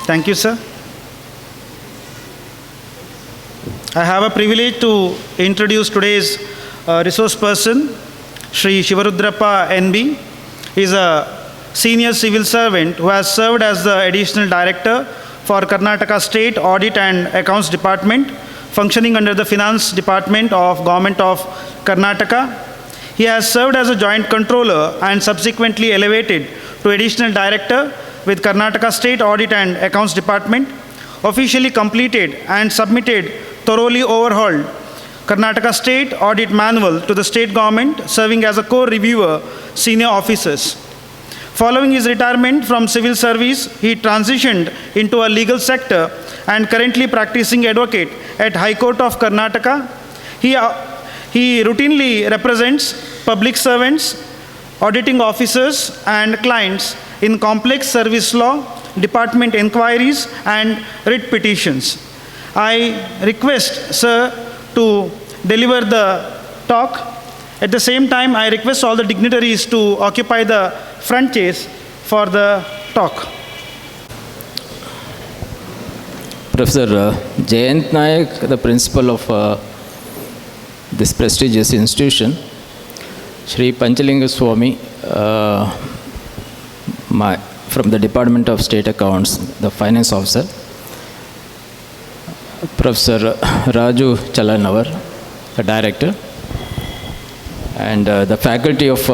Thank you, sir. I have a privilege to introduce today's resource person, Shri Shivarudrappa N.B. He is a senior civil servant who has served as the additional director for Karnataka State Audit and Accounts Department, functioning under the Finance Department of Government of Karnataka. He has served as a joint controller and subsequently elevated to additional director with Karnataka State Audit and Accounts Department, officially completed and submitted thoroughly overhauled Karnataka State Audit Manual to the state government, serving as a core reviewer, senior officers. Following his retirement from civil service, he transitioned into a legal sector and currently practicing advocate at High Court of Karnataka. He routinely represents public servants, auditing officers, and clients in complex service law, department inquiries, and writ petitions. I request, sir, to deliver the talk. At the same time, I request all the dignitaries to occupy the front chairs for the talk. Professor Jayant Nayak, the principal of this prestigious institution, Shri Panchalinga Swami, from the Department of State Accounts, the finance officer, Professor Raju Chalanavar, the director, and the faculty of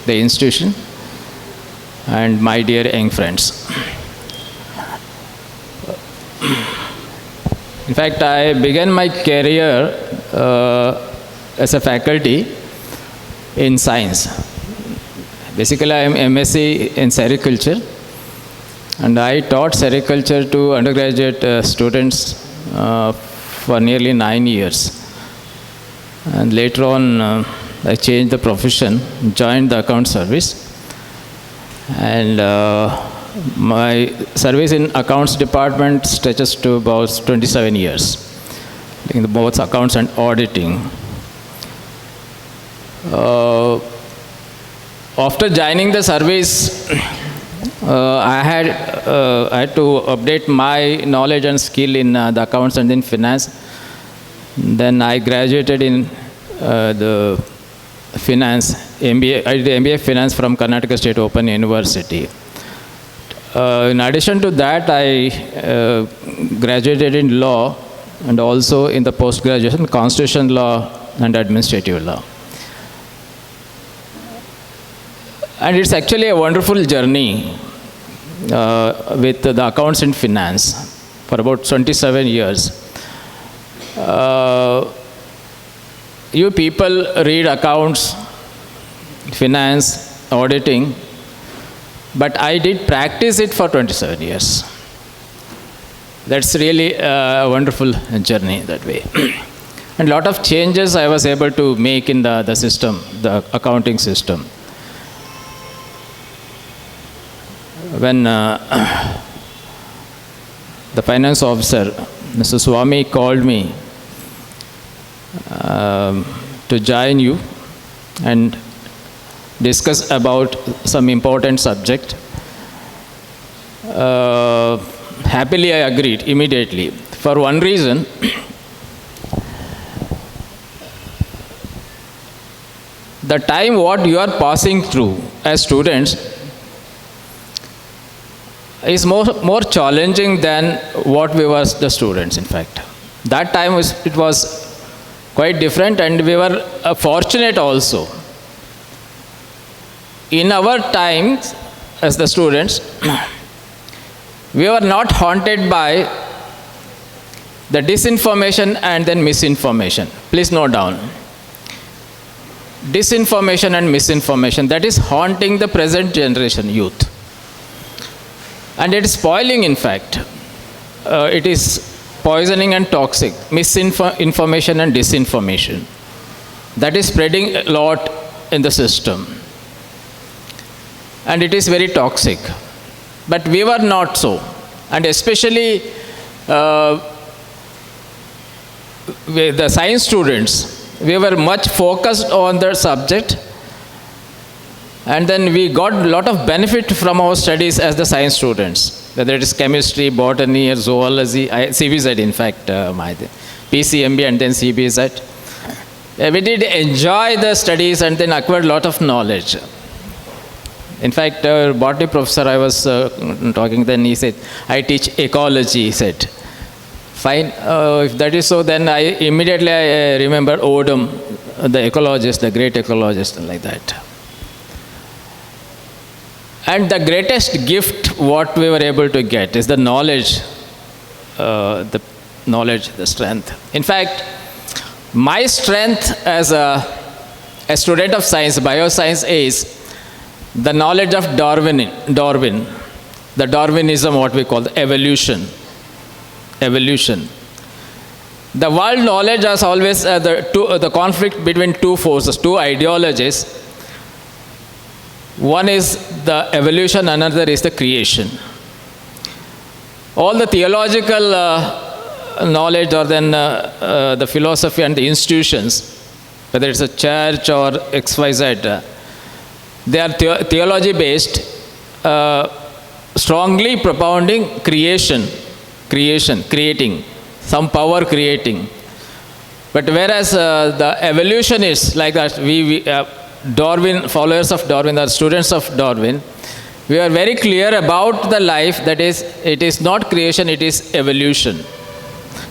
the institution, and my dear young friends. In fact, I began my career as a faculty in science. Basically, I am MSc in sericulture, and I taught sericulture to undergraduate students for nearly 9 years. And later on, I changed the profession, joined the account service, and my service in accounts department stretches to about 27 years, in both accounts and auditing. After joining the service, I had to update my knowledge and skill in the accounts and in finance. Then I graduated in the finance, MBA. I did MBA Finance from Karnataka State Open University. In addition to that, I graduated in law and also in the post-graduation constitution law and administrative law. And it's actually a wonderful journey with the accounts and finance for about 27 years. You people read accounts, finance, auditing, but I did practice it for 27 years. That's really a wonderful journey that way. And a lot of changes I was able to make in the system, the accounting system. When the finance officer, Mr. Swami, called me to join you and discuss about some important subject, happily I agreed immediately. For one reason, the time what you are passing through as students is more challenging than what we were the students, in fact. That time it was quite different, and we were fortunate also. In our times as the students, we were not haunted by the disinformation and then misinformation. Please note down. Disinformation and misinformation, that is haunting the present generation youth. And it is spoiling, in fact. It is poisoning and toxic. Misinformation and disinformation. That is spreading a lot in the system. And it is very toxic. But we were not so. And especially with the science students, we were much focused on the subject. And then we got a lot of benefit from our studies as the science students, whether it is chemistry, botany, or zoology, CBZ in fact, my PCMB and then CBZ. We did enjoy the studies and then acquired a lot of knowledge. In fact, our botany professor, I was talking then, he said, I teach ecology, he said. Fine, if that is so, then I immediately remember Odom, the ecologist, the great ecologist, like that. And the greatest gift what we were able to get is the knowledge, the strength. In fact, my strength as a student of science, bioscience, is the knowledge of Darwin, the Darwinism, what we call the evolution. The world knowledge is always the conflict between two forces, two ideologies. One is the evolution, another is the creation. All the theological knowledge or then the philosophy and the institutions, whether it's a church or XYZ, they are theology based, strongly propounding creation, creating, some power creating. But whereas the evolutionists, like that, Darwin, followers of Darwin, or students of Darwin, we are very clear about the life, that is, it is not creation, it is evolution.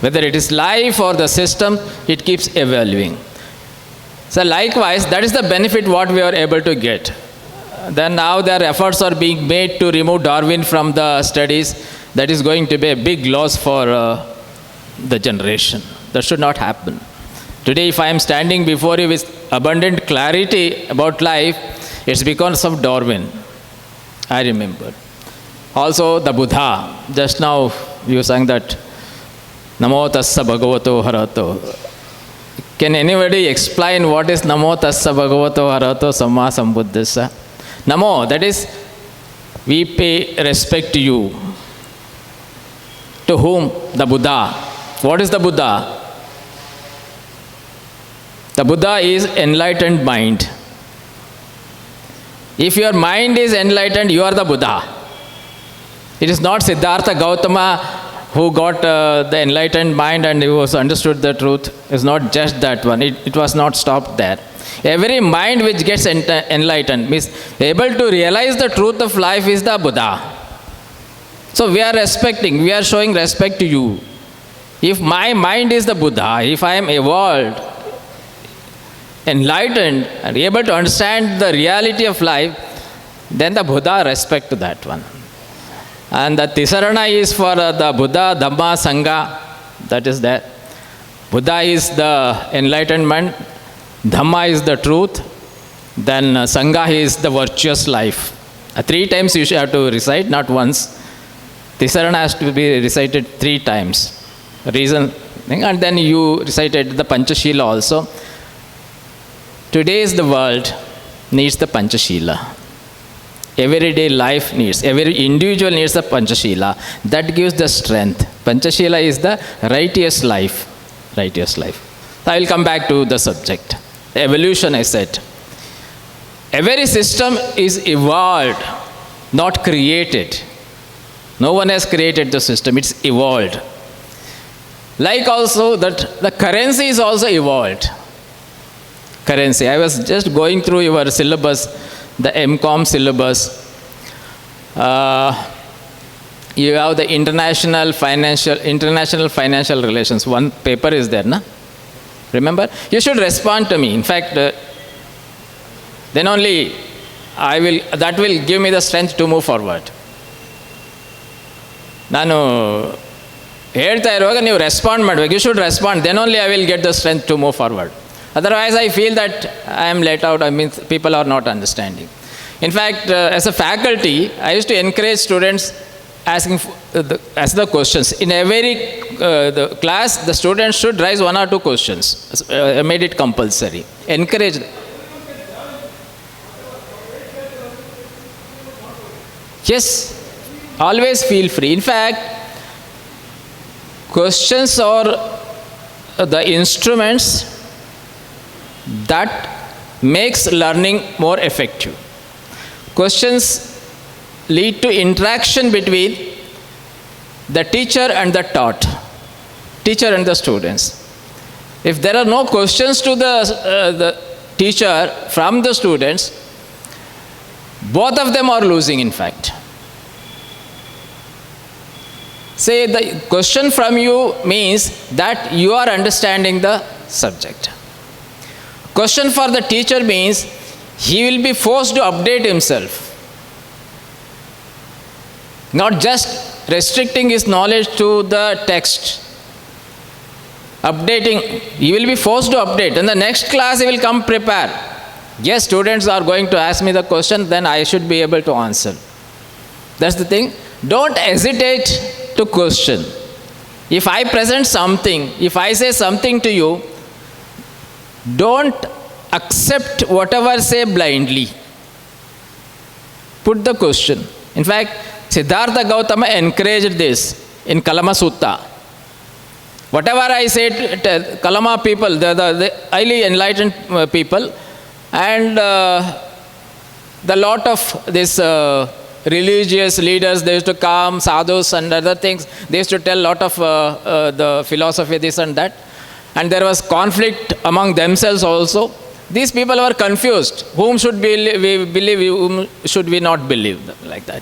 Whether it is life or the system, it keeps evolving. So likewise, that is the benefit what we are able to get. Then now their efforts are being made to remove Darwin from the studies. That is going to be a big loss for the generation. That should not happen. Today, if I am standing before you with abundant clarity about life, it's because of Darwin. I remember. Also, the Buddha. Just now, you sang that, Namo Tassa Bhagavato Harato. Can anybody explain what is Namo Tassa Bhagavato Harato Samma Sambuddhassa? Namo, that is, we pay respect to you. To whom? The Buddha. What is the Buddha? The Buddha is enlightened mind. If your mind is enlightened, you are the Buddha. It is not Siddhartha Gautama who got the enlightened mind and who was understood the truth. It's not just that one. It was not stopped there. Every mind which gets enlightened, means able to realize the truth of life, is the Buddha. So we are showing respect to you. If my mind is the Buddha, if I am evolved, enlightened, and able to understand the reality of life, then the Buddha respect to that one. And the Tisarana is for the Buddha, Dhamma, Sangha. That is there. Buddha is the enlightenment, Dhamma is the truth, then Sangha is the virtuous life. 3 times you should have to recite, not once. Tisarana has to be recited 3 times. Reason, and then you recited the Panchashila also. Today's the world needs the Panchashila. Everyday life needs, every individual needs the Panchashila. That gives the strength. Panchashila is the righteous life. Righteous life. So I will come back to the subject. Evolution, I said. Every system is evolved, not created. No one has created the system, it's evolved. Like also that the currency is also evolved. Currency. I was just going through your syllabus, the MCOM syllabus. You have the international financial relations. One paper is there, na? Remember? You should respond to me. In fact, then only that will give me the strength to move forward. ನಾನು ಹೇಳ್ತಾ ಇರುವಾಗ ನೀವು respond ಮಾಡಬೇಕು. You should respond. Then only I will get the strength to move forward. Otherwise, I feel that I am let out. I mean, people are not understanding. In fact, as a faculty, I used to encourage students asking ask the questions. In every the class, the students should raise 1 or 2 questions. I made it compulsory. Encourage them. Yes, always feel free. In fact, questions are the instruments that makes learning more effective. questions lead to interaction between the teacher and the taught, teacher and the students. If there are no questions to the teacher from the students, both of them are losing, in fact. Say the question from you means that you are understanding the subject. Question for the teacher means he will be forced to update himself. Not just restricting his knowledge to the text. Updating, he will be forced to update. In the next class, he will come prepared. Yes, students are going to ask me the question, then I should be able to answer. That's the thing. Don't hesitate to question. If I present something, if I say something to you, don't accept whatever I say blindly. Put the question. In fact, Siddhartha Gautama encouraged this in Kalama Sutta. Whatever I say to Kalama people, the highly enlightened people, and the lot of this religious leaders, they used to come, sadhus and other things, they used to tell a lot of the philosophy, this and that. And there was conflict among themselves also. These people were confused. Whom should we believe, whom should we not believe, like that.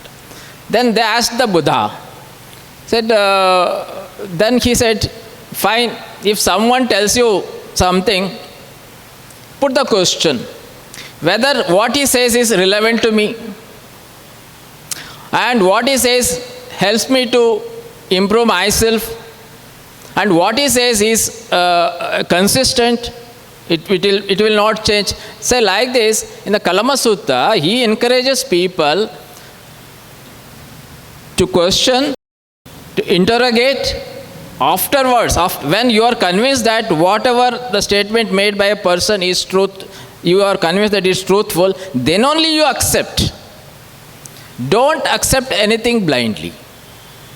Then they asked the Buddha. Then he said, fine, if someone tells you something, put the question, whether what he says is relevant to me, and what he says helps me to improve myself, and what he says is consistent, it will not change. Say like this, in the Kalama Sutta, he encourages people to question, to interrogate. Afterwards, when you are convinced that whatever the statement made by a person is truth, you are convinced that it is truthful, then only you accept. Don't accept anything blindly.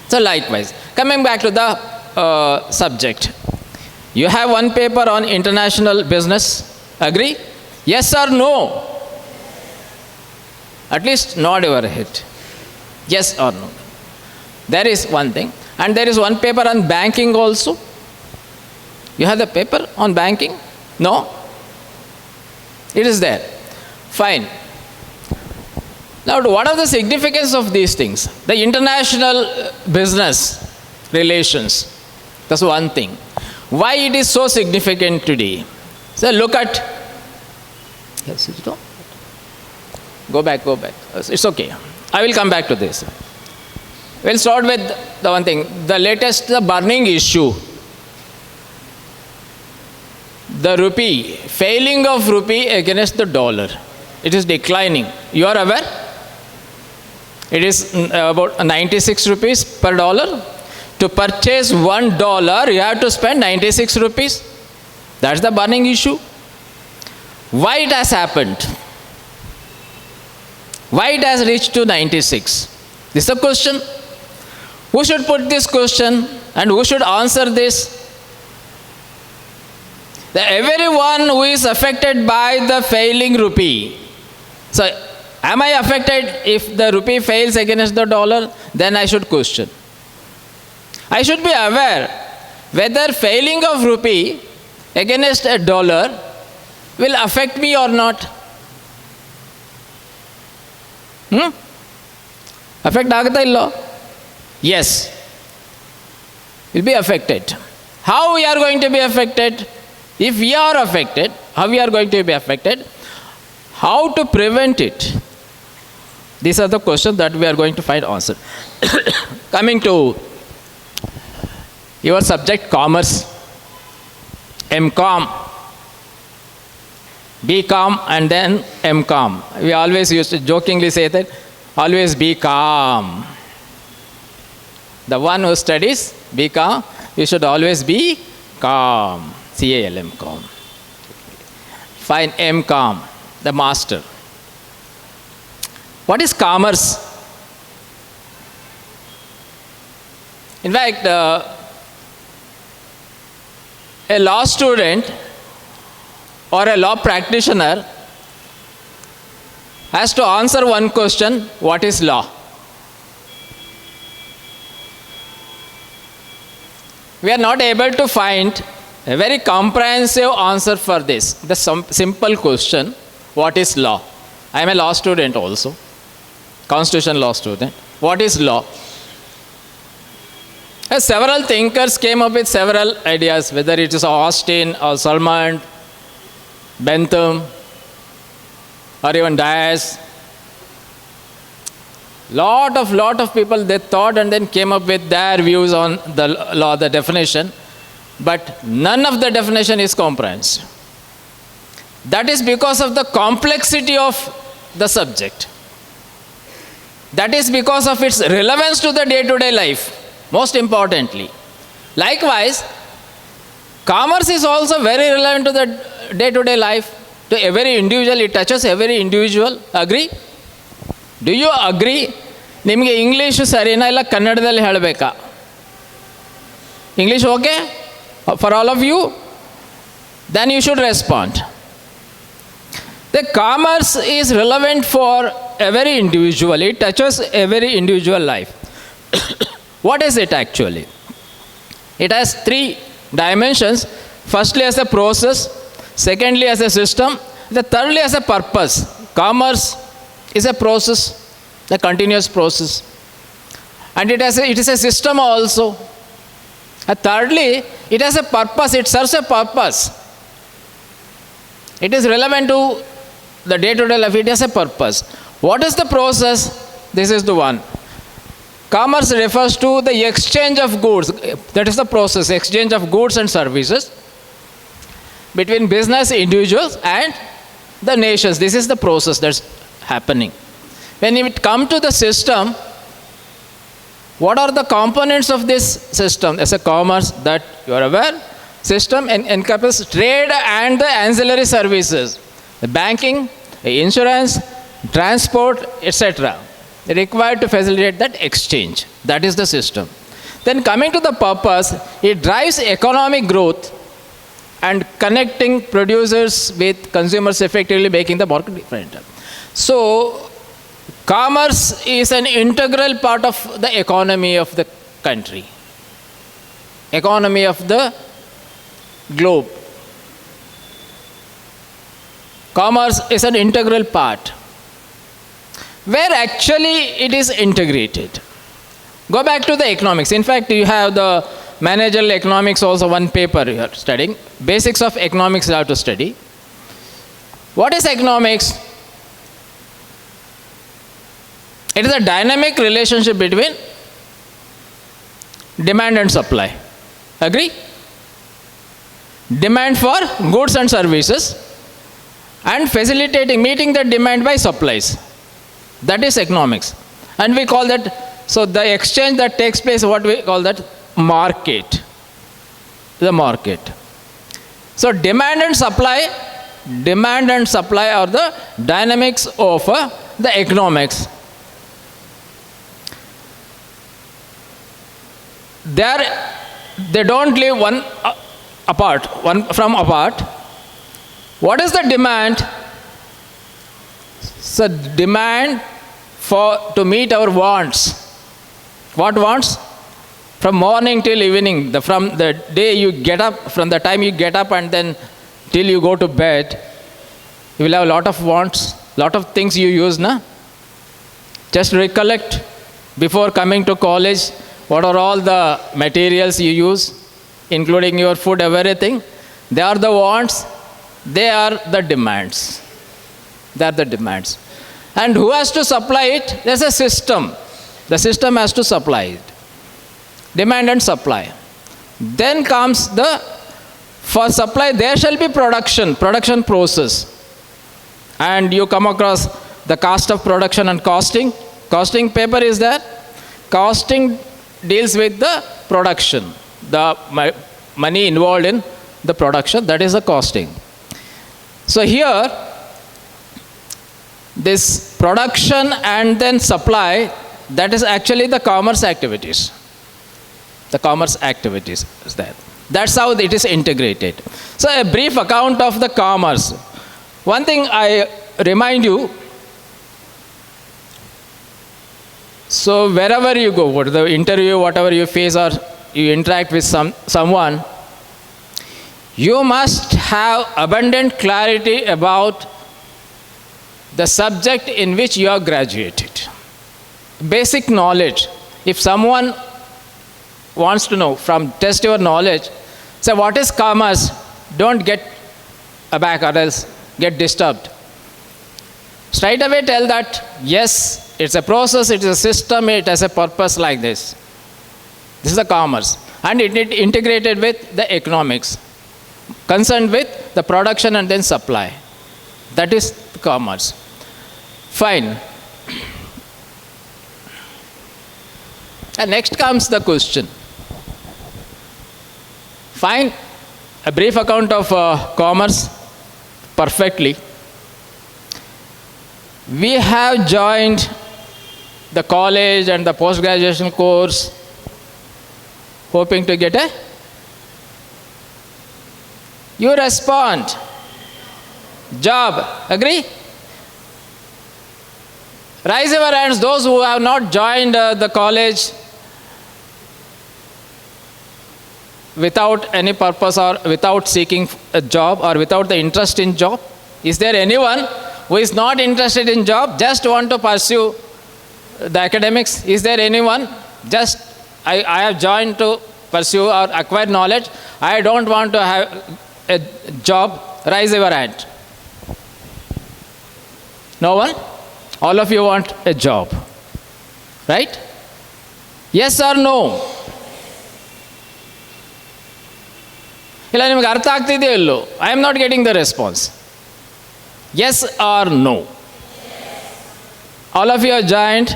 So likewise, coming back to the subject. You have one paper on international business. Agree? Yes or no? At least nod your head. Yes or no? There is one thing. And there is one paper on banking also. You have the paper on banking? No? It is there. Fine. Now, what are the significance of these things? The international business relations. That's one thing. Why it is so significant today? So look at. Yes, go back. It's okay. I will come back to this. We'll start with the one thing. The latest, the burning issue. The rupee, failing of rupee against the dollar. It is declining. You are aware? It is about 96 rupees per dollar. To purchase $1, you have to spend 96 rupees. That's the burning issue. Why it has happened? Why it has reached to 96? This is a question. Who should put this question and who should answer this? Everyone who is affected by the failing rupee. So, am I affected if the rupee fails against the dollar? Then I should question. I should be aware whether failing of rupee against a dollar will affect me or not. Affect agata illo? Yes. Will be affected. How we are going to be affected? If we are affected, how we are going to be affected? How to prevent it? These are the questions that we are going to find answer. Coming to your subject, commerce, M.Com, B.Com and then M.Com. We always used to jokingly say that, always be calm. The one who studies B.Com, you should always be calm. C-A-L-M, calm. Fine, M.Com, the master. What is commerce? In fact, a law student or a law practitioner has to answer one question: what is law? We are not able to find a very comprehensive answer for this. The simple question: what is law? I am a law student also, constitution law student. What is law? Several thinkers came up with several ideas, whether it is Austin or Salmond, Bentham, or even Dias. Lot of people, they thought and then came up with their views on the law, the definition, but none of the definition is comprehensive. That is because of the complexity of the subject. That is because of its relevance to the day-to-day life, most importantly. Likewise, commerce is also very relevant to the day-to-day life, to every individual. It touches every individual. Agree? Do you agree? ನಿಮಗೆ English ಸರಿನಾ ಇಲ್ಲ ಕನ್ನಡದಲ್ಲಿ ಹೇಳಬೇಕಾ? English okay for all of you? Then you should respond. The commerce is relevant for every individual. It touches every individual life. What is it actually? It has three dimensions. Firstly, as a process. Secondly, as a system. Thirdly, as a purpose. Commerce is a process, a continuous process. And it is a system also. And thirdly, it has a purpose. It serves a purpose. It is relevant to the day-to-day life. It has a purpose. What is the process? This is the one. Commerce refers to the exchange of goods. That is the process, exchange of goods and services between business individuals and the nations. This is the process that's happening. When it comes to the system, what are the components of this system? As a commerce, that you are aware, system encompasses trade and the ancillary services. The banking, the insurance, transport, etc. required to facilitate that exchange. That is the system. Then coming to the purpose, it drives economic growth and connecting producers with consumers, effectively making the market different. So, commerce is an integral part of the economy of the country, economy of the globe. Commerce is an integral part, where actually it is integrated. Go back to the economics. In fact, you have the managerial economics also, one paper you are studying. Basics of economics you have to study. What is economics? It is a dynamic relationship between demand and supply. Agree? Demand for goods and services and facilitating, meeting the demand by supplies. That is economics. And we call that, so the exchange that takes place, what we call that? Market. The market. So demand and supply are the dynamics of the economics. They don't live one from apart. What is the demand? So demand to meet our wants. What wants? From morning till evening, from the day you get up, from the time you get up and then till you go to bed, you will have a lot of wants, lot of things you use, na? Just recollect, before coming to college, what are all the materials you use, including your food, everything. They are the wants, they are the demands. They are the demands. And who has to supply it? There's a system. The system has to supply it. Demand and supply. Then comes for supply, there shall be production process. And you come across the cost of production and costing. Costing paper is there. Costing deals with the production, the money involved in the production, that is the costing. So here, this production and then supply, that is actually the commerce activities. The commerce activities is there. That's how it is integrated. So a brief account of the commerce. One thing I remind you, So wherever you go, what the interview, whatever you face or you interact with someone, you must have abundant clarity about the subject in which you are graduated. Basic knowledge. If someone wants to know from test your knowledge, say what is commerce, don't get aback or else get disturbed. Straight away tell that yes, it's a process, it is a system, it has a purpose like this. This is the commerce. And it integrated with the economics, concerned with the production and then supply. That is commerce. Fine. And next comes the question. Fine. A brief account of commerce, perfectly. We have joined the college and the post-graduation course hoping to get a... You respond. Job. Agree? Raise your hands, those who have not joined the college without any purpose or without seeking a job or without the interest in job. Is there anyone who is not interested in job, just want to pursue the academics? Is there anyone? Just, I have joined to pursue or acquire knowledge. I don't want to have a job. Raise your hand. No one? All of you want a job, right? Yes or no? ಇಲ್ಲ ನಿಮಗೆ ಅರ್ಥ ಆಗ್ತಿದೆಯೋ ಇಲ್ಲೋ? I am not getting the response. Yes or no? All of you have joined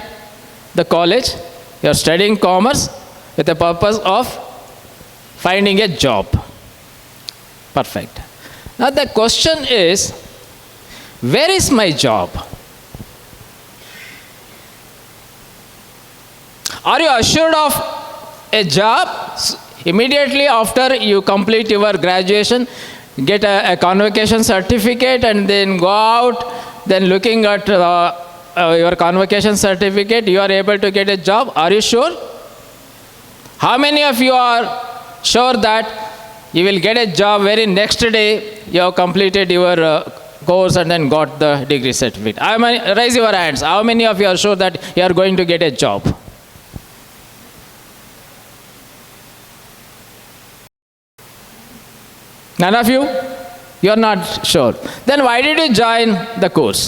the college. You are studying commerce with the purpose of finding a job. Perfect. Now the question is, where is my job? Are you assured of a job? Immediately after you complete your graduation, get a convocation certificate and then go out, then looking at your convocation certificate, you are able to get a job. Are you sure? How many of you are sure that you will get a job very next day you have completed your course and then got the degree certificate? Raise your hands. How many of you are sure that you are going to get a job? None of you? You are not sure. Then why did you join the course?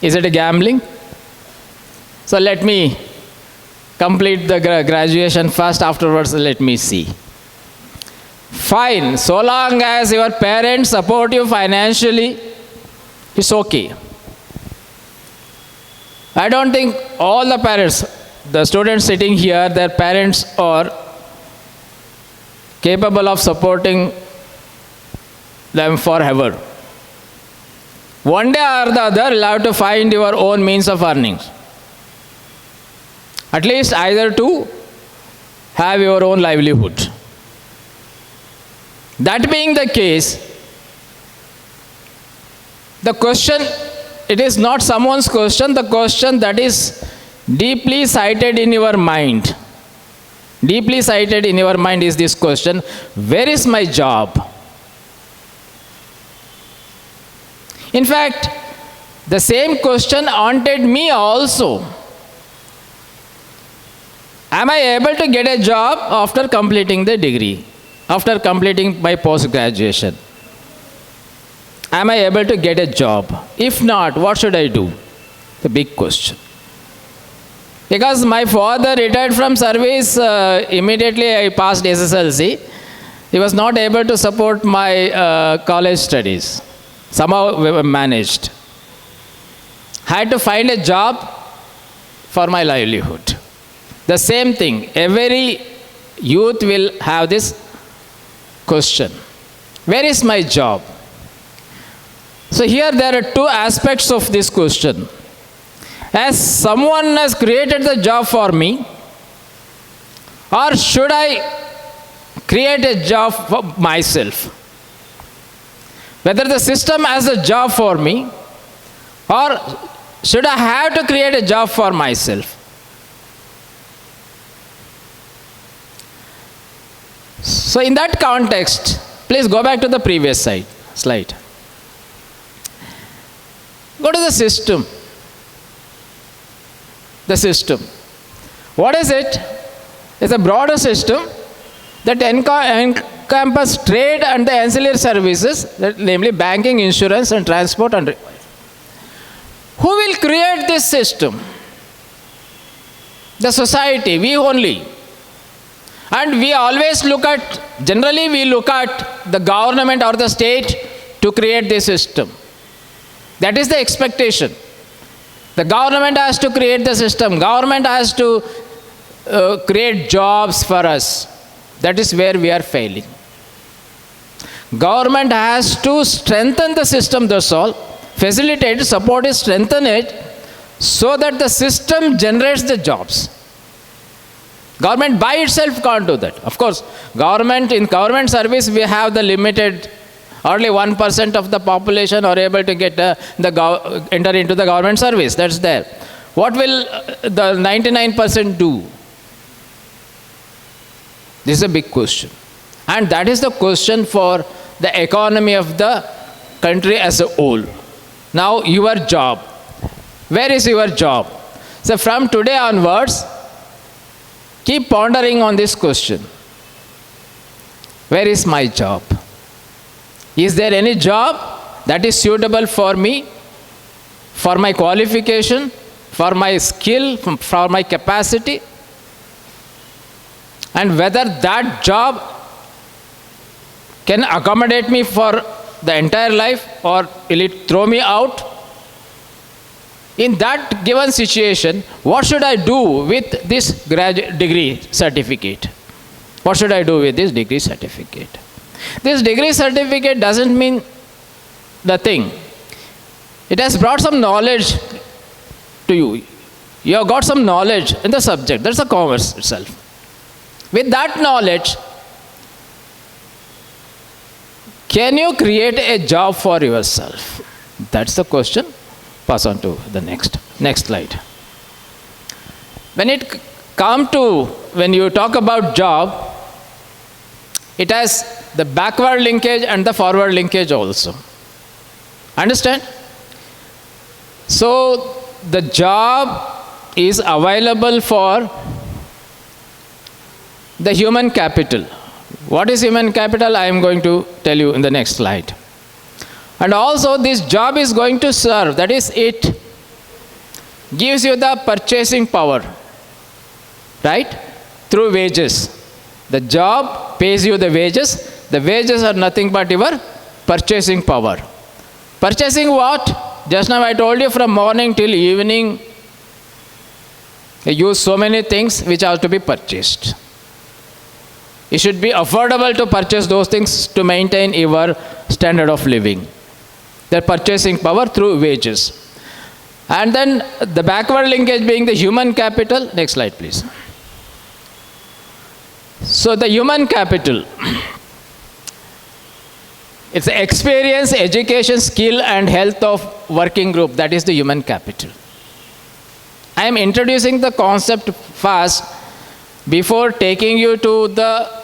Is it a gambling? So let me complete the graduation first, afterwards let me see. Fine, so long as your parents support you financially, it's okay. I don't think all the parents, the students sitting here, their parents are capable of supporting them forever. One day or the other, you'll have to find your own means of earnings. At least either to have your own livelihood. That being the case, the question, it is not someone's question, the question that is deeply cited in your mind. Deeply cited in your mind is this question: where is my job? In fact, the same question haunted me also. Am I able to get a job after completing the degree, after completing my post-graduation? Am I able to get a job? If not, what should I do? The big question. Because my father retired from service, immediately I passed SSLC. He was not able to support my college studies. Somehow we were managed. I had to find a job for my livelihood. The same thing, every youth will have this question: where is my job? So here there are two aspects of this question. As someone has created the job for me, or should I create a job for myself? Whether the system has a job for me, Or should I have to create a job for myself? So in that context, please go back to the previous slide. Go to the system. The system. What is it? It's a broader system that encompasses trade and the ancillary services, namely banking, insurance, and transport. And who will create this system? The society, we only. And we always generally we look at the government or the state to create this system. That is the expectation. The government has to create the system. Government has to create jobs for us. That is where we are failing. Government has to strengthen the system, that's all. Facilitate, support it, strengthen it, so that the system generates the jobs. Government by itself can't do that. Of course, in government service, we have the limited, only 1% of the population are able to get enter into the government service. That's there. What will the 99% do? This is a big question. And that is the question for the economy of the country as a whole. Now, your job. Where is your job? So from today onwards, keep pondering on this question. Where is my job? Is there any job that is suitable for me, for my qualification, for my skill, for my capacity? And whether that job can accommodate me for the entire life, or will it throw me out? In that given situation, what should I do with this degree certificate? What should I do with this degree certificate? This degree certificate doesn't mean nothing. It has brought some knowledge to you. You have got some knowledge in the subject. That's the commerce itself. With that knowledge, can you create a job for yourself? That's the question. Pass on to the next slide. When you talk about job, it has the backward linkage and the forward linkage also. Understand? So the job is available for the human capital. What is human capital? I am going to tell you in the next slide. And also this job is going to serve, that is, it gives you the purchasing power, right? Through wages. The job pays you the wages. The wages are nothing but your purchasing power. Purchasing what? Just now I told you, from morning till evening, you use so many things which are to be purchased. It should be affordable to purchase those things to maintain your standard of living. The purchasing power through wages. And then the backward linkage being the human capital. Next slide, please. So the human capital, it's the experience, education, skill, and health of working group. That is the human capital. I am introducing the concept fast before taking you to the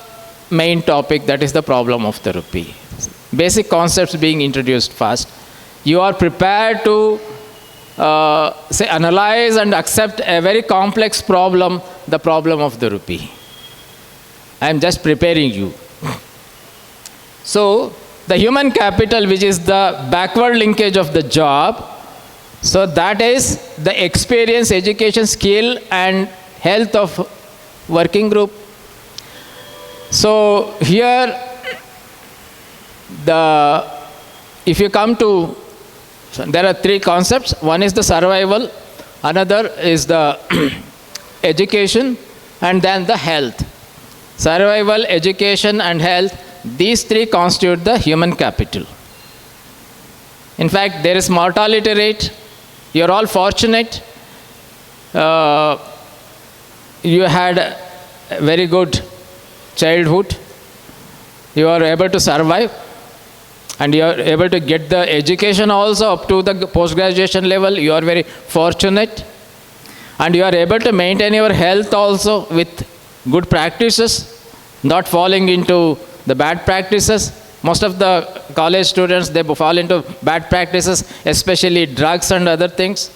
main topic, that is the problem of the rupee. Basic concepts being introduced fast. You are prepared to analyze and accept a very complex problem, the problem of the rupee. I am just preparing you. So the human capital, which is the backward linkage of the job, so that is the experience, education, skill, and health of working group. So here, if you come to, so there are three concepts. One is the survival, another is the education, and then the health. Survival, education, and health, these three constitute the human capital. In fact, there is mortality rate. You are all fortunate. You had a very good childhood. You are able to survive. and you are able to get the education also up to the post-graduation level, you are very fortunate. And you are able to maintain your health also with good practices, not falling into the bad practices. Most of the college students, they fall into bad practices, especially drugs and other things.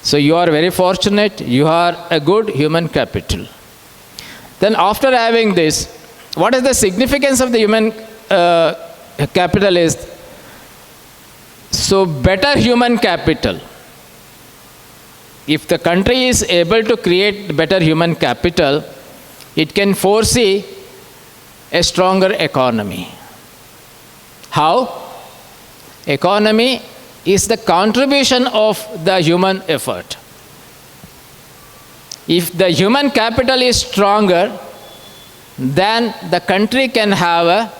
So you are very fortunate, you are a good human capital. Then after having this, what is the significance of the human capital is, so better human capital. If the country is able to create better human capital, it can foresee a stronger economy. How? Economy is the contribution of the human effort. If the human capital is stronger, then the country can have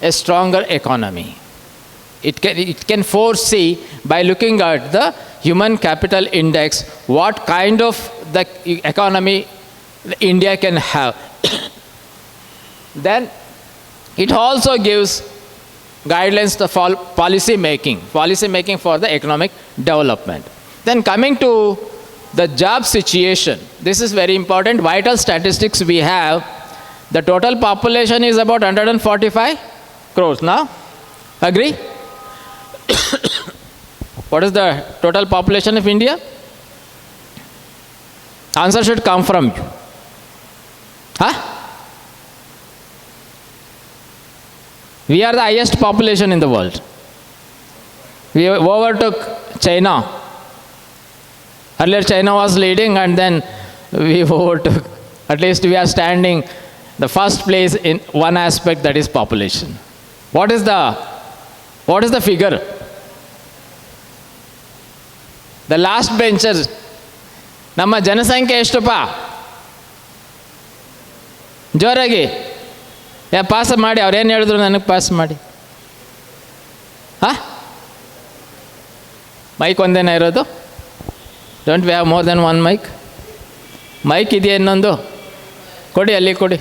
a stronger economy. It can foresee by looking at the human capital index what kind of the economy India can have. Then it also gives guidelines for policy making for the economic development. Then coming to the job situation, this is very important. Vital statistics we have, the total population is about 145 crores now. Agree? What is the total population of India? Answer should come from you. Huh? We are the highest population in the world. We overtook China. Earlier China was leading and then we overtook. At least we are standing the first place in one aspect, that is population. What is the figure? The last benchers, ನಮ್ಮ ಜನಸಂಖ್ಯೆ ಎಷ್ಟಪ್ಪ? ಜೋರಾಗಿ pass ಮಾಡಿ, ಅವ್ರೇನು ಹೇಳಿದ್ರು ನನಗೆ pass ಮಾಡಿ. Mic ಒಂದೇನ ಇರೋದು? Don't we have more than one mic? Mic ಇದೆಯಾ ಇನ್ನೊಂದು? ಕೊಡಿ, ಅಲ್ಲಿ ಕೊಡಿ,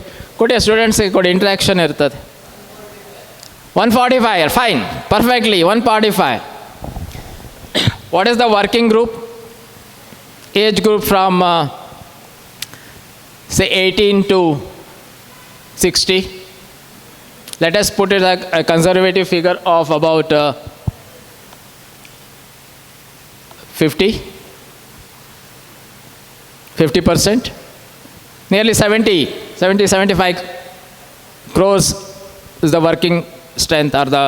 ಸ್ಟೂಡೆಂಟ್ಸ್ಗೆ ಕೊಡಿ, ಇಂಟ್ರಾಕ್ಷನ್ ಇರ್ತದೆ. 145, fine, perfectly, 145. What is the working group? Age group from say 18 to 60. Let us put it a conservative figure of about 50%. Nearly 75 crores is the working strength or the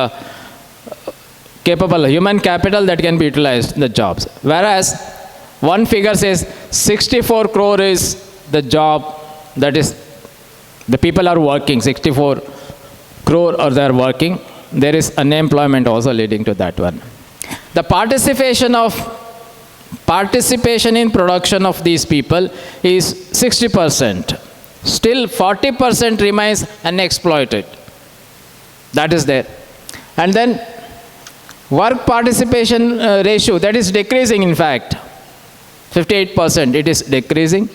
capable human capital that can be utilized in the jobs. Whereas one figure says 64 crore is the job, that is the people are working, 64 crore or they are working. There is unemployment also leading to that one. The participation in production of these people is 60%. Still 40% remains unexploited. That is there. And then work participation ratio, that is decreasing in fact. 58%, it is decreasing.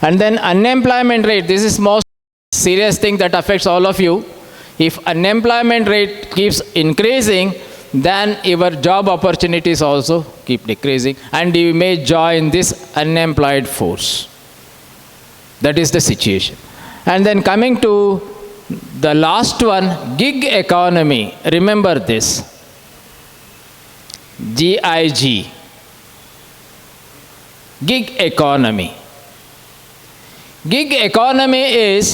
And then unemployment rate, this is most serious thing that affects all of you. If unemployment rate keeps increasing, then your job opportunities also keep decreasing and you may join this unemployed force. That is the situation. And then coming to the last one, gig economy. Remember this. GIG. Gig economy. Gig economy is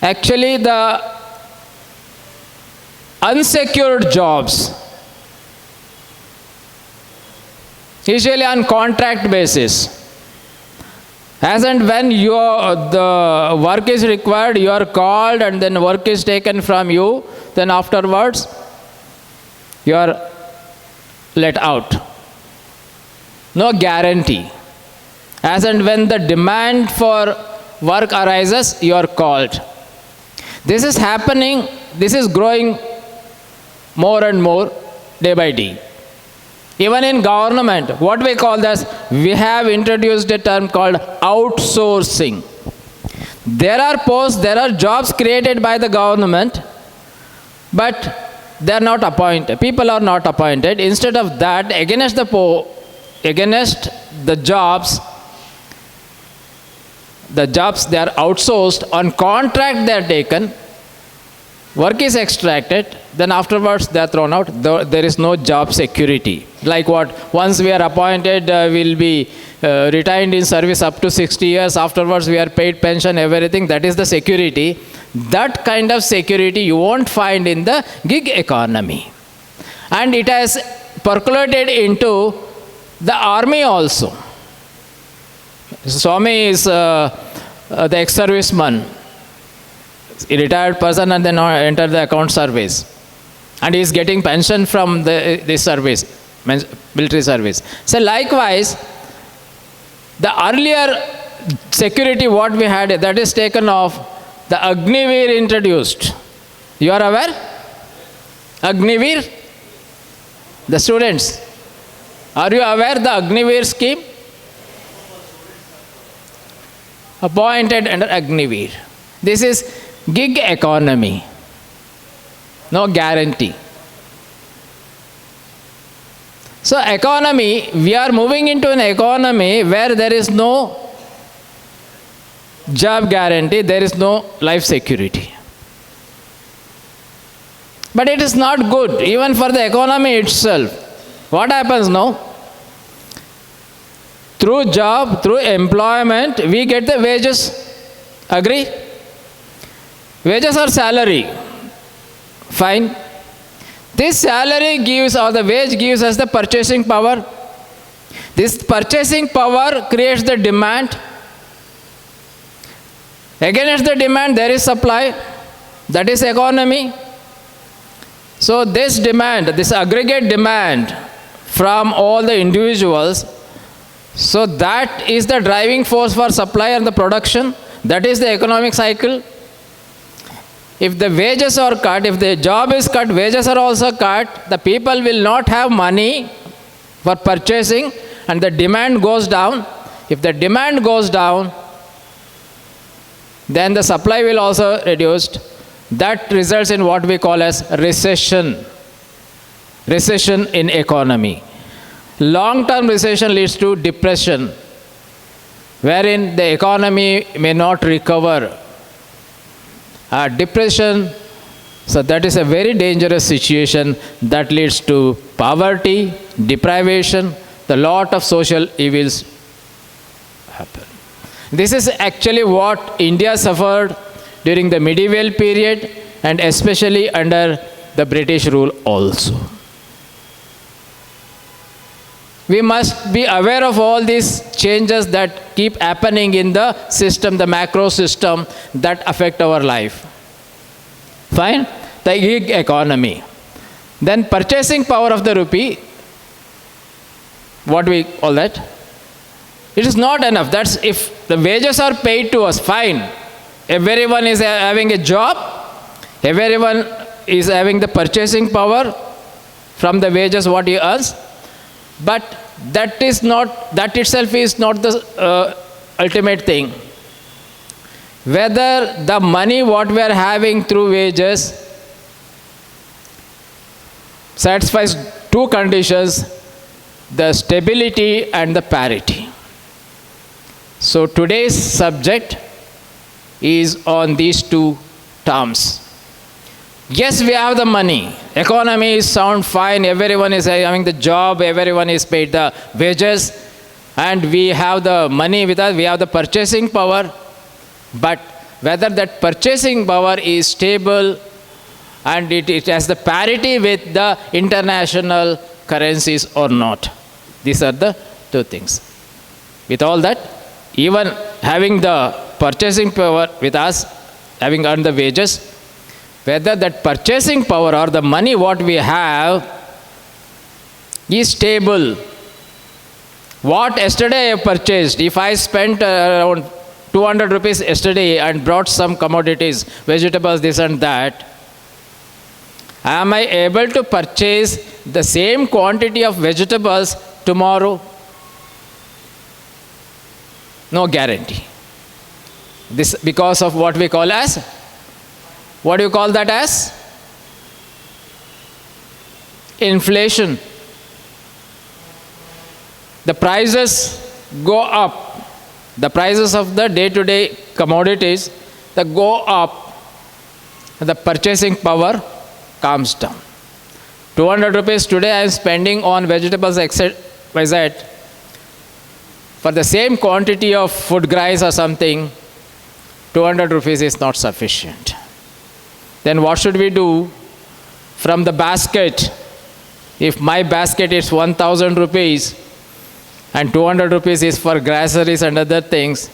actually the unsecured jobs, usually on contract basis. As and when the work is required, you are called and then work is taken from you, then afterwards you are let out. No guarantee. As and when the demand for work arises, you are called. This is happening, this is growing more and more day by day. Even in government, what we call this, we have introduced a term called outsourcing. There are posts, there are jobs created by the government, but they are not appointed. People are not appointed. Instead of that, against the jobs they are outsourced, on contract they are taken, work is extracted, then afterwards they are thrown out. There is no job security. Like what? Once we are appointed, we will be retained in service up to 60 years. Afterwards we are paid pension, everything. That is the security. That kind of security you won't find in the gig economy. And it has percolated into the army also. Swami is the ex-serviceman, a retired person, and then enter the account service. And he is getting pension from this service, military service. So likewise, the earlier security what we had, that is taken off. The Agnivir introduced. You are aware? Agnivir? The students. Are you aware the Agnivir scheme? Appointed under Agnivir. This is gig economy. No guarantee. So economy, we are moving into an economy where there is no job guarantee, there is no life security. But it is not good, even for the economy itself. What happens now? Through job, through employment, we get the wages. Agree? Wages or salary? Fine. This salary gives, or the wage gives us the purchasing power. This purchasing power creates the demand. Against the demand, there is supply. That is economy. So this demand, this aggregate demand from all the individuals, so that is the driving force for supply and the production. That is the economic cycle. If the wages are cut, if the job is cut, wages are also cut, the people will not have money for purchasing and the demand goes down. If the demand goes down, then the supply will also reduce. That results in what we call as recession. Recession in economy. Long-term recession leads to depression, wherein the economy may not recover. Depression, so that is a very dangerous situation that leads to poverty, deprivation, the lot of social evils happen. This is actually what India suffered during the medieval period and especially under the British rule also. We must be aware of all these changes that keep happening in the system, the macro system that affect our life. Fine? The gig economy. Then purchasing power of the rupee, what we call that? It is not enough. That's if the wages are paid to us, fine. Everyone is having a job, everyone is having the purchasing power from the wages what he earns. But that itself is not the ultimate thing. Whether the money what we are having through wages satisfies two conditions, the stability and the parity. So today's subject is on these two terms. Yes, we have the money. Economy is sound fine. Everyone is having the job. Everyone is paid the wages. And we have the money with us. We have the purchasing power. But whether that purchasing power is stable and it has the parity with the international currencies or not. These are the two things. With all that, even having the purchasing power with us, having earned the wages, whether that purchasing power or the money what we have is stable. What yesterday I purchased, if I spent around 200 rupees yesterday and brought some commodities, vegetables, this and that, am I able to purchase the same quantity of vegetables tomorrow? No guarantee. This because of what we call as, what do you call that as? inflation, the prices go up. The prices of the day-to-day commodities that go up, the purchasing power comes down. 200 rupees today I am spending on vegetables XYZ. For the same quantity of food grains or something, 200 rupees is not sufficient. Then what should we do? From the basket, if my basket is 1000 rupees and 200 rupees is for groceries and other things,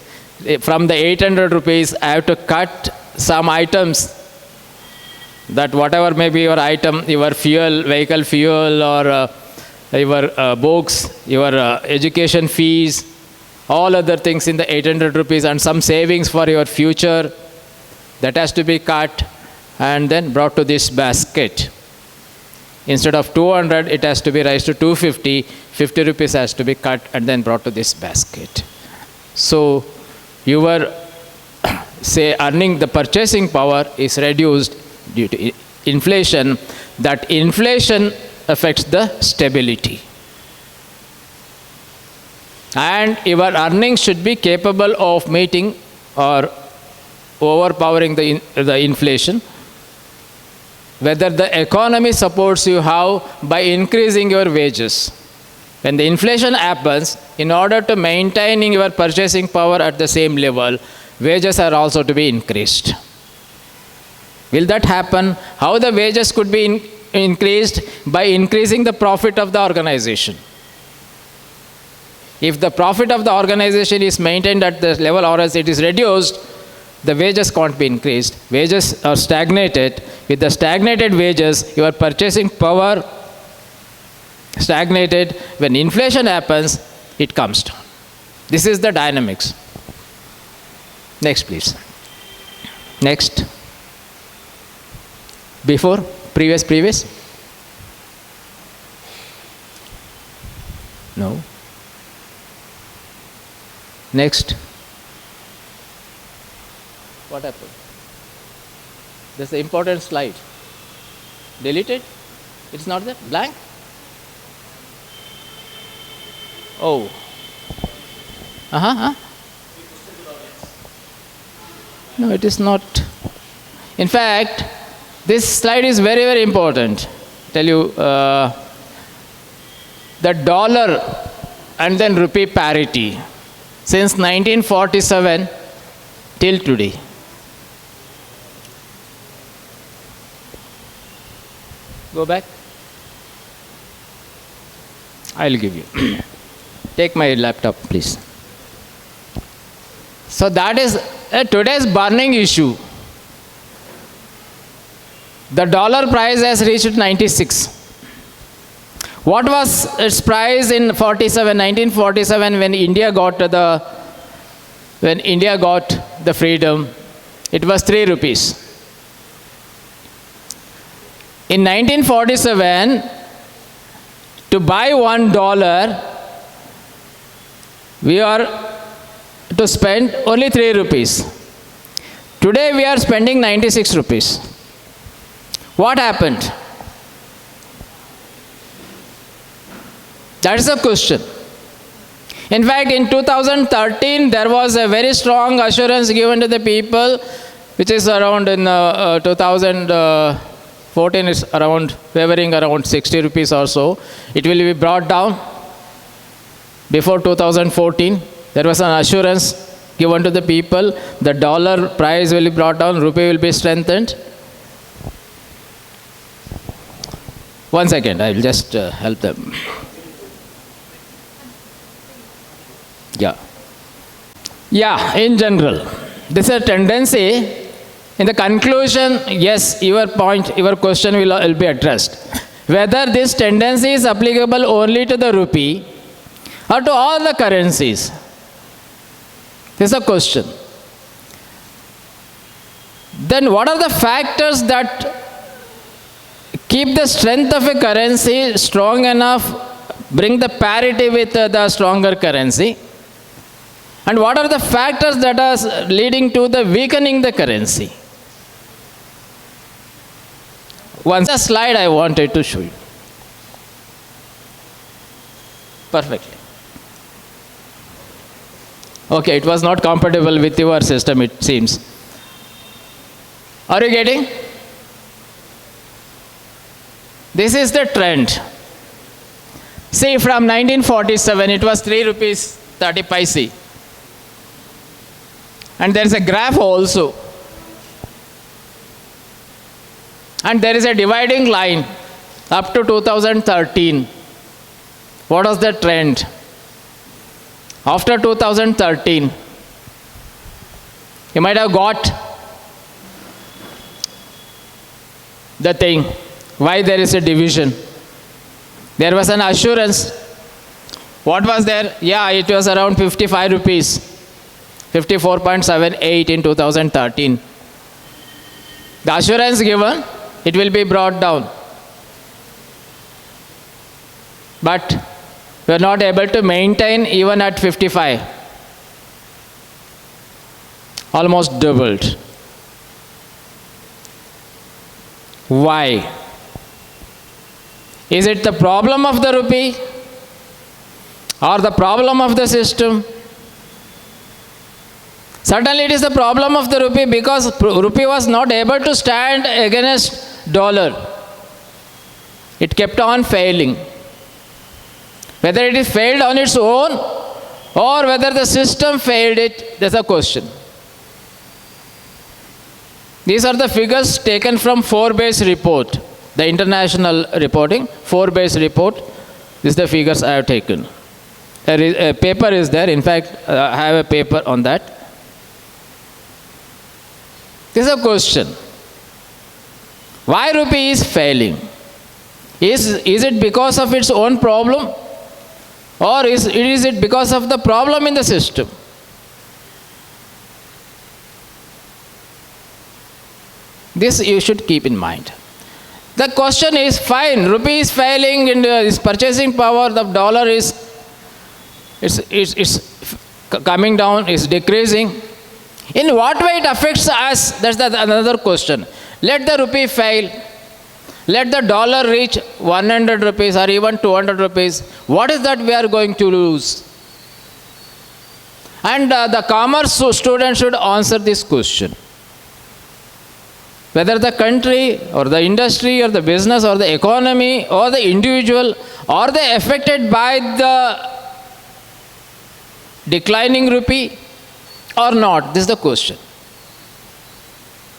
from the 800 rupees I have to cut some items, that whatever may be your item, your fuel, vehicle fuel, or your books, your education fees, all other things in the 800 rupees, and some savings for your future, that has to be cut and then brought to this basket. Instead of 200, it has to be raised to 250. 50 rupees has to be cut and then brought to this basket. So your, say, earning, the purchasing power is reduced due to inflation. That inflation affects the stability. And your earnings should be capable of meeting or overpowering the inflation. Whether the economy supports you how? By increasing your wages. When the inflation happens, in order to maintaining your purchasing power at the same level, wages are also to be increased. Will that happen? How the wages could be increased? By increasing the profit of the organization. If the profit of the organization is maintained at the level or else it is reduced, the wages can't be increased. Wages are stagnated. With the stagnated wages, your purchasing power stagnated. When inflation happens, it comes down. This is the dynamics. Next, please. Next. Before? Previous? No. Next. What happened? This is the important slide. Deleted? It's not there? Blank? Oh. No, it is not. In fact, this slide is very, very important. Tell you, the dollar and then rupee parity since 1947 till today. Go back. I'll give you. Take my laptop, please. So that is today's burning issue. The dollar price has reached 96. What was its price in 1947 when India got the freedom? It was 3 rupees. In 1947, to buy $1, we are to spend only 3 rupees. Today we are spending 96 rupees. What happened? That is a question. In fact, in 2013, there was a very strong assurance given to the people, which is around in 2014, is around wavering around 60 rupees or so. It will be brought down. Before 2014, there was an assurance given to the people. The dollar price will be brought down, rupee will be strengthened. 1 second, I will just help them. Yeah, in general, this is a tendency. In the conclusion, yes, your point, your question will be addressed. Whether this tendency is applicable only to the rupee or to all the currencies. This is a question. Then what are the factors that keep the strength of a currency strong enough, bring the parity with the stronger currency? And what are the factors that are leading to the weakening the currency? One slide I wanted to show you. Perfectly. Okay, it was not compatible with your system, it seems. Are you getting? This is the trend. See, from 1947, it was 3 rupees 30 paise. And there is a graph also. And there is a dividing line up to 2013. What was the trend? After 2013, you might have got the thing, why there is a division. There was an assurance. What was there? Yeah, it was around 55 rupees, 54.78 in 2013. The assurance given, it will be brought down. But we are not able to maintain even at 55. Almost doubled. Why? Is it the problem of the rupee or the problem of the system? Certainly it is the problem of the rupee, because rupee was not able to stand against dollar. It kept on failing. Whether it is failed on its own or whether the system failed it, there's a question. These are the figures taken from Forbes report, the international reporting, Forbes report. This is the figures I have taken. A paper is there. In fact, I have a paper on that. This is a question. Why rupee is failing? Is it because of its own problem? Or is it because of the problem in the system? This you should keep in mind. The question is, fine, rupee is failing and its purchasing power, the dollar is coming down, is decreasing. In what way it affects us? That's another question. Let the rupee fail. Let the dollar reach 100 rupees or even 200 rupees. What is that we are going to lose? And the commerce student should answer this question. Whether the country or the industry or the business or the economy or the individual, are they affected by the declining rupee or not? This is the question.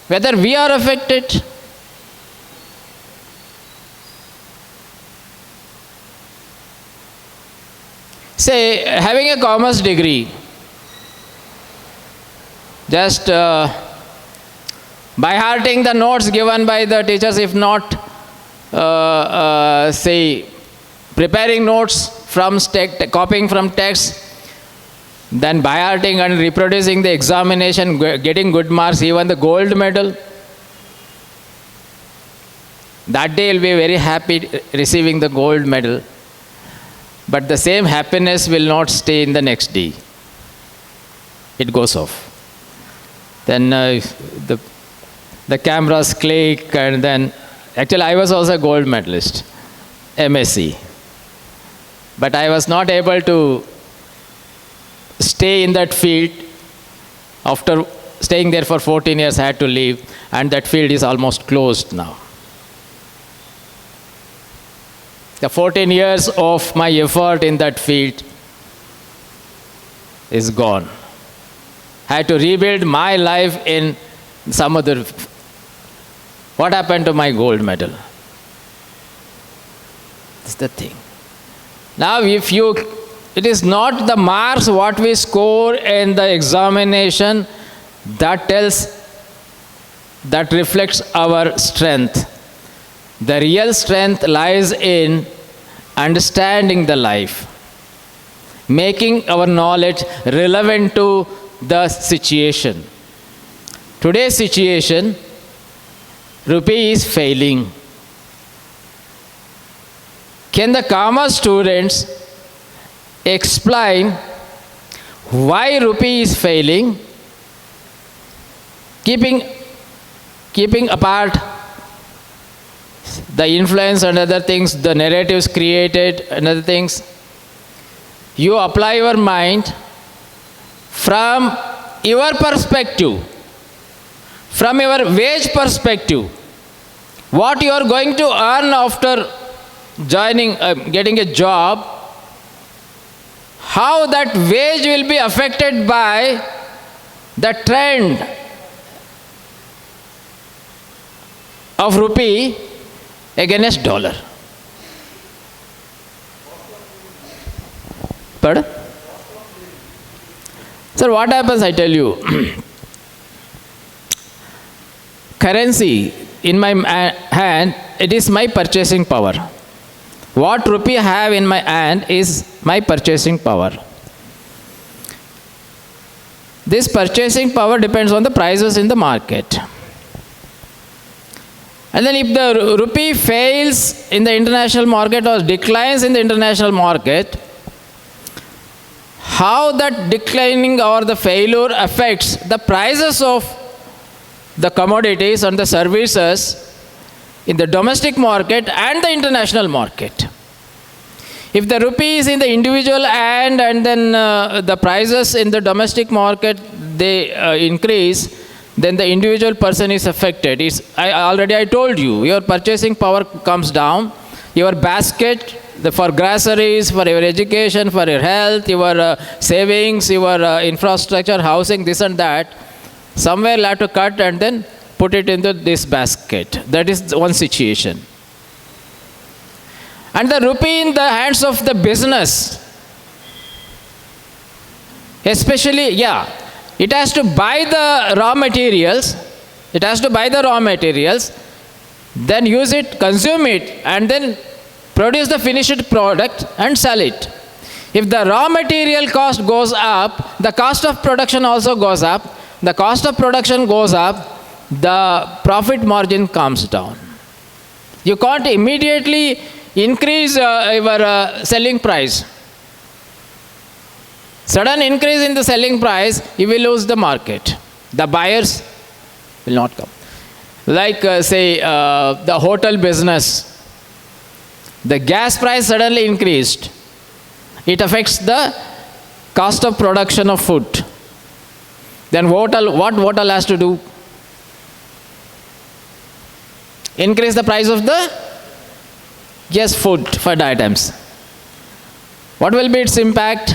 Whether we are affected. Say, having a commerce degree, just by hearting the notes given by the teachers, if not, say, preparing notes from copying from text, then by hearting and reproducing the examination, getting good marks, even the gold medal, that day you'll be very happy receiving the gold medal. But the same happiness will not stay in the next day. It goes off. Then the cameras click, and then, actually I was also a gold medalist, MSc. But I was not able to stay in that field. After staying there for 14 years, I had to leave, and that field is almost closed now. The 14 years of my effort in that field is gone. I had to rebuild my life in some other. What happened to my gold medal? That's the thing. Now, it is not the marks what we score in the examination that reflects our strength. The real strength lies in understanding the life, making our knowledge relevant to the situation. Today's situation, rupee is failing. Can the commerce students explain why rupee is failing, keeping apart the influence and other things, the narratives created and other things? you apply your mind from your perspective, from your wage perspective, what you are going to earn after joining, getting a job, how that wage will be affected by the trend of rupee against dollar. Pardon? Sir, what happens, I tell you. Currency in my hand, it is my purchasing power. What rupee I have in my hand is my purchasing power. This purchasing power depends on the prices in the market. And then if the rupee fails in the international market or declines in the international market, how that declining or the failure affects the prices of the commodities and the services in the domestic market and the international market. If the rupee is in the individual hand and then the prices in the domestic market, they increase, then the individual person is affected. I told you, your purchasing power comes down, your basket for groceries, for your education, for your health, your savings, your infrastructure, housing, this and that, somewhere you have to cut and then put it into this basket. That is one situation. And the rupee in the hands of the business, especially, it has to buy the raw materials, then use it, consume it, and then produce the finished product and sell it. If the raw material cost goes up, the cost of production also goes up. The cost of production goes up, the profit margin comes down. You can't immediately increase your selling price. Sudden increase in the selling price, you will lose the market. The buyers will not come. Like the hotel business, the gas price suddenly increased. It affects the cost of production of food. Then what hotel has to do? Increase the price of the food, food items. What will be its impact?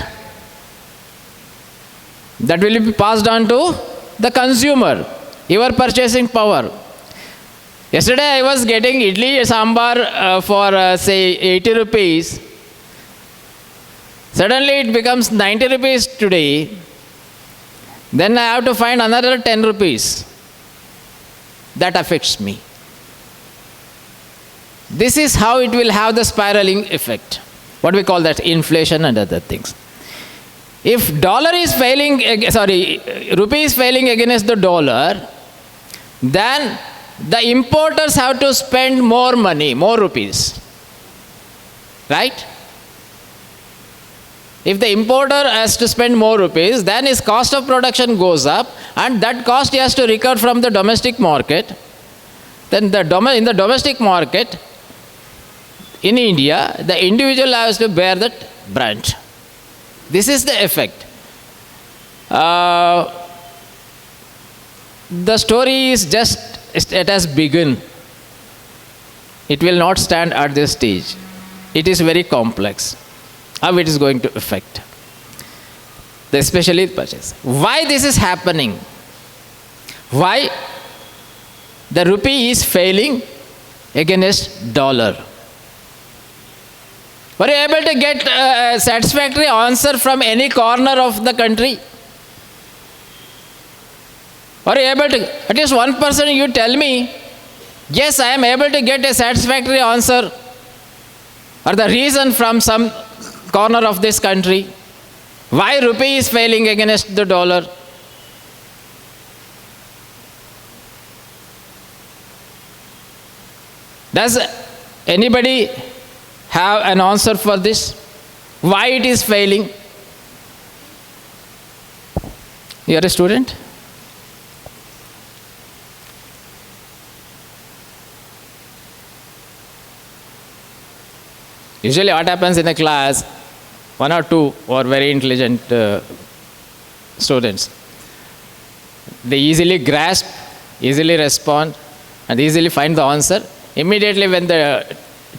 That will be passed on to the consumer, your purchasing power. Yesterday I was getting idli sambar for 80 rupees. Suddenly it becomes 90 rupees today. Then I have to find another 10 rupees. That affects me. This is how it will have the spiraling effect. What we call that inflation and other things. If rupee is failing against the dollar, then the importers have to spend more money, more rupees. Right? If the importer has to spend more rupees, then his cost of production goes up, and that cost he has to recover from the domestic market. Then in the domestic market, in India, the individual has to bear that brunt. This is the effect. The story is just, it has begun. It will not stand at this stage. It is very complex. How it is going to affect, especially purchase. Why this is happening? Why the rupee is failing against dollar? Were you able to get a satisfactory answer from any corner of the country? Were you able to, at least one person you tell me, yes, I am able to get a satisfactory answer or the reason from some corner of this country, why rupee is failing against the dollar. Does anybody have an answer for this? Why it is failing? You are a student? Usually what happens in a class, one or two or very intelligent students. They easily grasp, easily respond, and easily find the answer. Immediately when the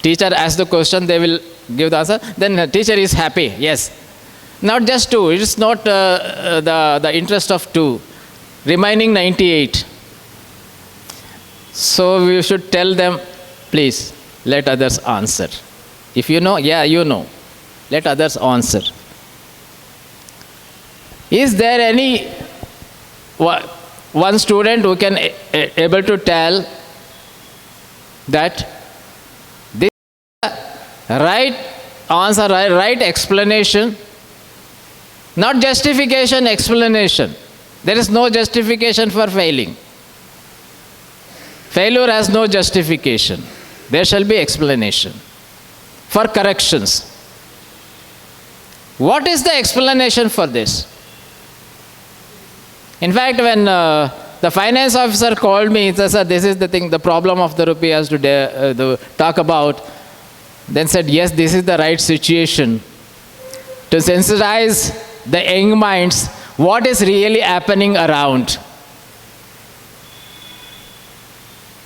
teacher asks the question, they will give the answer. Then the teacher is happy, yes. Not just two, it is not the interest of two. Remaining 98. So we should tell them, please, let others answer. If you know, yeah, you know. Let others answer. Is there any one student who can able to tell that this is the right answer, right explanation? Not justification, explanation. There is no justification for failing. Failure has no justification. There shall be explanation for corrections. What is the explanation for this? In fact, when the finance officer called me, he said, "Sir, this is the thing, the problem of the rupee has to talk about." Then said, yes, this is the right situation to sensitize the young minds what is really happening around.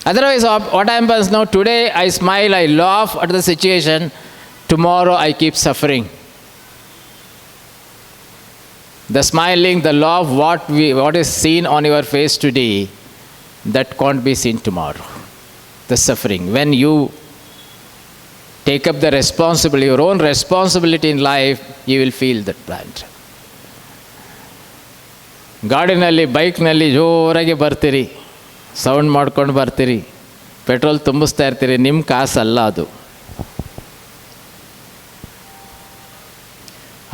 Otherwise, what happens now, today I smile, I laugh at the situation, tomorrow I keep suffering. The smiling, the laugh, what is seen on your face today, that can't be seen tomorrow. The suffering. When you take up the responsibility, your own responsibility in life, you will feel that plant. ಗಾಡಿನಲ್ಲಿ ಬೈಕ್ನಲ್ಲಿ ಜೋರಾಗಿ ಬರ್ತೀರಿ, sound ಮಾಡ್ಕೊಂಡು ಬರ್ತೀರಿ, petrol ತುಂಬಿಸ್ತಾ ಇರ್ತೀರಿ, ನಿಮ್ಮ ಕಾಸಲ್ಲ ಅದು.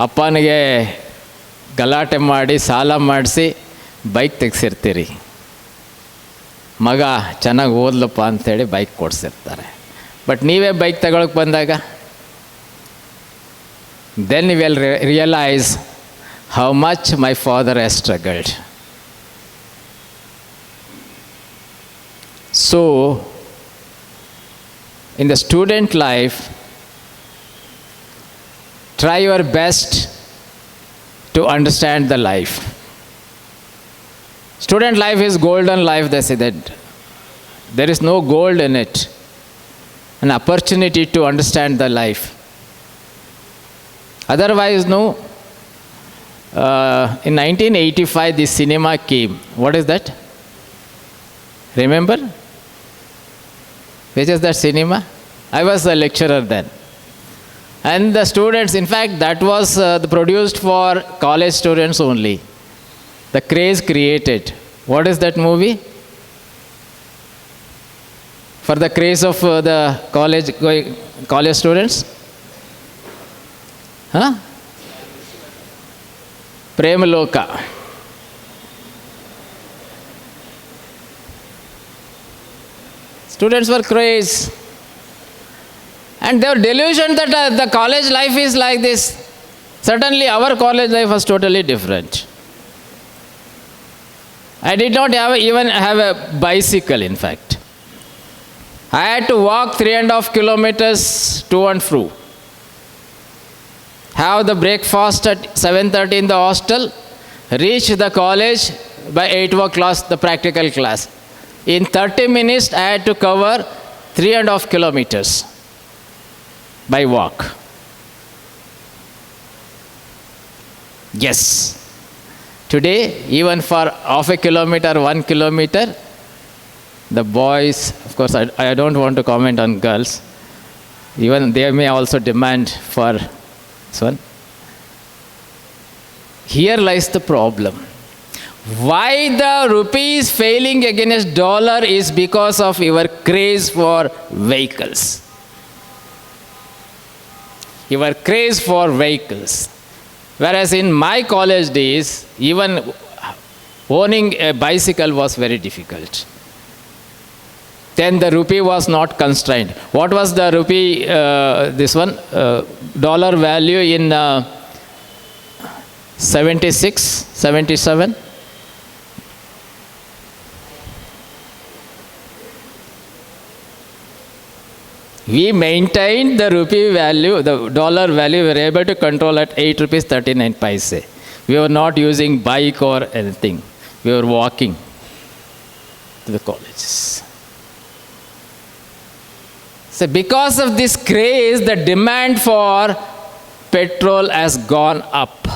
ಅಪ್ಪನಿಗೆ ಗಲಾಟೆ ಮಾಡಿ ಸಾಲ ಮಾಡಿಸಿ ಬೈಕ್ ತೆಗೆಸಿರ್ತೀರಿ. ಮಗ ಚೆನ್ನಾಗಿ ಓದ್ಲಪ್ಪ ಅಂಥೇಳಿ ಬೈಕ್ ಕೊಡಿಸಿರ್ತಾರೆ. ಬಟ್ ನೀವೇ ಬೈಕ್ ತಗೊಳಕ್ಕೆ ಬಂದಾಗ then you will realise how much my father has struggled. So, in the student life, try your best to understand the life. Student life is golden life, they say that. There is no gold in it. An opportunity to understand the life. Otherwise, no. In 1985, this cinema came. What is that? Remember? Which is that cinema? I was a lecturer then. And the students, in fact, that was produced for college students only. The craze created. What is that movie? For the craze of the college students? Huh? Premaloka. Students were crazed. And they were delusioned that the college life is like this. Certainly our college life was totally different. I did not even have a bicycle, in fact. I had to walk 3.5 kilometers to and fro. Have the breakfast at 7:30 in the hostel, reach the college by 8 o'clock, the practical class. In 30 minutes, I had to cover 3.5 kilometers by walk. Yes. Today, even for half a kilometer, 1 kilometer, the boys, of course, I don't want to comment on girls, even they may also demand for this one. Here lies the problem. Why the rupee is failing against dollar is because of your craze for vehicles. Your craze for vehicles. Whereas in my college days, even owning a bicycle was very difficult. Then the rupee was not constrained. What was the rupee, dollar value in 76, 77? We maintained the rupee value, the dollar value, we were able to control at 8 rupees 39 paise. We were not using bike or anything. We were walking to the colleges. So because of this craze, the demand for petrol has gone up.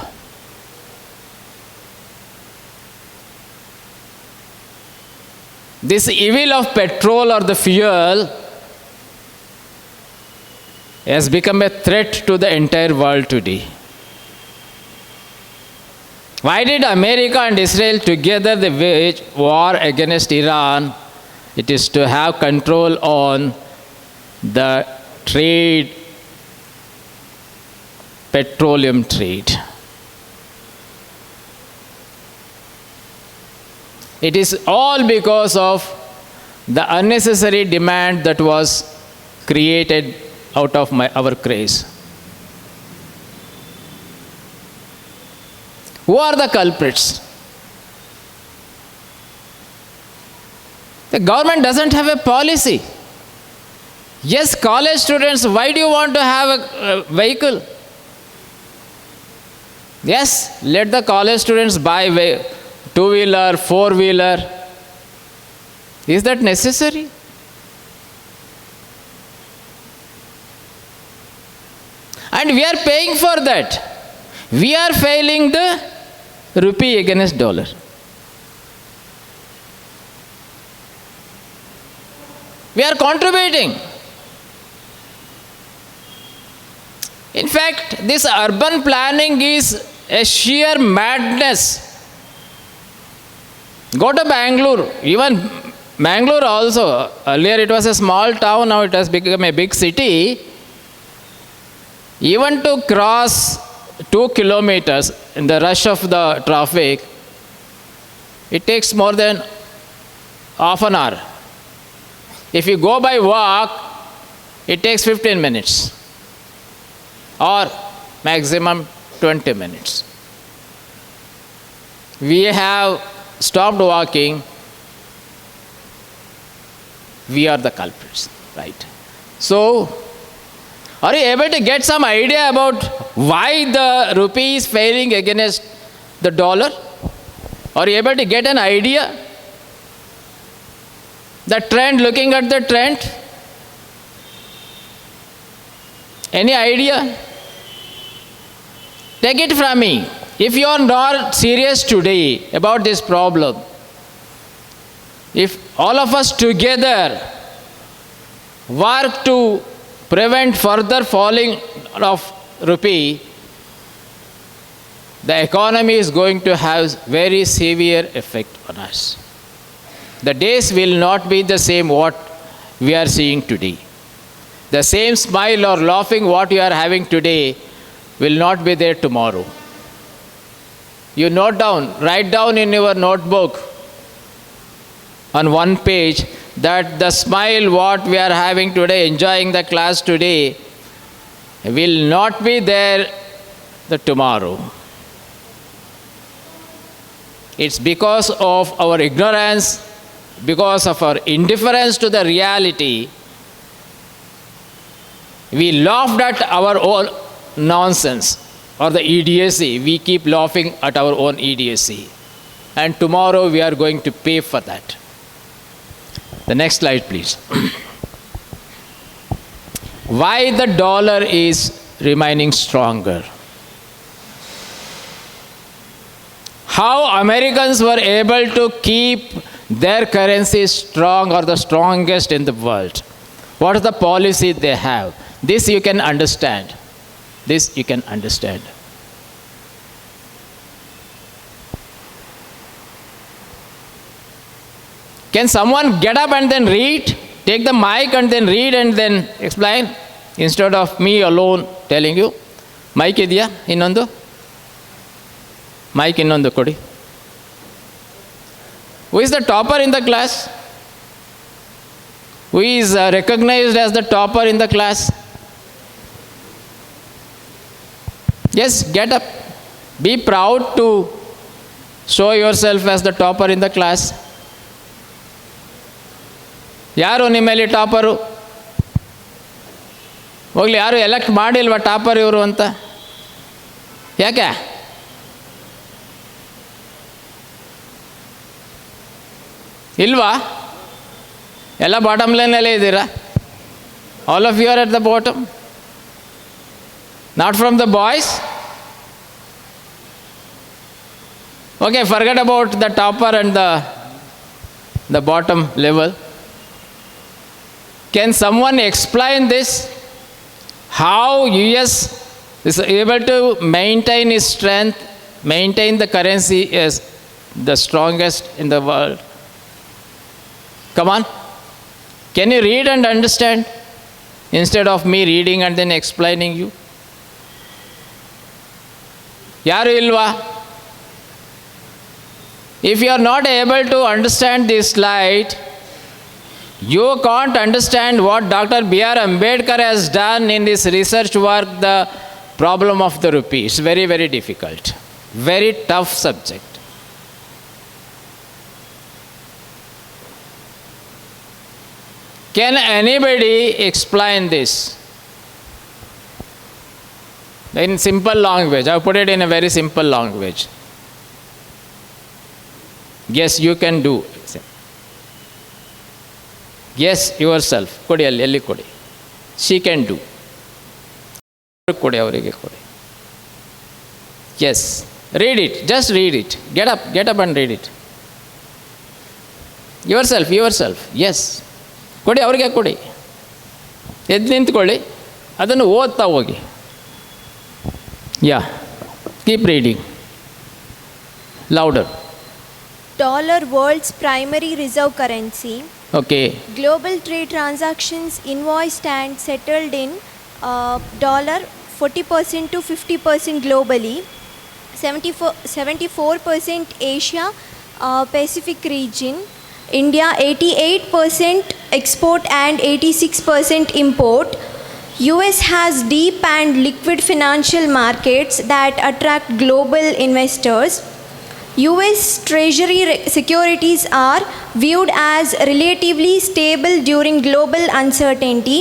This evil of petrol or the fuel has become a threat to the entire world today. Why did America and Israel together they wage war against Iran? It is to have control on the trade, petroleum trade. It is all because of the unnecessary demand that was created out of our craze. Who are the culprits? The government doesn't have a policy. Yes, college students, why do you want to have a vehicle? Yes, let the college students buy two-wheeler, four-wheeler. Is that necessary? And we are paying for that. We are failing the rupee against dollar. We are contributing. In fact, this urban planning is a sheer madness. Go to Bangalore, even Mangalore also. Earlier it was a small town, now it has become a big city. Even to cross 2 kilometers in the rush of the traffic, it takes more than half an hour. If you go by walk, it takes 15 minutes or maximum 20 minutes. We have stopped walking. We are the culprits, right? So, are you able to get some idea about why the rupee is failing against the dollar? Are you able to get an idea? The trend, looking at the trend? Any idea? Take it from me. If you are not serious today about this problem, if all of us together work to prevent further falling of rupee, the economy is going to have very severe effect on us. The days will not be the same what we are seeing today. The same smile or laughing what you are having today will not be there tomorrow. You note down, write down in your notebook on one page that the smile what we are having today, enjoying the class today, will not be there the tomorrow. It's because of our ignorance, because of our indifference to the reality. We laughed at our own nonsense or the idiocy. We keep laughing at our own idiocy. And tomorrow we are going to pay for that. The next slide, please. Why the dollar is remaining stronger? How Americans were able to keep their currency strong or the strongest in the world? What is the policy they have? This you can understand. This you can understand. Can someone get up and then read? Take the mic and then read and then explain instead of me alone telling you. Mic idya innondu? Mic innondu kodi. Who is the topper in the class? Who is recognized as the topper in the class? Yes, get up. Be proud to show yourself as the topper in the class. ಯಾರು ನಿಮ್ಮಲ್ಲಿ topper? ಹೋಗಲಿ, ಯಾರು elect ಮಾಡಿಲ್ವಾ topper ಇವರು ಅಂತ? ಯಾಕೆ? ಇಲ್ವಾ? ಎಲ್ಲ ಬಾಟಮ್ ಲೈನಲ್ಲೇ ಇದ್ದೀರಾ. All of you are at the bottom, not from the boys. Okay, forget about the topper and the bottom level. Can someone explain this? How US is able to maintain its strength, maintain the currency as the strongest in the world? Come on. Can you read and understand instead of me reading and then explaining you? Yaru ilva? If you are not able to understand this slide, you can't understand what Dr. B.R. Ambedkar has done in his research work, the problem of the rupee. It's very, very difficult. Very tough subject. Can anybody explain this? In simple language. I put it in a very simple language. Yes, you can do. Yes, yourself. ಕೊಡಿ, ಅಲ್ಲಿ ಕೊಡಿ. She can do. ಕೊಡಿ, ಅವರಿಗೆ ಕೊಡಿ. Yes, read it. Just read it. Get up and read it. Yourself. Yes. ಕೊಡಿ, ಅವರಿಗೆ ಕೊಡಿ. ಎದ್ದು ನಿಂತ್ಕೊಳ್ಳಿ, ಅದನ್ನು ಓದ್ತಾ ಹೋಗಿ. Yeah, keep reading. Louder. Dollar world's primary reserve currency. Okay. Global trade transactions invoiced and settled in dollar 40% to 50% globally, 74% Asia Pacific region, India 88% export and 86% import. US has deep and liquid financial markets that attract global investors. US Treasury securities are viewed as relatively stable during global uncertainty.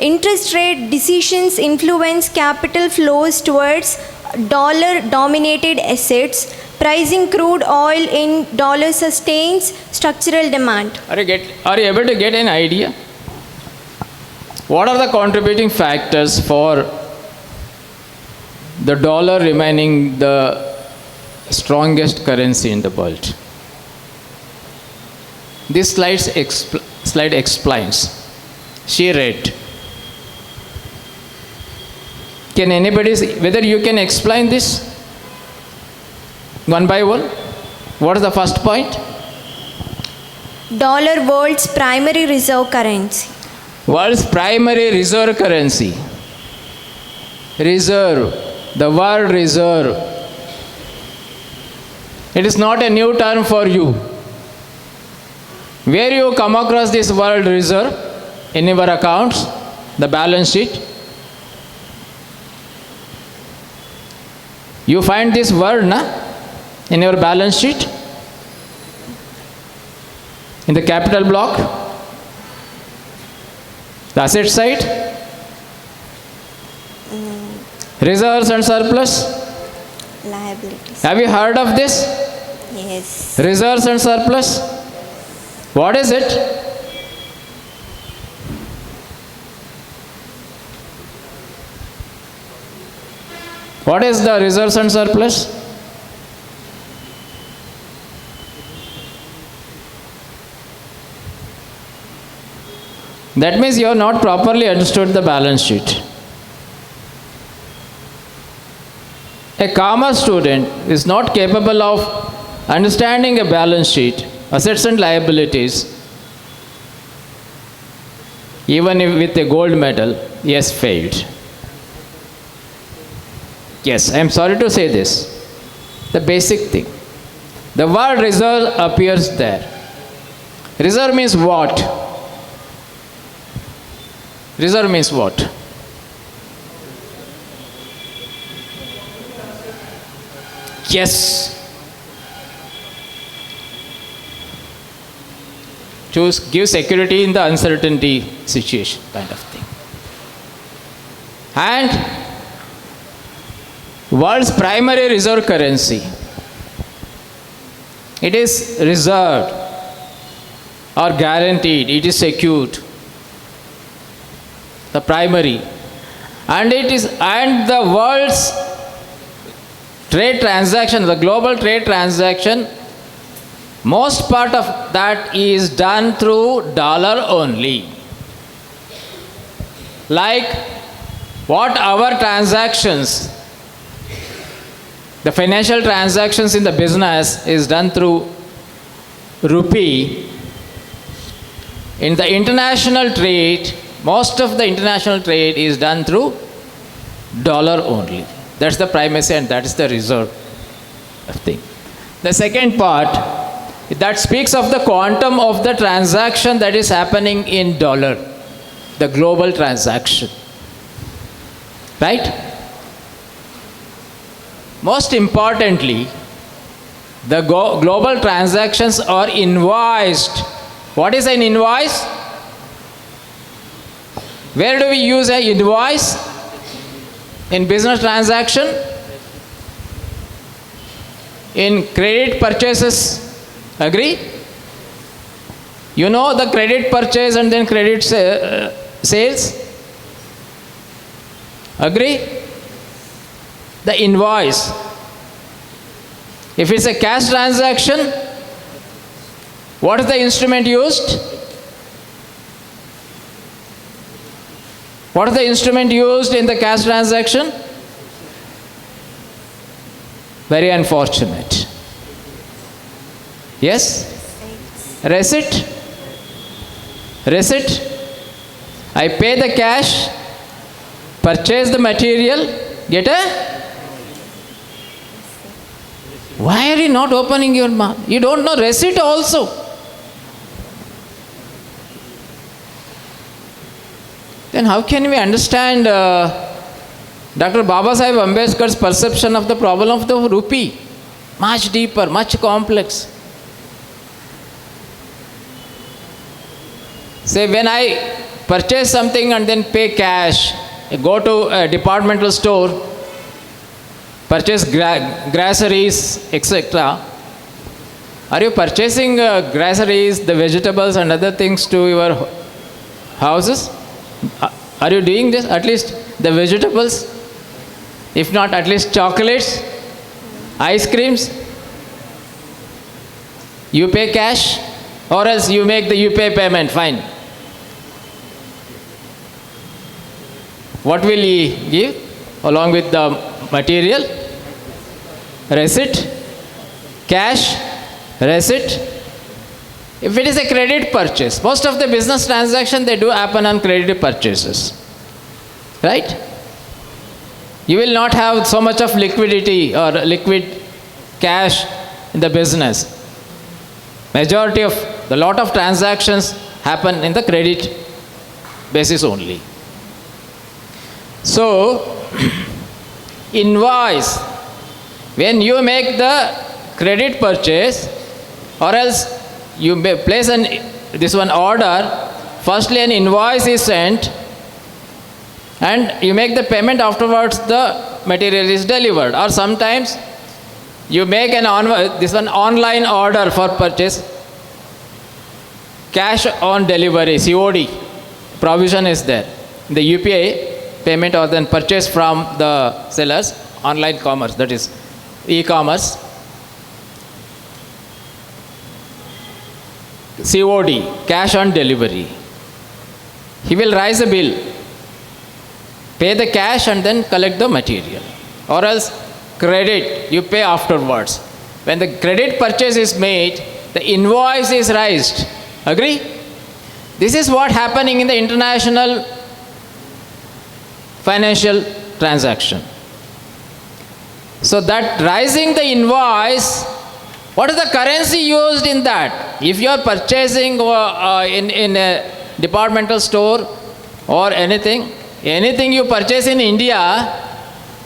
Interest rate decisions influence capital flows towards dollar-dominated assets. Pricing crude oil in dollar sustains structural demand. Are you able to get an idea? What are the contributing factors for the dollar remaining the strongest currency in the world? This slide explains. She read. Can anybody see whether you can explain this one by one? What is the first point? Dollar world's primary reserve currency. World's primary reserve currency. Reserve. The word reserve. It is not a new term for you. Where you come across this word reserve? In your accounts, the balance sheet. You find this word in your balance sheet? In the capital block? The asset side? Reserves and surplus? Liabilities. Have you heard of this? Yes. Reserves and surplus? What is it? What is the reserves and surplus? That means you have not properly understood the balance sheet. A commerce student is not capable of understanding a balance sheet, assets and liabilities. Even if with a gold medal, he has failed. Yes, I am sorry to say this. The basic thing. The word reserve appears there. Reserve means what? Reserve means what? Yes. Give security in the uncertainty situation, kind of thing. and world's primary reserve currency. It is reserved or guaranteed, it is secured. The primary. And the world's trade transaction, the global trade transaction, most part of that is done through dollar only. Like what our transactions, the financial transactions in the business is done through rupee. In the international trade, most of the international trade is done through dollar only. That's the primacy and that is the reserve thing. The second part, that speaks of the quantum of the transaction that is happening in dollar, the global transaction. Right? Most importantly, the global transactions are invoiced. What is an invoice? Where do we use an invoice? In business transaction? In credit purchases. Agree? You know the credit purchase and then credit sales? Agree? The invoice. If it's a cash transaction, what is the instrument used? What is the instrument used in the cash transaction? Very unfortunate. Yes? Receipt? Receipt? I pay the cash, purchase the material, get a... Why are you not opening your mouth? You don't know receipt also. Then how can we understand Dr. Babasaheb Ambedkar's perception of the problem of the rupee? Much deeper, much complex. Say when I purchase something and then pay cash, I go to a departmental store, purchase groceries, etc. Are you purchasing groceries, the vegetables and other things to your houses? Are you doing this? At least the vegetables? If not, at least chocolates, ice creams? You pay cash or else you make the UPI payment, fine. What will he give along with the material? Receipt, cash, receipt. If it is a credit purchase, most of the business transactions they do happen on credit purchases. Right? You will not have so much of liquidity or liquid cash in the business. Majority of the lot of transactions happen in the credit basis only. So, invoice, when you make the credit purchase or else you may place this one order, firstly an invoice is sent and you make the payment, afterwards the material is delivered. Or sometimes you make this one online order for purchase, cash on delivery, COD, provision is there. The UPI payment or then purchase from the sellers, online commerce, that is e-commerce. COD, cash on delivery. He will raise a bill, pay the cash and then collect the material. Or else credit, you pay afterwards. When the credit purchase is made, the invoice is raised. Agree? This is what happening in the international financial transaction. So that raising the invoice, what is the currency used in that? If you are purchasing in a departmental store or anything you purchase in India,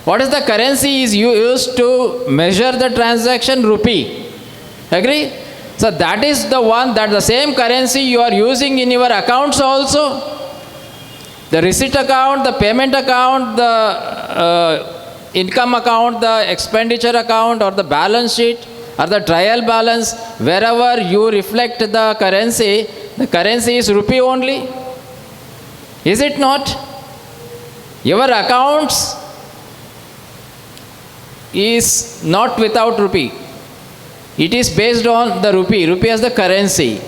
what is the currency is used to measure the transaction? Rupee. Agree? So that is the one, that the same currency you are using in your accounts also. The receipt account, the payment account, the income account, the expenditure account, or the balance sheet, or the trial balance, wherever you reflect the currency is rupee only. Is it not? Your accounts is not without rupee. It is based on the rupee. Rupee as the currency.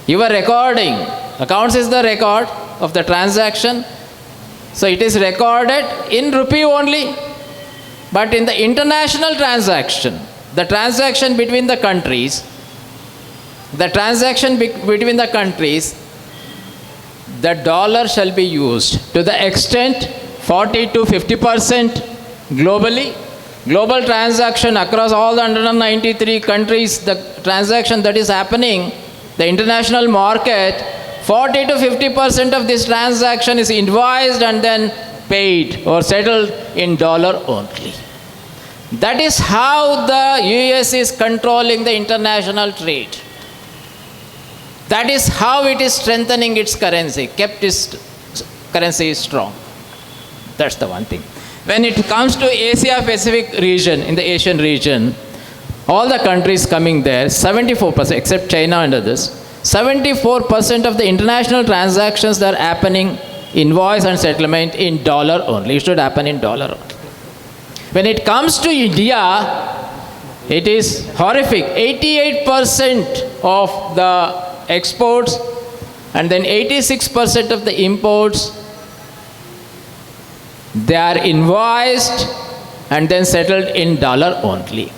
Your recording. Accounts is the record of the transaction. So it is recorded in rupee only. But in the international transaction, the transaction between the countries, the dollar shall be used to the extent 40 to 50% globally. Global transaction across all the 193 countries, the transaction that is happening, the international market, 40 to 50% of this transaction is invoiced and then paid or settled in dollar only. That is how the US is controlling the international trade. That is how it is strengthening its currency, kept its currency strong. That's the one thing. When it comes to Asia Pacific region, in the Asian region, all the countries coming there, 74%, except China and others, 74% of the international transactions that are happening, invoice and settlement in dollar only. It should happen in dollar only. When it comes to India, it is horrific. 88% of the exports and then 86% of the imports, they are invoiced and then settled in dollar only.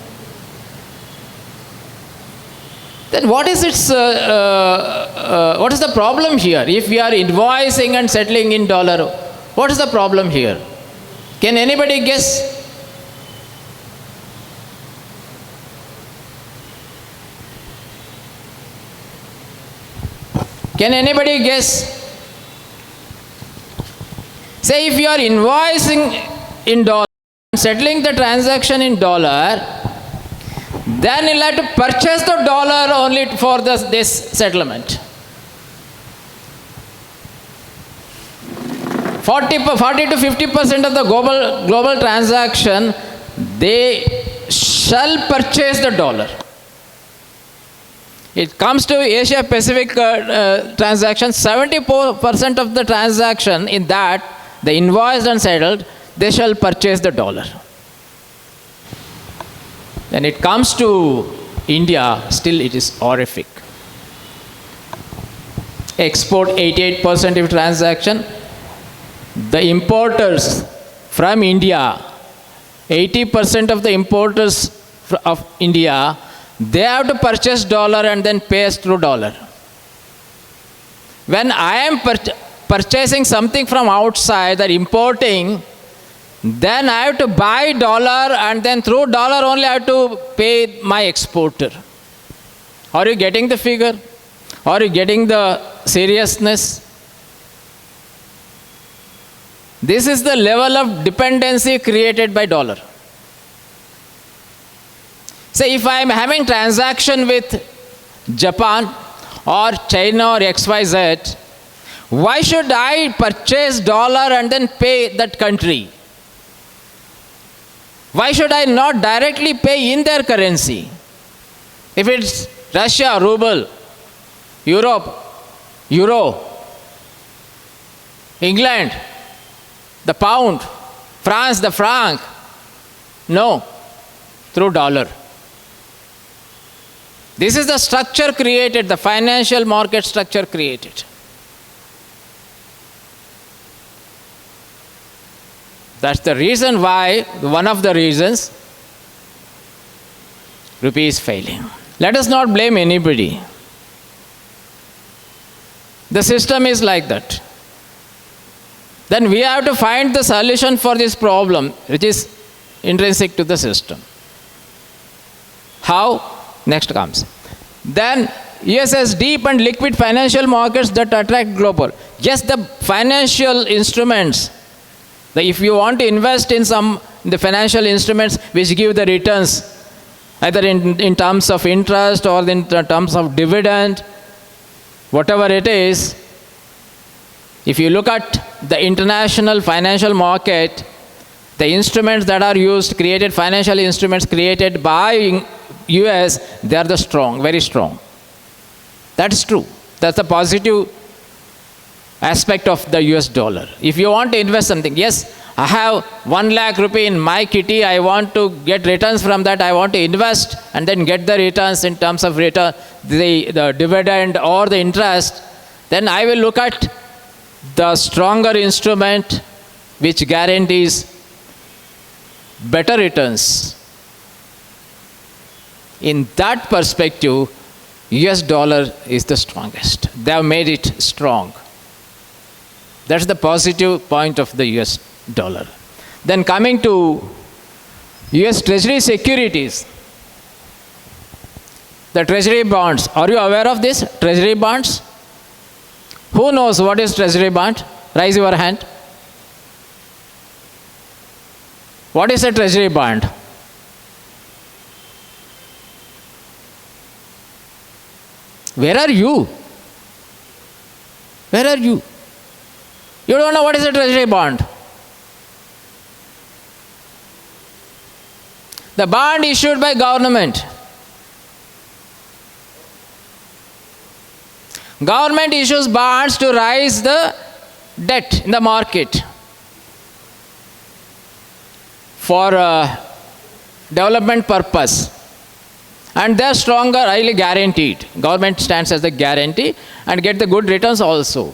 Then what is the problem here? If we are invoicing and settling in dollar, what is the problem here? Can anybody guess? Can anybody guess? Say if you are invoicing in dollar, settling the transaction in dollar, then you'll have to purchase the dollar only for this settlement. 40 to 50% of the global transaction, they shall purchase the dollar. It comes to Asia Pacific transaction, 74% of the transaction in that, the invoiced and settled, they shall purchase the dollar. When it comes to India, still it is horrific. Export 88% of transaction. The importers from India, 80% of the importers of India, they have to purchase dollar and then pay us through dollar. When I am purchasing something from outside or importing, then I have to buy dollar and then through dollar only I have to pay my exporter. Are you getting the figure? Are you getting the seriousness? This is the level of dependency created by dollar. Say if I am having transaction with Japan or China or XYZ, why should I purchase dollar and then pay that country? Why should I not directly pay in their currency? If it's Russia, ruble, Europe, euro, England, the pound, France, the franc, no, through dollar. This is the structure created, the financial market structure created. That's the reason why, one of the reasons, rupee is failing. Let us not blame anybody. The system is like that. Then we have to find the solution for this problem, which is intrinsic to the system. How? Next comes. Then US has deep and liquid financial markets that attract global. Just the financial instruments. If you want to invest in the financial instruments which give the returns, either in terms of interest or in terms of dividend, whatever it is, If you look at the international financial market, the instruments that are used, financial instruments created by US, they are the strong, very strong. That's true. That's the positive aspect of the US dollar. If you want to invest something, yes, I have 1 lakh rupee in my kitty, I want to get returns from that, I want to invest and then get the returns in terms of return, the dividend or the interest, then I will look at the stronger instrument which guarantees better returns. In that perspective, US dollar is the strongest. They have made it strong. That's the positive point of the US dollar. Then coming to US Treasury securities, the Treasury bonds. Are you aware of this? Treasury bonds? Who knows what is Treasury bond? Raise your hand. What is a Treasury bond? Where are you? Where are you? You don't know what is a Treasury bond? The bond issued by government. Government issues bonds to raise the debt in the market for development purpose. And they are stronger, highly guaranteed. Government stands as the guarantee and get the good returns also.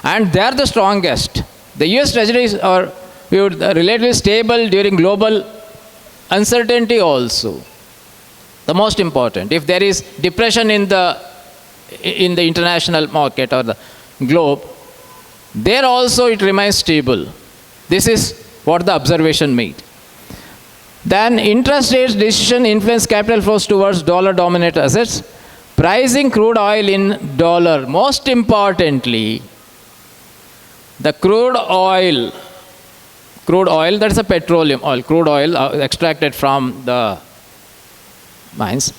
And they are the strongest. The US Treasuries are relatively stable during global uncertainty also. The most important. If there is depression in the international market or the globe, there also it remains stable. This is what the observation made. Then interest rates decision influence capital flows towards dollar-dominated assets. Pricing crude oil in dollar. Most importantly, the crude oil, that is a petroleum oil, crude oil extracted from the mines,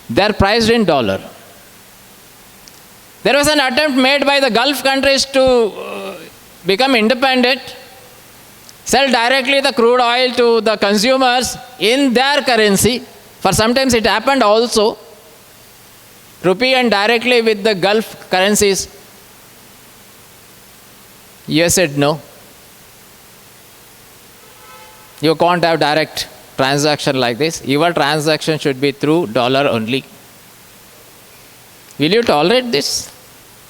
they are priced in dollar. There was an attempt made by the Gulf countries to become independent, sell directly the crude oil to the consumers in their currency. For sometimes it happened also. Rupee and directly with the Gulf currencies. US said no. You can't have direct transaction like this. Your transaction should be through dollar only. Will you tolerate this?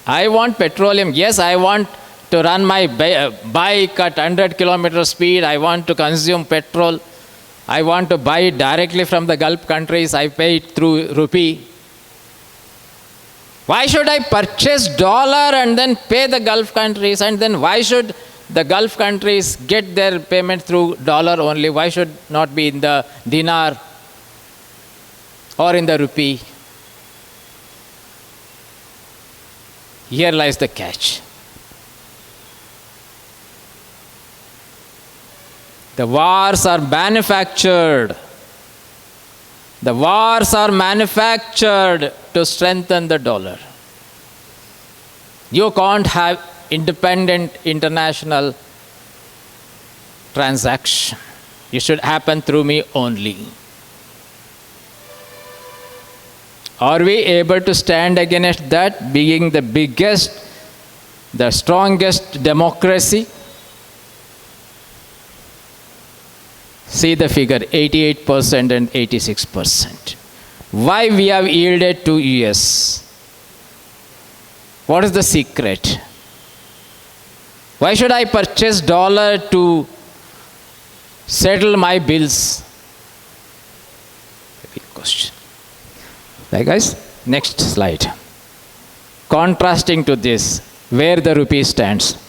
I want petroleum. Yes, I want to run my bike at 100 kilometer speed. I want to consume petrol. I want to buy it directly from the Gulf countries. I pay it through rupee. Why should I purchase dollar and then pay the Gulf countries? And then why should the Gulf countries get their payment through dollar only? Why should not be in the dinar or in the rupee? Here lies the catch. The wars are manufactured. The wars are manufactured to strengthen the dollar. You can't have independent international transaction. It should happen through me only. Are we able to stand against that, being the biggest, the strongest democracy? See the figure, 88% and 86%. Why we have yielded to US? What is the secret? Why should I purchase dollar to settle my bills? Big question. Right, guys? Next slide. Contrasting to this, where the rupee stands.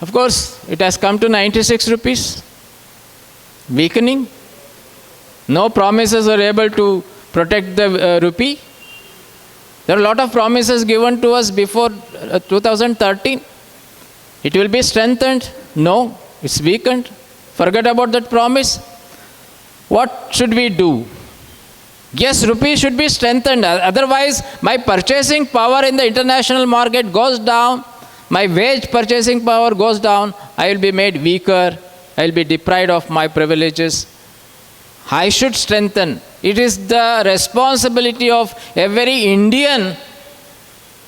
Of course, it has come to 96 rupees. Weakening. No promises were able to protect the rupee. There are a lot of promises given to us before 2013. It will be strengthened. No, it's weakened. Forget about that promise. What should we do? Yes, rupee should be strengthened. Otherwise, my purchasing power in the international market goes down. My wage purchasing power goes down. I will be made weaker. I will be deprived of my privileges. I should strengthen. It is the responsibility of every Indian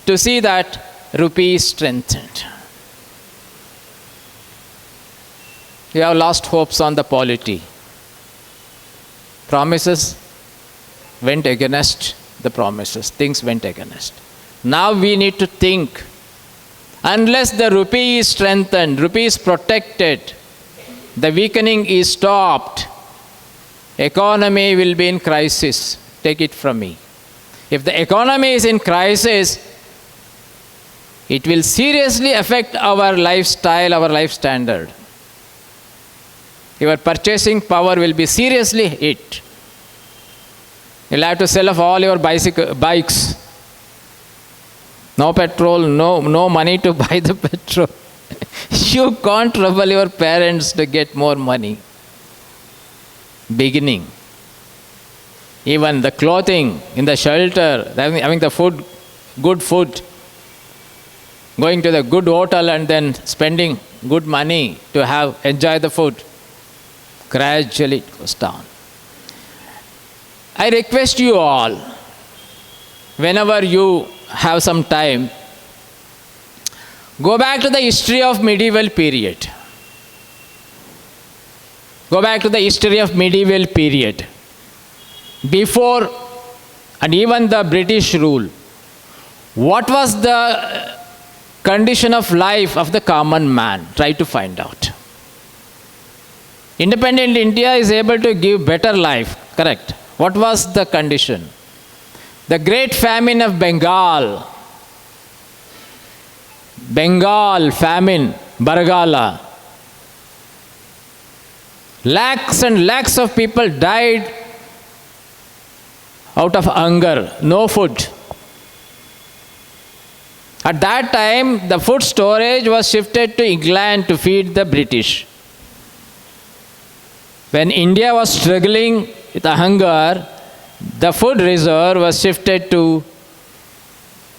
to see that rupee is strengthened. We have lost hopes on the polity. Promises went against the promises. Things went against. Now we need to think. Unless the rupee is strengthened, rupee is protected, the weakening is stopped, economy will be in crisis. Take it from me. If the economy is in crisis, it will seriously affect our lifestyle, our life standard. Your purchasing power will be seriously hit. You'll have to sell off all your bikes. No petrol, no money to buy the petrol. You can't trouble your parents to get more money. Beginning. Even the clothing, in the shelter, having the food, good food, going to the good hotel and then spending good money to enjoy the food. Gradually it goes down. I request you all, whenever you have some time, go back to the history of medieval period. Go back to the history of medieval period. Before and even the British rule, what was the condition of life of the common man? Try to find out. Independent India is able to give better life, correct? What was the condition? The great famine of Bengal famine, Bargala. Lakhs and lakhs of people died out of hunger, no food. At that time, the food storage was shifted to England to feed the British. When India was struggling with hunger, the food reserve was shifted to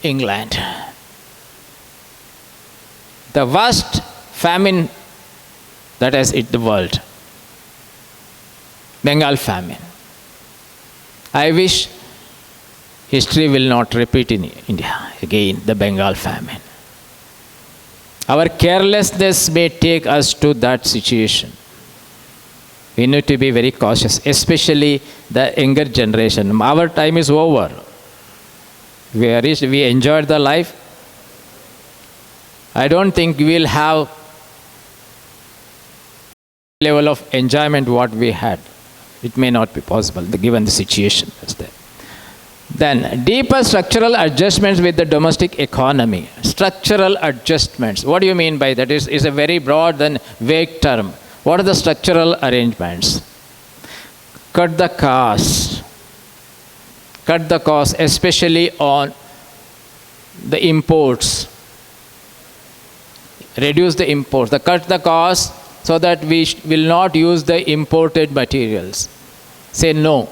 England. The worst famine that has hit the world. Bengal famine. I wish history will not repeat in India again, the Bengal famine. Our carelessness may take us to that situation. We need to be very cautious, especially the younger generation. Our time is over. We enjoyed the life. I don't think we will have level of enjoyment what we had. It may not be possible given the situation is there. Then deeper structural adjustments with the domestic economy. Structural adjustments. What do you mean by that? It's a very broad and vague term. What are the structural arrangements? Cut the costs. Cut the costs, especially on the imports. Reduce the imports. Cut the costs so that we will not use the imported materials. Say no.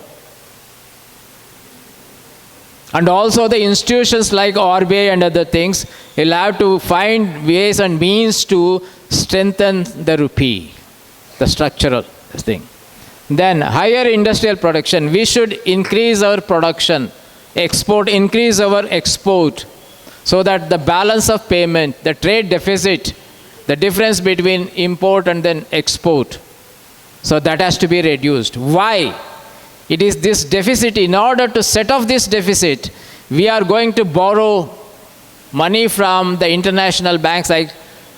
And also the institutions like RBI and other things will have to find ways and means to strengthen the rupee, the structural thing. Then higher industrial production. We should increase our production, increase our export, so that the balance of payment, the trade deficit, the difference between import and then export, so that has to be reduced. Why? It is this deficit. In order to set off this deficit, we are going to borrow money from the international banks like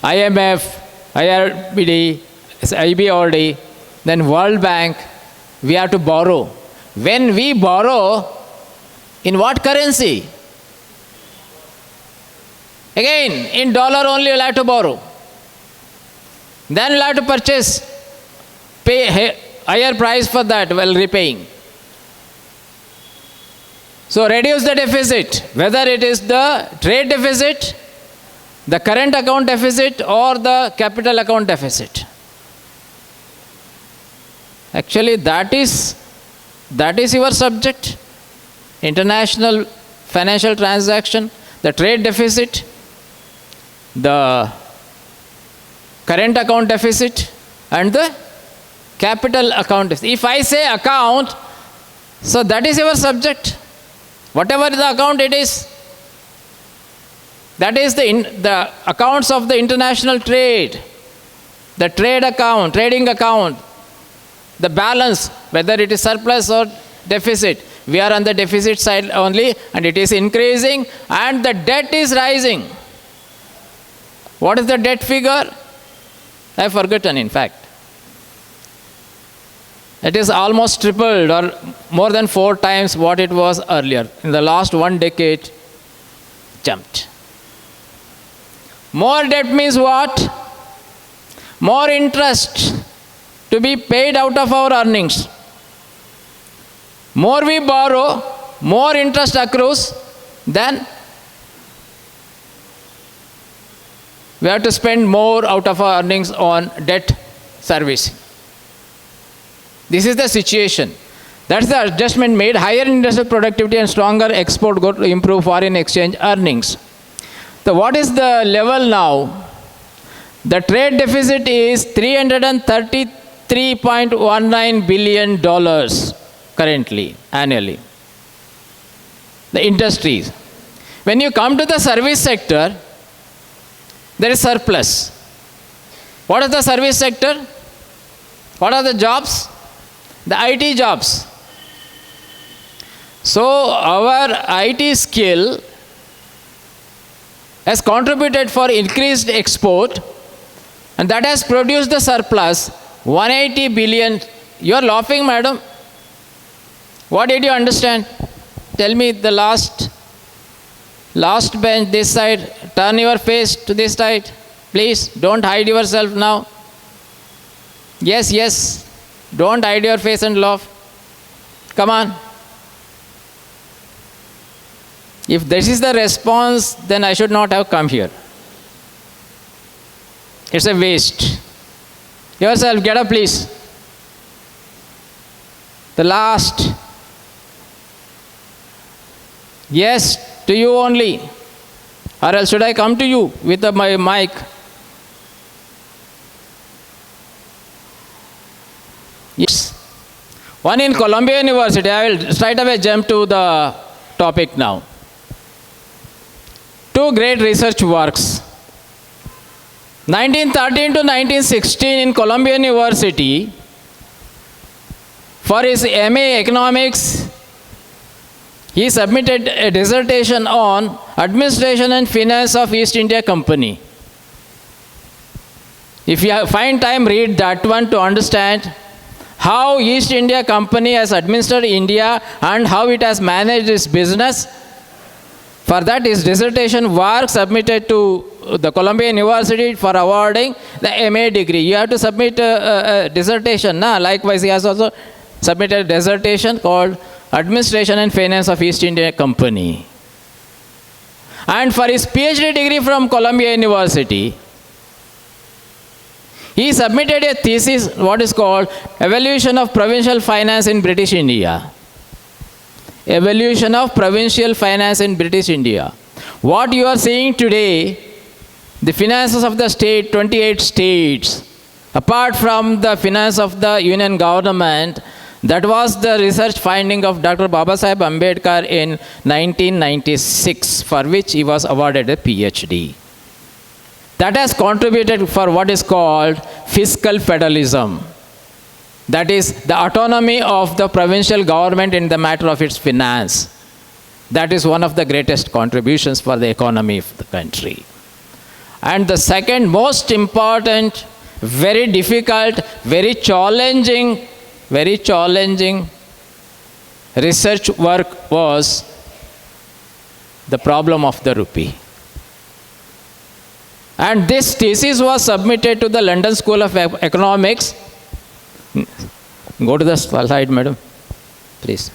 IMF, IRBD, IBRD, then World Bank. We have to borrow. When we borrow, in what currency? Again, in dollar only you'll have to borrow. Then you'll have to purchase, pay higher price for that while repaying. So reduce the deficit, whether it is the trade deficit, the current account deficit, or the capital account deficit. Actually, that is your subject. international financial transaction, the trade deficit, the current account deficit, and the capital account deficit. If I say account, so that is your subject. Whatever the account it is, that is the accounts of the international trade, the trade account, trading account, the balance, whether it is surplus or deficit. We are on the deficit side only, and it is increasing, and the debt is rising. What is the debt figure? I have forgotten, in fact. It is almost tripled, or more than 4 times what it was earlier. In the last 1 decade, jumped. More debt means what? More interest to be paid out of our earnings. More we borrow, more interest accrues, then we have to spend more out of our earnings on debt servicing. This is the situation. That's the adjustment made. Higher industrial productivity and stronger export go to improve foreign exchange earnings. So what is the level now? The trade deficit is $333.19 billion currently, annually. The industries. When you come to the service sector, there is surplus. What is the service sector? What are the jobs? The IT jobs. So our IT skill has contributed for increased export, and that has produced the surplus 180 billion. You are laughing, madam. What did you understand? Tell me the last bench, this side. Turn your face to this side. Please, don't hide yourself now. Yes, yes. Don't hide your face and laugh. Come on. If this is the response, then I should not have come here. It's a waste. Yourself, get up, please. The last. Yes, to you only. Or else should I come to you with my mic? Yes. One in Columbia University. I will straight away jump to the topic now. 2 great research works. 1913 to 1916 in Columbia University, for his MA Economics, he submitted a dissertation on Administration and Finance of East India Company. If you find time, read that one to understand how East India Company has administered India and how it has managed its business. For that, his dissertation work submitted to the Columbia University for awarding the MA degree. You have to submit a dissertation. Likewise, he has also submitted a dissertation called Administration and Finance of East India Company. And for his PhD degree from Columbia University, he submitted a thesis, what is called Evolution of Provincial Finance in British India. Evolution of Provincial Finance in British India. What you are seeing today, the finances of the state, 28 states, apart from the finance of the union government, that was the research finding of Dr. Babasaheb Ambedkar in 1996, for which he was awarded a PhD. That has contributed for what is called fiscal federalism. That is the autonomy of the provincial government in the matter of its finance. That is one of the greatest contributions for the economy of the country. And the second most important, very difficult, very challenging research work was the problem of the rupee. And this thesis was submitted to the London School of Economics. Go to the slide, madam, please.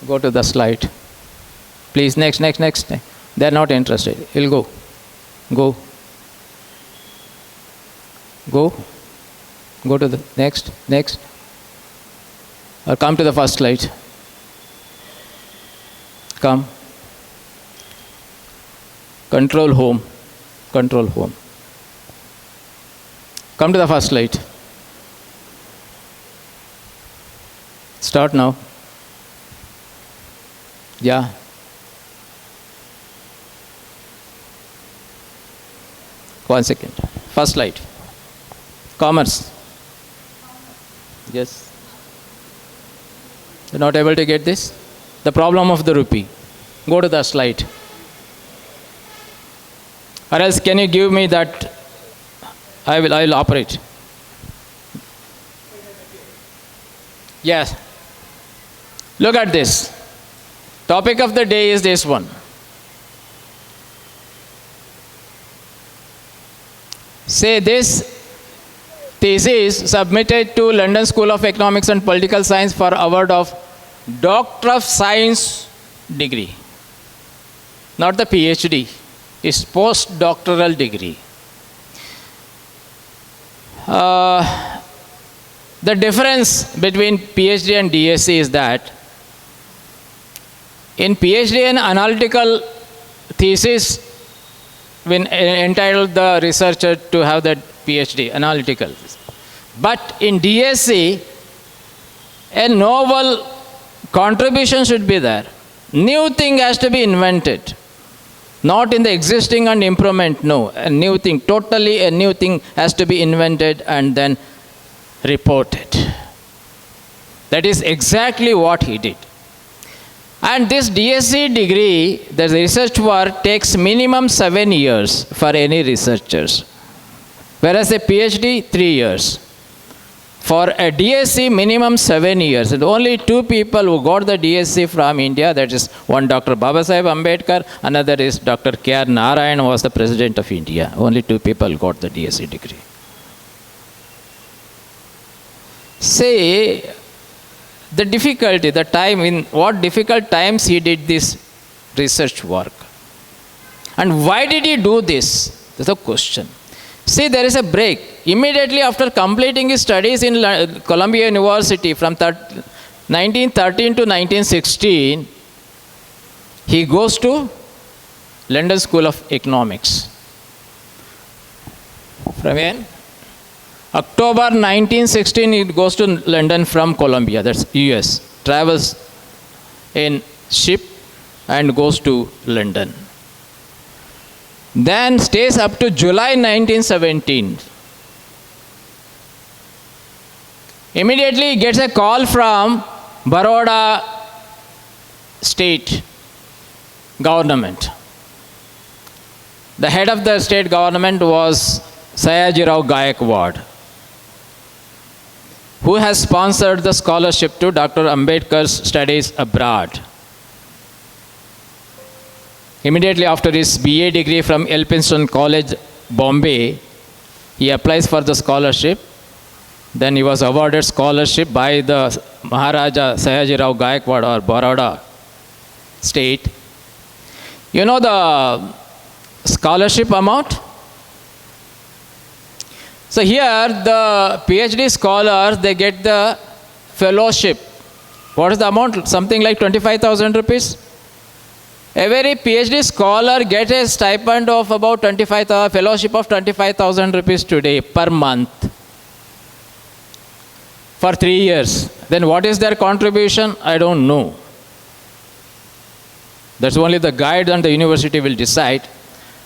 Go to the slide. Please, next. They are not interested. He'll go. Go to the next. Or come to the first slide. Come. Control home. Control home. Come to the first slide. Start now. Yeah. One second. First slide. Commerce. Yes. You're not able to get this? The problem of the rupee. Go to the slide. Or else can you give me that? I will operate. Yes. Look at this. Topic of the day is this one. Say this thesis submitted to London School of Economics and Political Science for award of Doctor of Science degree. Not the PhD. It's postdoctoral degree. The difference between PhD and DSc is that in PhD an analytical thesis will entitle the researcher to have that PhD, analytical. But in DSc, a novel contribution should be there. New thing has to be invented. Not in the existing and improvement, no. A new thing, totally a new thing has to be invented and then reported. That is exactly what he did. And this DSc degree, the research work takes minimum 7 years for any researchers. Whereas a PhD, 3 years. For a DSc, minimum 7 years. And only 2 people who got the DSc from India, that is one Dr. Babasaheb Ambedkar, another is Dr. K.R. Narayan, who was the President of India. Only 2 people got the DSc degree. Say, the difficulty, the time, in what difficult times he did this research work. And why did he do this? That's the question. See, there is a break. Immediately after completing his studies in Columbia University from 1913 to 1916, he goes to London School of Economics. From when? October 1916, he goes to London from Columbia, that's US. Travels in ship and goes to London. Then stays up to July 1917. Immediately gets a call from Baroda state government. The head of the state government was Sayajirao Gaikwad, who has sponsored the scholarship to Dr. Ambedkar's studies abroad. Immediately after his BA degree from Elphinstone College, Bombay, he applies for the scholarship. Then he was awarded scholarship by the Maharaja Sayajirao Gaikwad or Baroda state. You know the scholarship amount? So here the PhD scholars, they get the fellowship. What is the amount? Something like 25,000 rupees. Every PhD scholar gets a stipend of about 25,000, fellowship of 25,000 rupees today per month for 3 years. Then what is their contribution? I don't know. That's only the guide and the university will decide.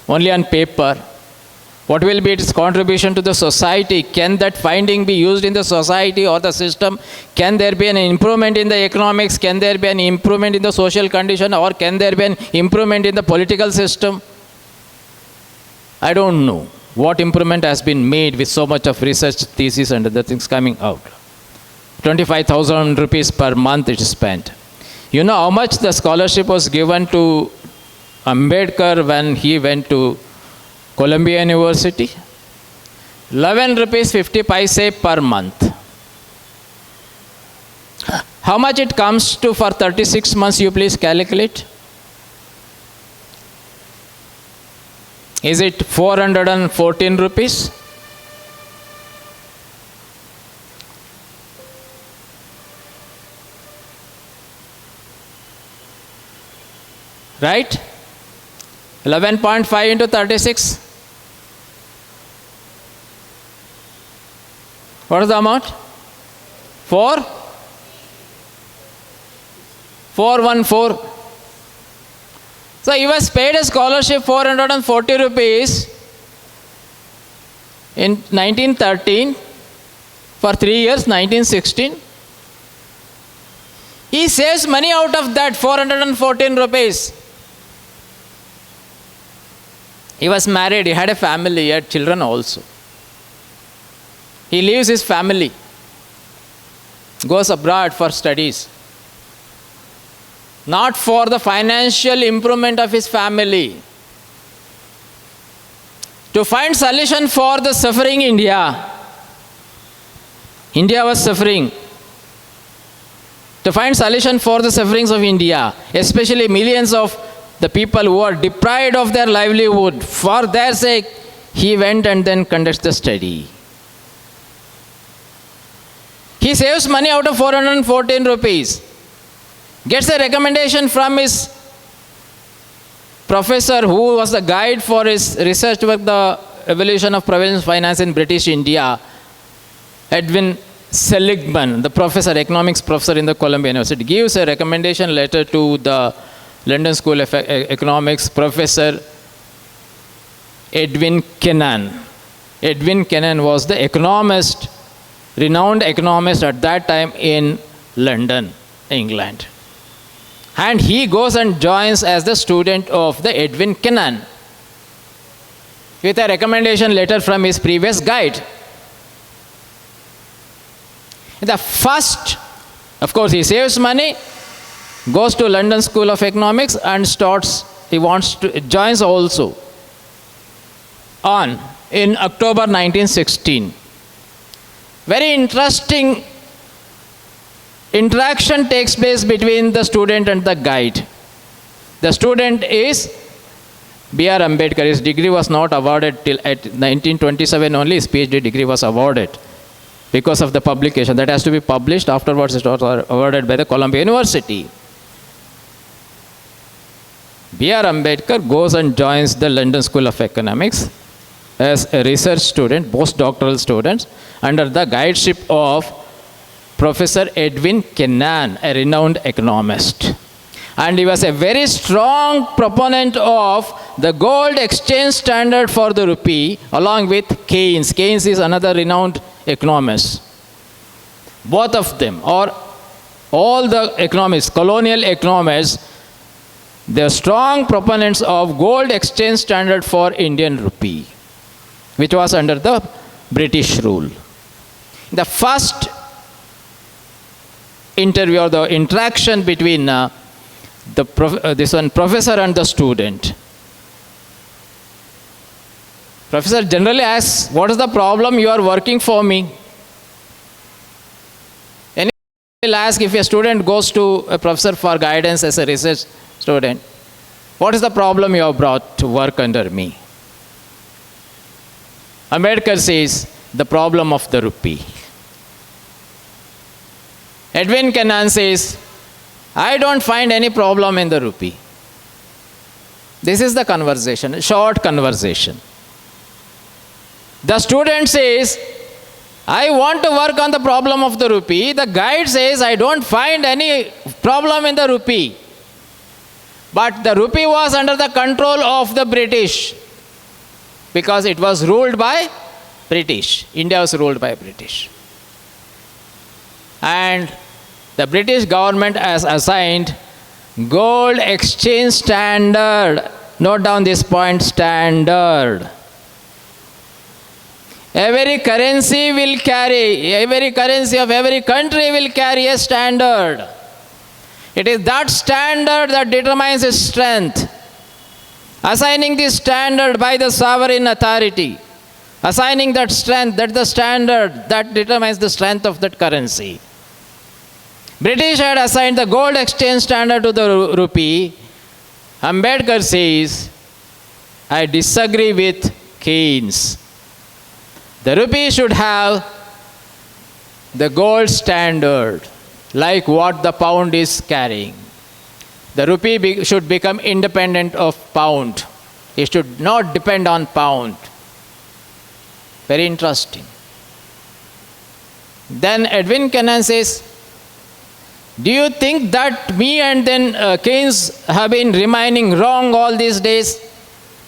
Only on paper. What will be its contribution to the society? Can that finding be used in the society or the system? Can there be an improvement in the economics? Can there be an improvement in the social condition? Or can there be an improvement in the political system? I don't know what improvement has been made with so much of research thesis and other things coming out. 25,000 rupees per month it is spent. You know how much the scholarship was given to Ambedkar when he went to Columbia University? 11 rupees 50 paise per month. How much it comes to for 36 months, you please calculate? Is it 414 rupees? Right? 11.5 into 36. What is the amount? 414. So he was paid a scholarship 440 rupees in 1913 for 3 years, 1916. He saves money out of that 414 rupees. He was married, he had a family, he had children also. He leaves his family, goes abroad for studies. Not for the financial improvement of his family. To find solution for the suffering India. India was suffering. To find solution for the sufferings of India, especially millions of the people who are deprived of their livelihood, for their sake, he went and then conducts the study. He saves money out of 414 rupees. Gets a recommendation from his professor who was the guide for his research work, the evolution of provincial finance in British India, Edwin Seligman, the professor, economics professor in the Columbia University, gives a recommendation letter to the London School of Economics, Professor Edwin Kennan. Edwin Kennan was the economist, renowned economist at that time in London, England. And he goes and joins as the student of the Edwin Kennan with a recommendation letter from his previous guide. The first, of course, he saves money, goes to London School of Economics and joins also in October 1916. Very interesting interaction takes place between the student and the guide. The student is B.R. Ambedkar. His degree was not awarded till at 1927 only. His PhD degree was awarded because of the publication. That has to be published. Afterwards it was awarded by the Columbia University. B.R. Ambedkar goes and joins the London School of Economics as a research student, postdoctoral student, under the guideship of Professor Edwin Kennan, a renowned economist. And he was a very strong proponent of the gold exchange standard for the rupee, along with Keynes. Keynes is another renowned economist. Both of them, or all the economists, colonial economists, they are strong proponents of gold exchange standard for Indian rupee, which was under the British rule. The first interview or the interaction between professor and the student. Professor generally asks, what is the problem you are working for me? Anyone will ask if a student goes to a professor for guidance as a research student, what is the problem you have brought to work under me? Ambedkar says, the problem of the rupee. Edwin Kennan says, I don't find any problem in the rupee. This is the conversation, a short conversation. The student says, I want to work on the problem of the rupee. The guide says, I don't find any problem in the rupee. But the rupee was under the control of the British because it was ruled by British. India was ruled by British. And the British government has assigned gold exchange standard. Note down this point, standard. Every currency of every country will carry a standard. It is that standard that determines its strength. Assigning this standard by the sovereign authority. Assigning that strength, that the standard that determines the strength of that currency. British had assigned the gold exchange standard to the rupee. Ambedkar says, I disagree with Keynes. The rupee should have the gold standard, like what the pound is carrying. The rupee should become independent of pound. It should not depend on pound. Very interesting. Then Edwin Kennan says, do you think that me and then Keynes have been remaining wrong all these days?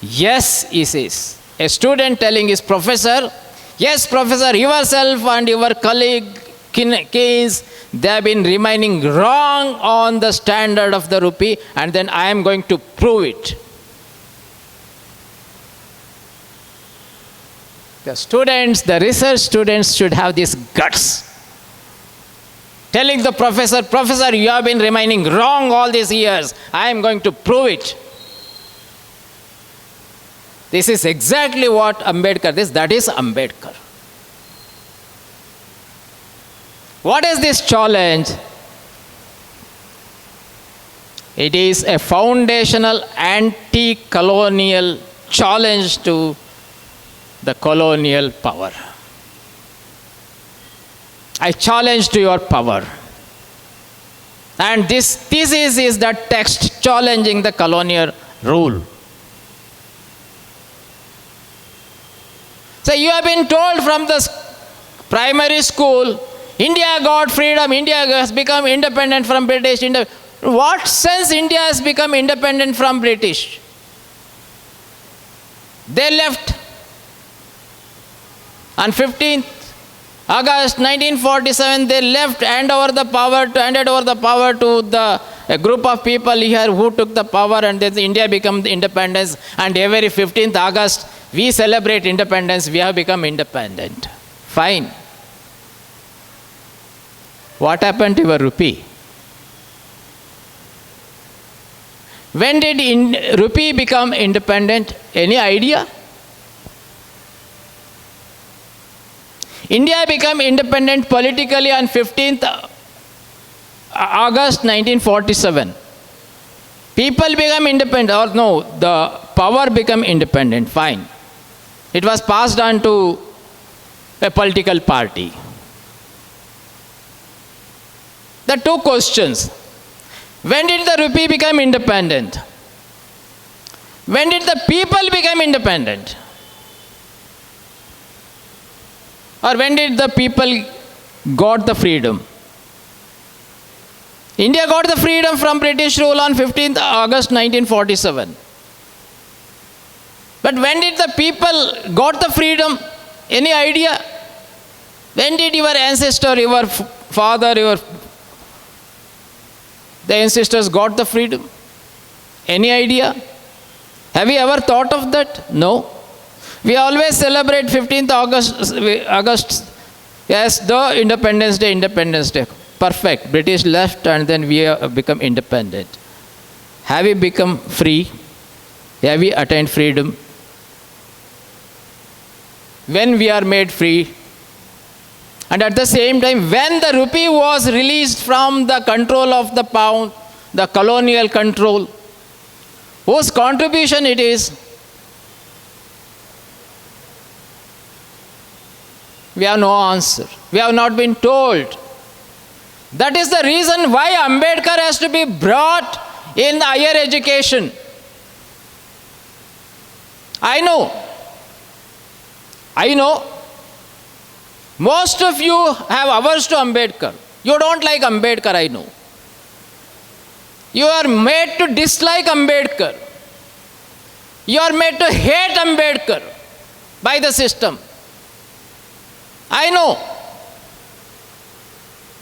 Yes, he says. A student telling his professor, yes, professor, yourself and your colleague Keynes, they have been remaining wrong on the standard of the rupee, and then I am going to prove it. The students, the research students should have these guts. Telling the professor, professor, you have been remaining wrong all these years. I am going to prove it. This is exactly what Ambedkar is. That is Ambedkar. What is this challenge? It is a foundational anti-colonial challenge to the colonial power. I challenge to your power. And this thesis is the text challenging the colonial rule. So you have been told from the primary school, India got freedom, India has become independent from British. What sense India has become independent from British? They left on 15th August 1947, they left, handed over the power to a group of people here who took the power, and then India became the independence. And every 15th August, we celebrate independence. We have become independent. Fine. What happened to your rupee? When did rupee become independent? Any idea? India became independent politically on 15th August 1947. People become independent, or no, the power became independent, fine. It was passed on to a political party. The two questions. When did the rupee become independent? When did the people become independent? Or when did the people got the freedom? India got the freedom from British rule on 15th August 1947. But when did the people got the freedom? Any idea? When did your ancestor, your father, the ancestors got the freedom? Any idea? Have you ever thought of that? No. We always celebrate 15th August as the Independence Day. Perfect. British left and then we have become independent. Have we become free? Have we attained freedom? When we are made free, and at the same time, when the rupee was released from the control of the pound, the colonial control, whose contribution it is? We have no answer. We have not been told. That is the reason why Ambedkar has to be brought in higher education. I know. Most of you have averse to Ambedkar. You don't like Ambedkar, I know. You are made to dislike Ambedkar. You are made to hate Ambedkar by the system. I know.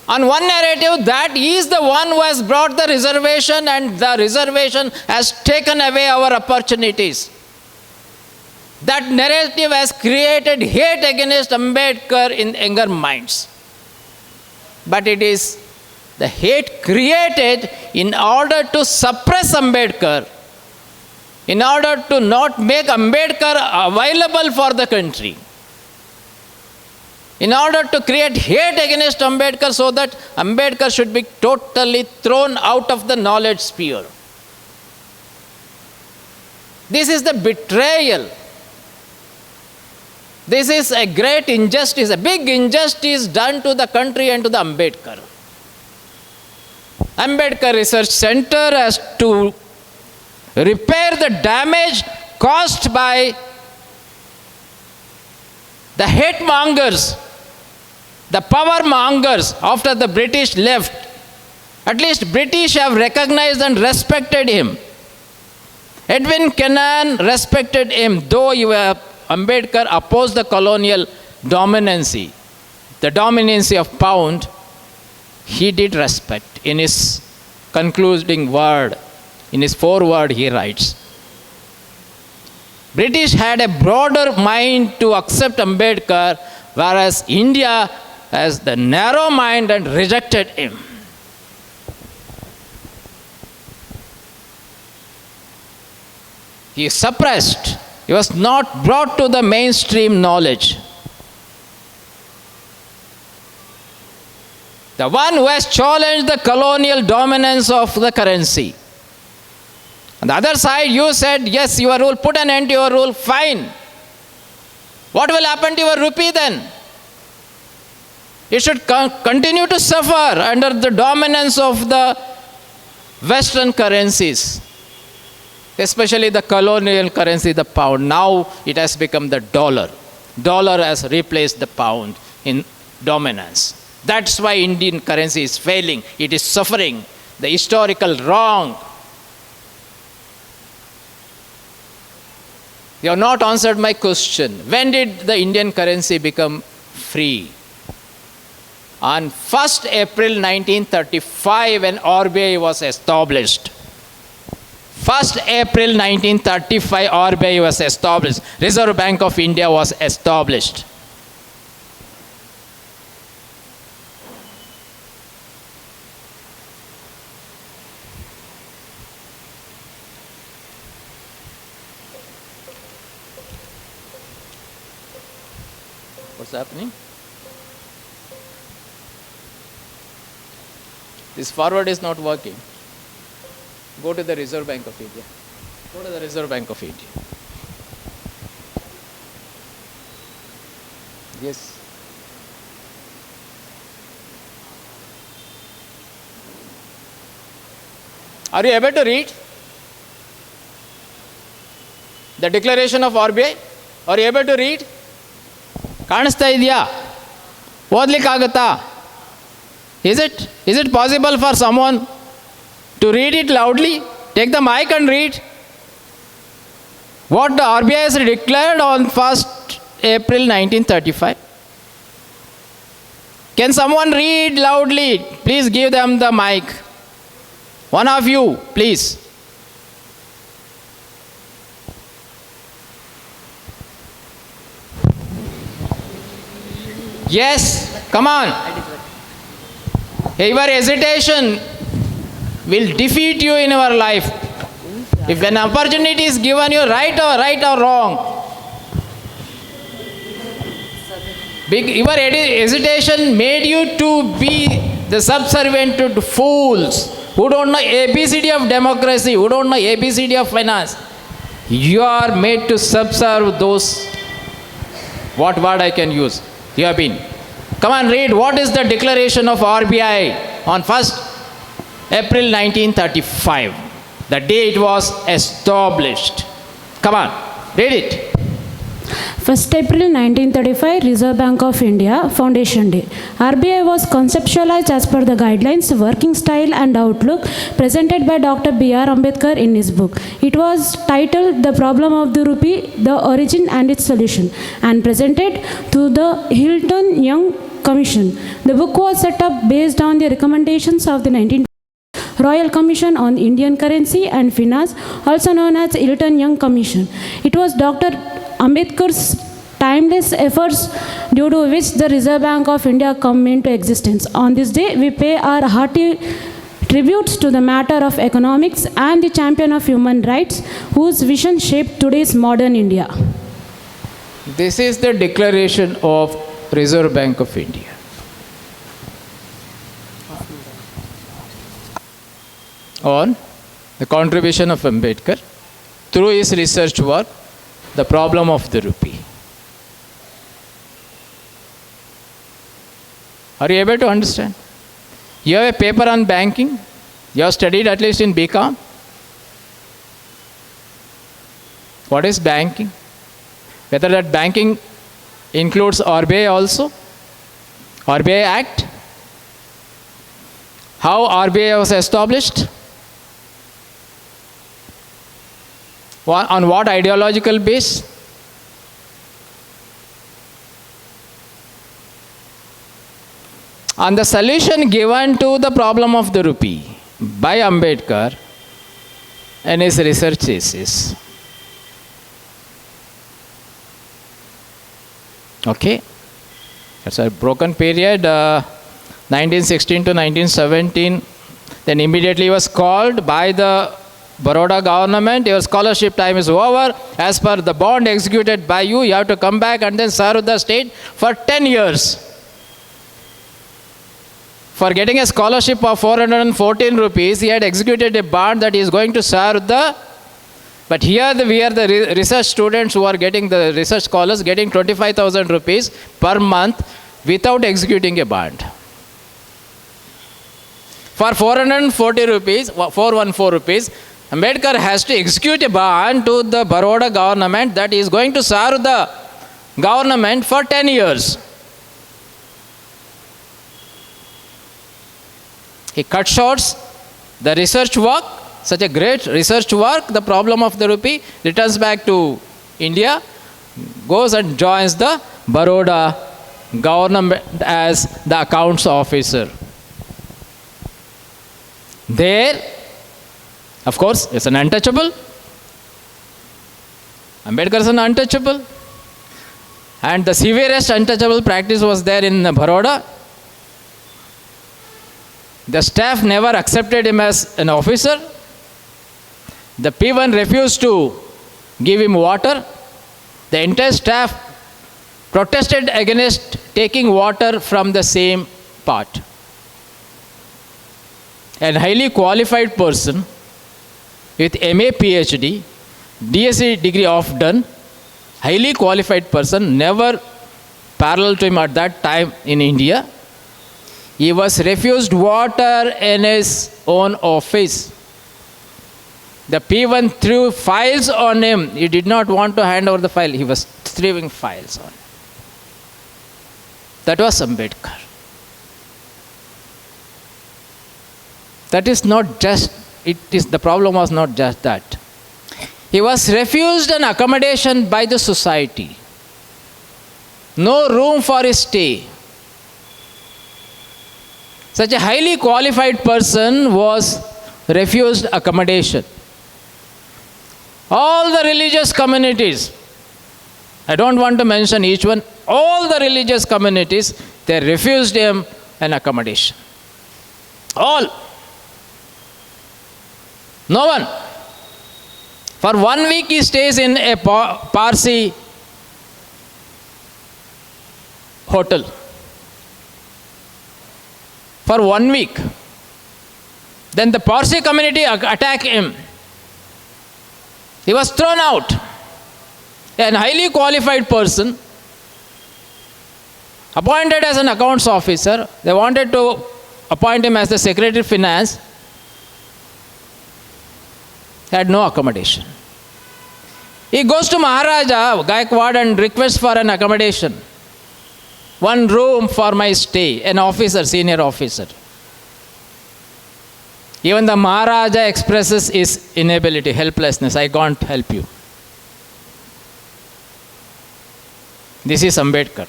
On one narrative, that he is the one who has brought the reservation, and the reservation has taken away our opportunities. That narrative has created hate against Ambedkar in younger minds. But it is the hate created in order to suppress Ambedkar, in order to not make Ambedkar available for the country, in order to create hate against Ambedkar so that Ambedkar should be totally thrown out of the knowledge sphere. This is the betrayal. This is a great injustice, a big injustice done to the country and to the Ambedkar. Ambedkar Research Center has to repair the damage caused by the hate mongers, the power mongers after the British left. At least British have recognized and respected him. Edwin Kennan respected him, though Ambedkar opposed the colonial dominancy, the dominancy of pound. He did respect. In his concluding word, in his foreword, he writes, British had a broader mind to accept Ambedkar, whereas India has the narrow mind and rejected him. He suppressed. He was not brought to the mainstream knowledge. The one who has challenged the colonial dominance of the currency. On the other side, you said, yes, your rule, put an end to your rule, fine. What will happen to your rupee then? It should continue to suffer under the dominance of the Western currencies, especially the colonial currency, the pound. Now it has become the dollar. Dollar has replaced the pound in dominance. That's why Indian currency is failing. It is suffering the historical wrong. You have not answered my question. When did the Indian currency become free? On 1st April 1935, when RBI was established. 1st April 1935, RBI was established. Reserve Bank of India was established. What's happening? This forward is not working. Go to the Reserve Bank of India. Go to the Reserve Bank of India. Yes. Are you able to read the declaration of RBI? Are you able to read? ಕಾಣಿಸ್ತಾ ಇದೆಯಾ? ಓದಲಿಕ್ಕಾಗುತ್ತಾ? Is it possible for someone to read it loudly? Take the mic and read what the RBI has declared on 1st April 1935. Can someone read loudly? Please give them the mic. One of you, please. Yes, come on. Your hesitation will defeat you in your life. If an opportunity is given you, right or wrong, your hesitation made you to be the subservient to fools who don't know ABCD of democracy, who don't know ABCD of finance. You are made to subserve those. What word I can use? You have been. Come on, read. What is the declaration of RBI on 1st April 1935? The day it was established. Come on, read it. 1st April 1935, Reserve Bank of India, Foundation Day. RBI was conceptualized as per the guidelines, working style and outlook presented by Dr. B.R. Ambedkar in his book. It was titled The Problem of the Rupee, The Origin and Its Solution, and presented to the Hilton Young Commission. The book was set up based on the recommendations of the 19 Royal Commission on Indian Currency and Finance, also known as Hilton Young Commission. It was Dr. Ambedkar's timeless efforts due to which the Reserve Bank of India come into existence. On this day, we pay our hearty tributes to the matter of economics and the champion of human rights, whose vision shaped today's modern India. This is the declaration of Reserve Bank of India. On the contribution of Ambedkar through his research work, the problem of the rupee. Are you able to understand? You have a paper on banking? You have studied at least in BCom? What is banking? Whether that banking includes RBI also? RBI Act? How RBI was established? On what ideological base? On the solution given to the problem of the rupee by Ambedkar and his research thesis. Okay, that's a broken period, 1916 to 1917. Then immediately he was called by the Baroda government. Your scholarship time is over. As per the bond executed by you, you have to come back and then serve the state for 10 years. For getting a scholarship of 414 rupees, he had executed a bond that he is going to serve the. But here we are the research students who are getting, the research scholars getting 25,000 rupees per month without executing a bond. For 440 rupees, 414 rupees, Ambedkar has to execute a bond to the Baroda government that he is going to serve the government for 10 years. He cut shorts the research work, such a great research work, the problem of the rupee, returns back to India, goes and joins the Baroda government as the accounts officer. There, of course, it's an untouchable. Ambedkar is an untouchable. And the severest untouchable practice was there in Baroda. The staff never accepted him as an officer. The P1 refused to give him water. The entire staff protested against taking water from the same pot. A highly qualified person with MA, PhD, DSc degree of done, highly qualified person, never parallel to him at that time in India. He was refused water in his own office. The P1 threw files on him. He did not want to hand over the file. He was throwing files on him. That was Ambedkar. That is not just, the problem was not just that. He was refused an accommodation by the society. No room for his stay. Such a highly qualified person was refused accommodation. All the religious communities, I don't want to mention each one, all the religious communities, they refused him an accommodation. All. No one. For 1 week he stays in a Parsi hotel. For 1 week. Then the Parsi community attacked him. He was thrown out. A highly qualified person, appointed as an accounts officer. They wanted to appoint him as the Secretary of Finance. He had no accommodation. He goes to Maharaja Gaikwad and requests for an accommodation. 1 room for my stay, an officer, senior officer. Even the Maharaja expresses his inability, helplessness. I can't help you. This is Ambedkar.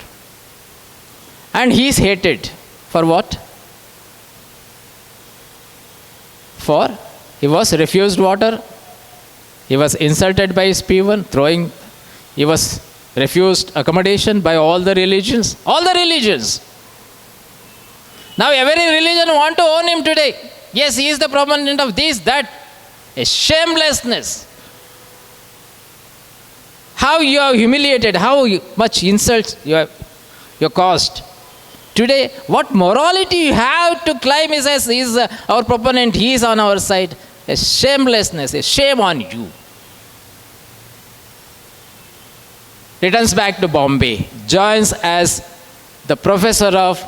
And he is hated. For what? For he was refused water. He was insulted by his P1, he was refused accommodation by all the religions. All the religions. Now every religion want to own him today. Yes, he is the proponent of this, that. A shamelessness. How you are humiliated, how much insults you caused. Today, what morality you have to claim is as is our proponent, he is on our side. A shamelessness, a shame on you. Returns back to Bombay, joins as the professor of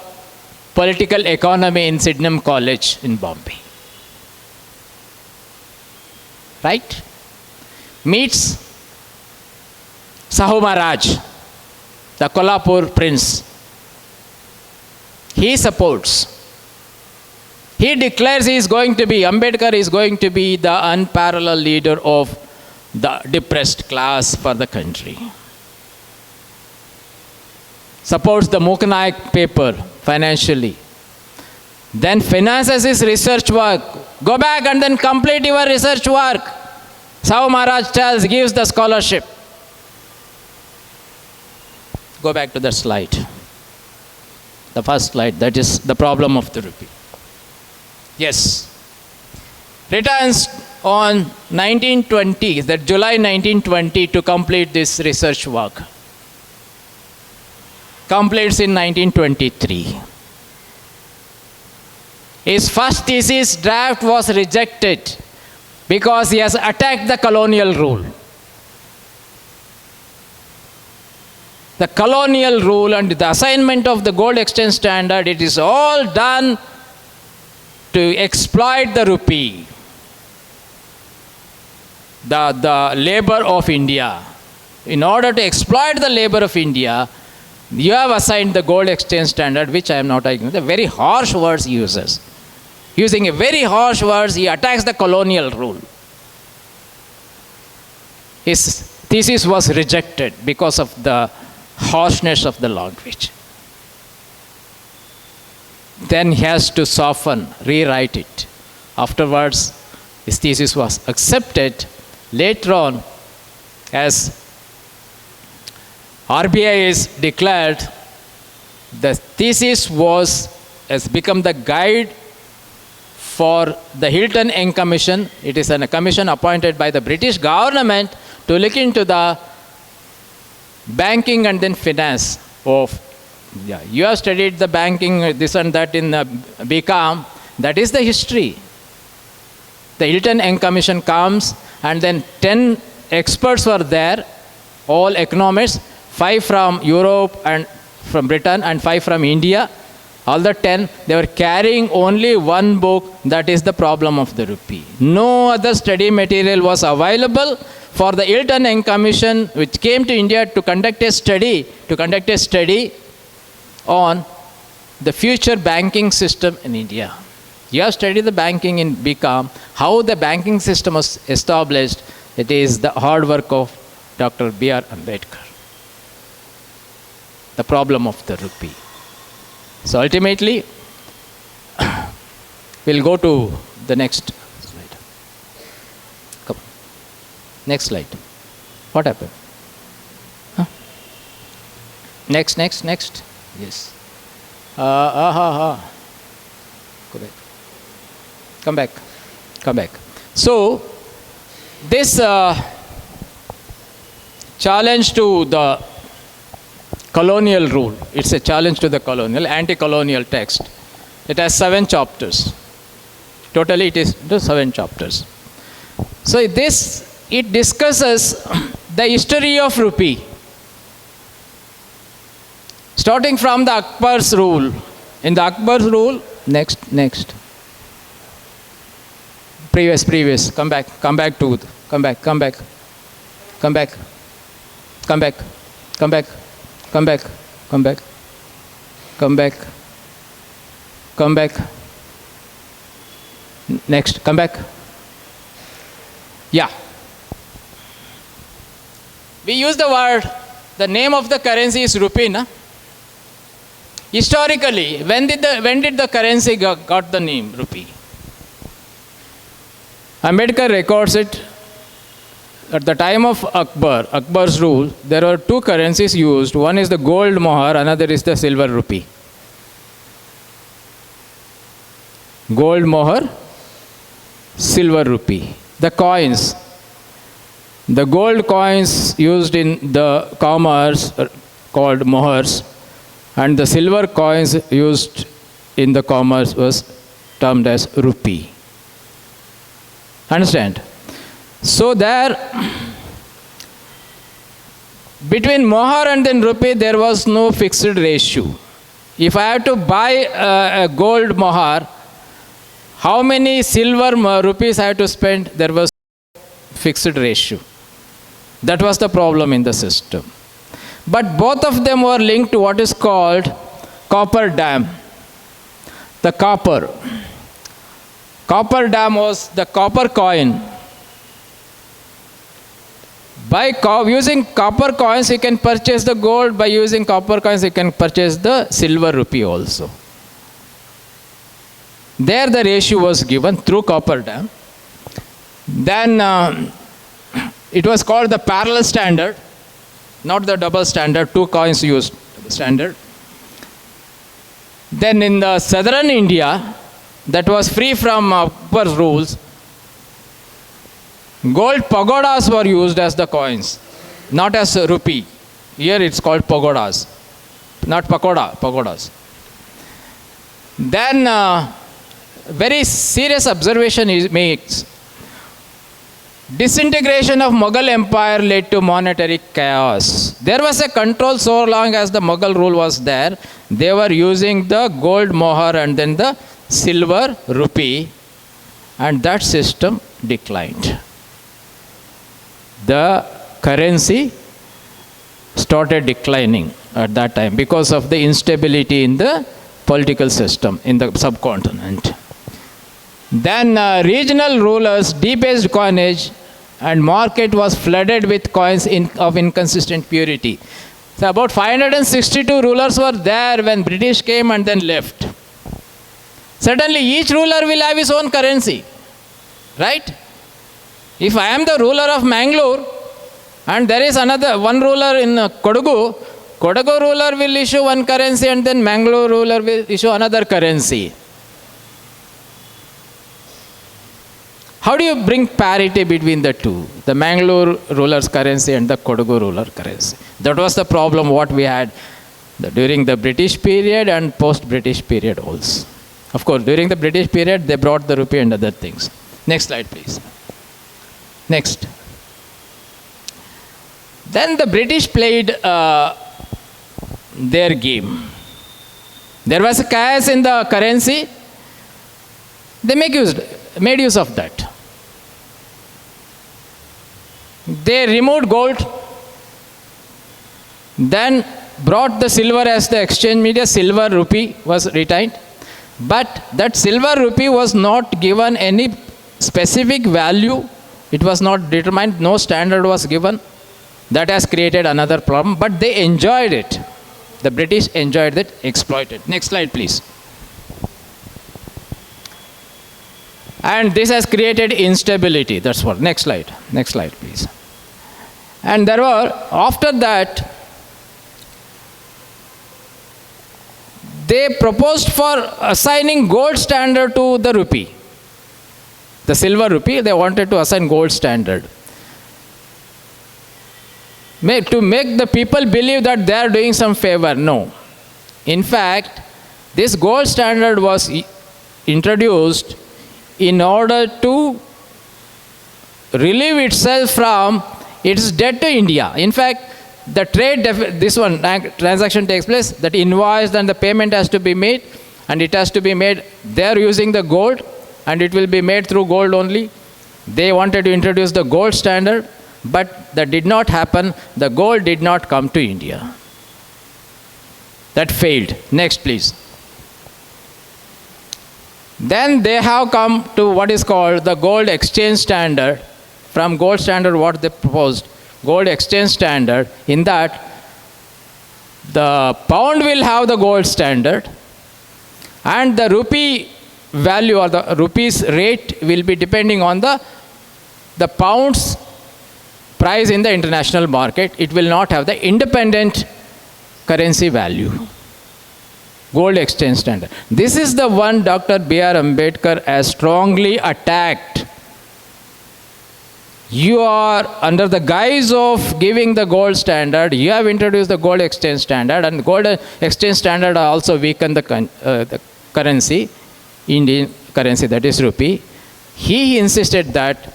political economy in Sydenham College in Bombay. Right? Meets Sahu Maharaj, the Kolhapur prince. He supports. He declares Ambedkar is going to be the unparalleled leader of the depressed class for the country. Supports the Muknaik paper financially. Then finances his research work. Go back and then complete your research work. Sahu Maharaj gives the scholarship. Go back to the slide. The first slide, that is the problem of the rupee. Yes. Returns on 1920, that July 1920 to complete this research work. Completes in 1923. His first thesis draft was rejected because he has attacked the colonial rule. The colonial rule and the assignment of the gold exchange standard, it is all done to exploit the rupee, the labor of India. In order to exploit the labor of India, you have assigned the gold exchange standard, which I am not arguing. The very harsh words he uses. Using a very harsh words, he attacks the colonial rule. His thesis was rejected because of the harshness of the language. Then he has to soften, rewrite it. Afterwards, his thesis was accepted. Later on, as RBI is declared, the thesis has become the guide for the Hilton Young Commission. It is a commission appointed by the British government to look into the banking and then finance of. Yeah, you have studied the banking, this and that in BCom. That is the history. The Hilton Young Commission comes, and then 10 experts were there, all economists, 5 from Europe and from Britain and 5 from India. All the 10, they were carrying only one book, that is the problem of the rupee. No other study material was available for the Hilton Young Commission, which came to India to conduct a study on the future banking system in India. You have studied the banking in BCom, how the banking system was established. It is the hard work of Dr. B.R. Ambedkar. The problem of the rupee. So ultimately, we'll go to the next slide. Come. Next slide. What happened? Huh? Next. Yes. Correct. Come back. So, this challenge to the colonial rule, it's a challenge to the colonial, anti-colonial text. It has 7 chapters. Totally it is 7 chapters. So it discusses the history of rupee. Starting from the Akbar's rule. In the Akbar's rule, next. Previous. Come back. Next, come back. Yeah. We use the word, the name of the currency is rupee, na? Historically, when did the currency got the name rupee? Ambedkar records it at the time of Akbar's rule. There were 2 currencies used. One is the gold mohar, another is the silver rupee. Gold mohar, silver rupee. The coins. The gold coins used in the commerce called mohars, and the silver coins used in the commerce was termed as rupee. Understand? So there, between mohar and then rupee, there was no fixed ratio. If I have to buy a gold mohar, how many silver rupees I have to spend? There was fixed ratio. That was the problem in the system. But both of them were linked to what is called copper dam. The copper dam was the copper coin. By using copper coins, you can purchase the gold. By using copper coins, you can purchase the silver rupee also. There the ratio was given through copper dam. Then it was called the parallel standard, not the double standard. Two coins used standard. Then in the southern India, that was free from upper rules, gold pagodas were used as the coins, not as rupee. Here it's called pagodas, not pagodas. Then very serious observation makes. Disintegration of Mughal empire led to monetary chaos. There was a control so long as the Mughal rule was there. They were using the gold mohar and then the silver rupee, and that system declined. The currency started declining at that time because of the instability in the political system in the subcontinent. Then regional rulers debased coinage, and market was flooded with coins of inconsistent purity. So about 562 rulers were there when British came and then left. Suddenly each ruler will have his own currency, right? If I am the ruler of Mangalore and there is another one ruler in Kodagu ruler will issue one currency and then Mangalore ruler will issue another currency. How do you bring parity between the two? The Mangalore ruler's currency and the Kodagu ruler currency. That was the problem what we had during the British period and post-British period also. Of course, during the British period, they brought the rupee and other things. Next slide, please. Next. Then the British played their game. There was a chaos in the currency. They made use of that. They removed gold, then brought the silver as the exchange media. Silver rupee was retained, but that silver rupee was not given any specific value. It was not determined. No standard was given. That has created another problem, but they enjoyed it. The British enjoyed it, exploited. Next slide, please. And this has created instability. That's what. Next slide. Next slide, please. And there were, after that, they proposed for assigning gold standard to the rupee. The silver rupee, they wanted to assign gold standard. To make the people believe that they are doing some favor. No. In fact, this gold standard was introduced in order to relieve itself from its debt to India. In fact, the transaction takes place, that invoice and the payment has to be made, and it has to be made, they are using the gold, and it will be made through gold only. They wanted to introduce the gold standard, but that did not happen. The gold did not come to India. That failed. Next, please. Then they have come to what is called the gold exchange standard. From gold standard, what they proposed, gold exchange standard, in that the pound will have the gold standard and the rupee value or the rupee's rate will be depending on the pound's price in the international market. It will not have the independent currency value. Gold exchange standard. This is the one Dr. B.R. Ambedkar has strongly attacked. You are under the guise of giving the gold standard, you have introduced the gold exchange standard, and gold exchange standard also weakened the currency, Indian currency, that is rupee. He insisted that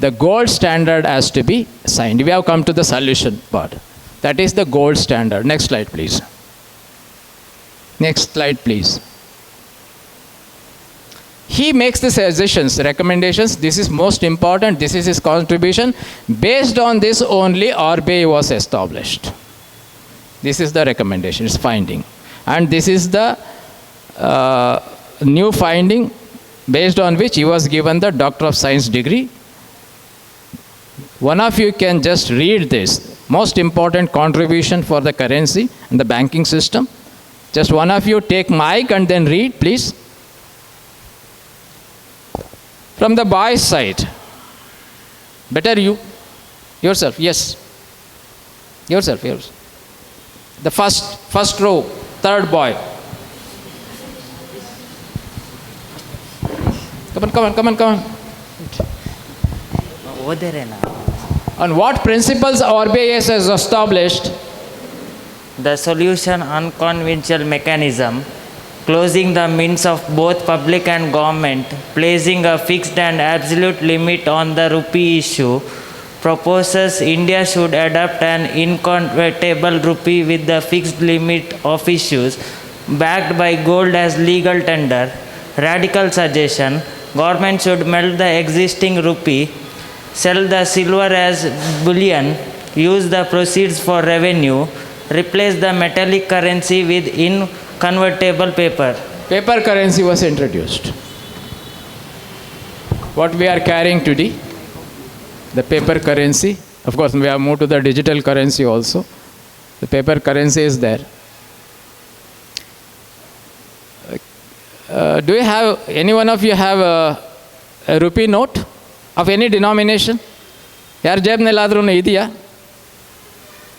the gold standard has to be signed. We have come to the solution part. That is the gold standard. Next slide, please. Next slide, please. He makes the suggestions, recommendations. This is most important. This is his contribution. Based on this only, RBI was established. This is the recommendation, it's finding. And this is the new finding based on which he was given the Doctor of Science degree. One of you can just read this. Most important contribution for the currency and the banking system. Just one of you take mic and then read, please. From the boys' side. Better you. Yourself, yes. Yourself. The first row, third boy. Come on. On what principles RBI has established? The solution unconventional mechanism, closing the means of both public and government, placing a fixed and absolute limit on the rupee issue, proposes India should adopt an inconvertible rupee with the fixed limit of issues, backed by gold as legal tender. Radical suggestion, government should melt the existing rupee, sell the silver as bullion, use the proceeds for revenue, replace the metallic currency with inconvertible paper. Paper currency was introduced. What we are carrying today, the paper currency. Of course, we have moved to the digital currency also. The paper currency is there. Do you have, any one of you have a rupee note of any denomination? Yaar jeb neladru ne idiya?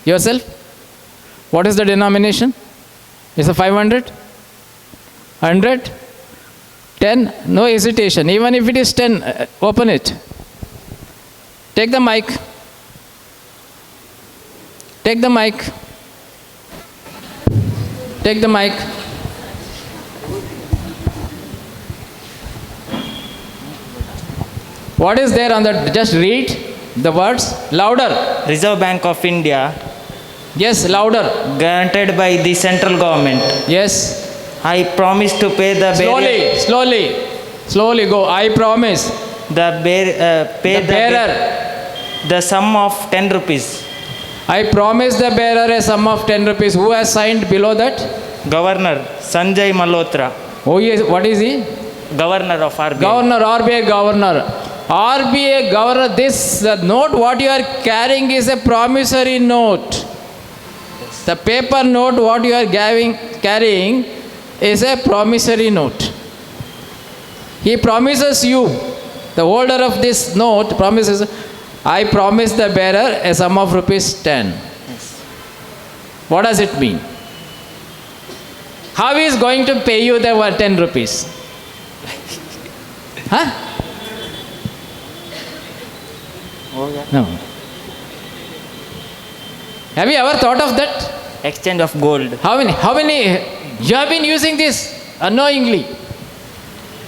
Yourself? What is the denomination? Is it 500? 100? 10? No hesitation. Even if it is 10, open it. Take the mic. Take the mic. Take the mic. What is there on the, just read the words louder. Reserve Bank of India, Yes, louder. granted by the central government. Yes. I promise to pay the Slowly go. I promise. the sum of 10 rupees. I promise the bearer a sum of 10 rupees. Who has signed below that? Governor Sanjay Malhotra, Oh yes, what is he? Governor of RBI. Governor, RBI Governor. RBI Governor, this note what you are carrying is a promissory note. The paper note what you are carrying is a promissory note. He promises you, the holder of this note promises, I promise the bearer a sum of rupees 10. What does it mean? How he is going to pay you the 10 rupees? Huh? No. Have you ever thought of that? Exchange of gold. How many, you have been using this unknowingly.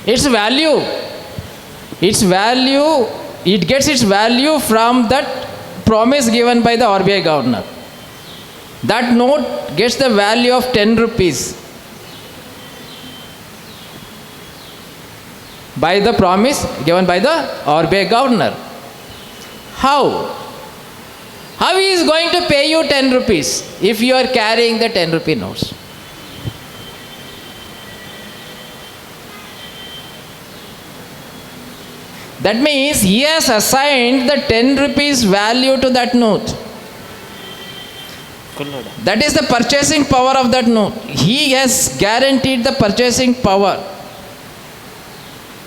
Its value, it gets its value from that promise given by the RBI governor. That note gets the value of 10 rupees by the promise given by the RBI governor. How he is going to pay you 10 rupees if you are carrying the 10 rupee notes? That means he has assigned the 10 rupees value to that note. That is the purchasing power of that note. He has guaranteed the purchasing power.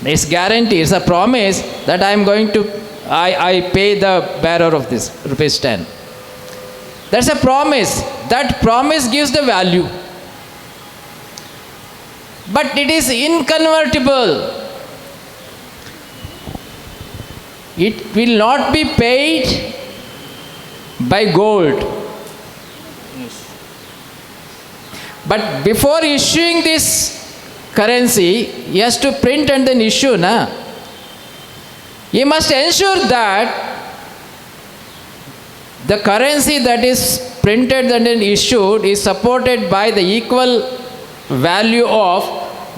It's guarantee, it's a promise that I am going to, I pay the bearer of this rupees 10. That's a promise. That promise gives the value. But it is inconvertible. It will not be paid by gold. But before issuing this currency, he has to print and then issue, na? He must ensure that the currency that is printed and then issued is supported by the equal value of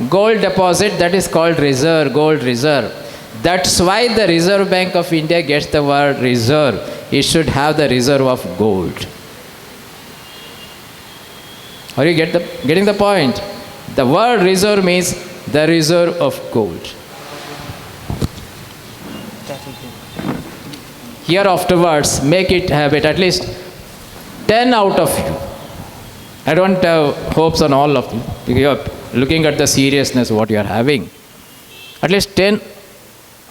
gold deposit, that is called reserve, gold reserve. That's why the Reserve Bank of India gets the word reserve. It should have the reserve of gold. Are you getting the point? The word reserve means the reserve of gold. Here afterwards, make it habit, at least 10 out of you. I don't have hopes on all of you, because you are looking at the seriousness what you are having. At least 10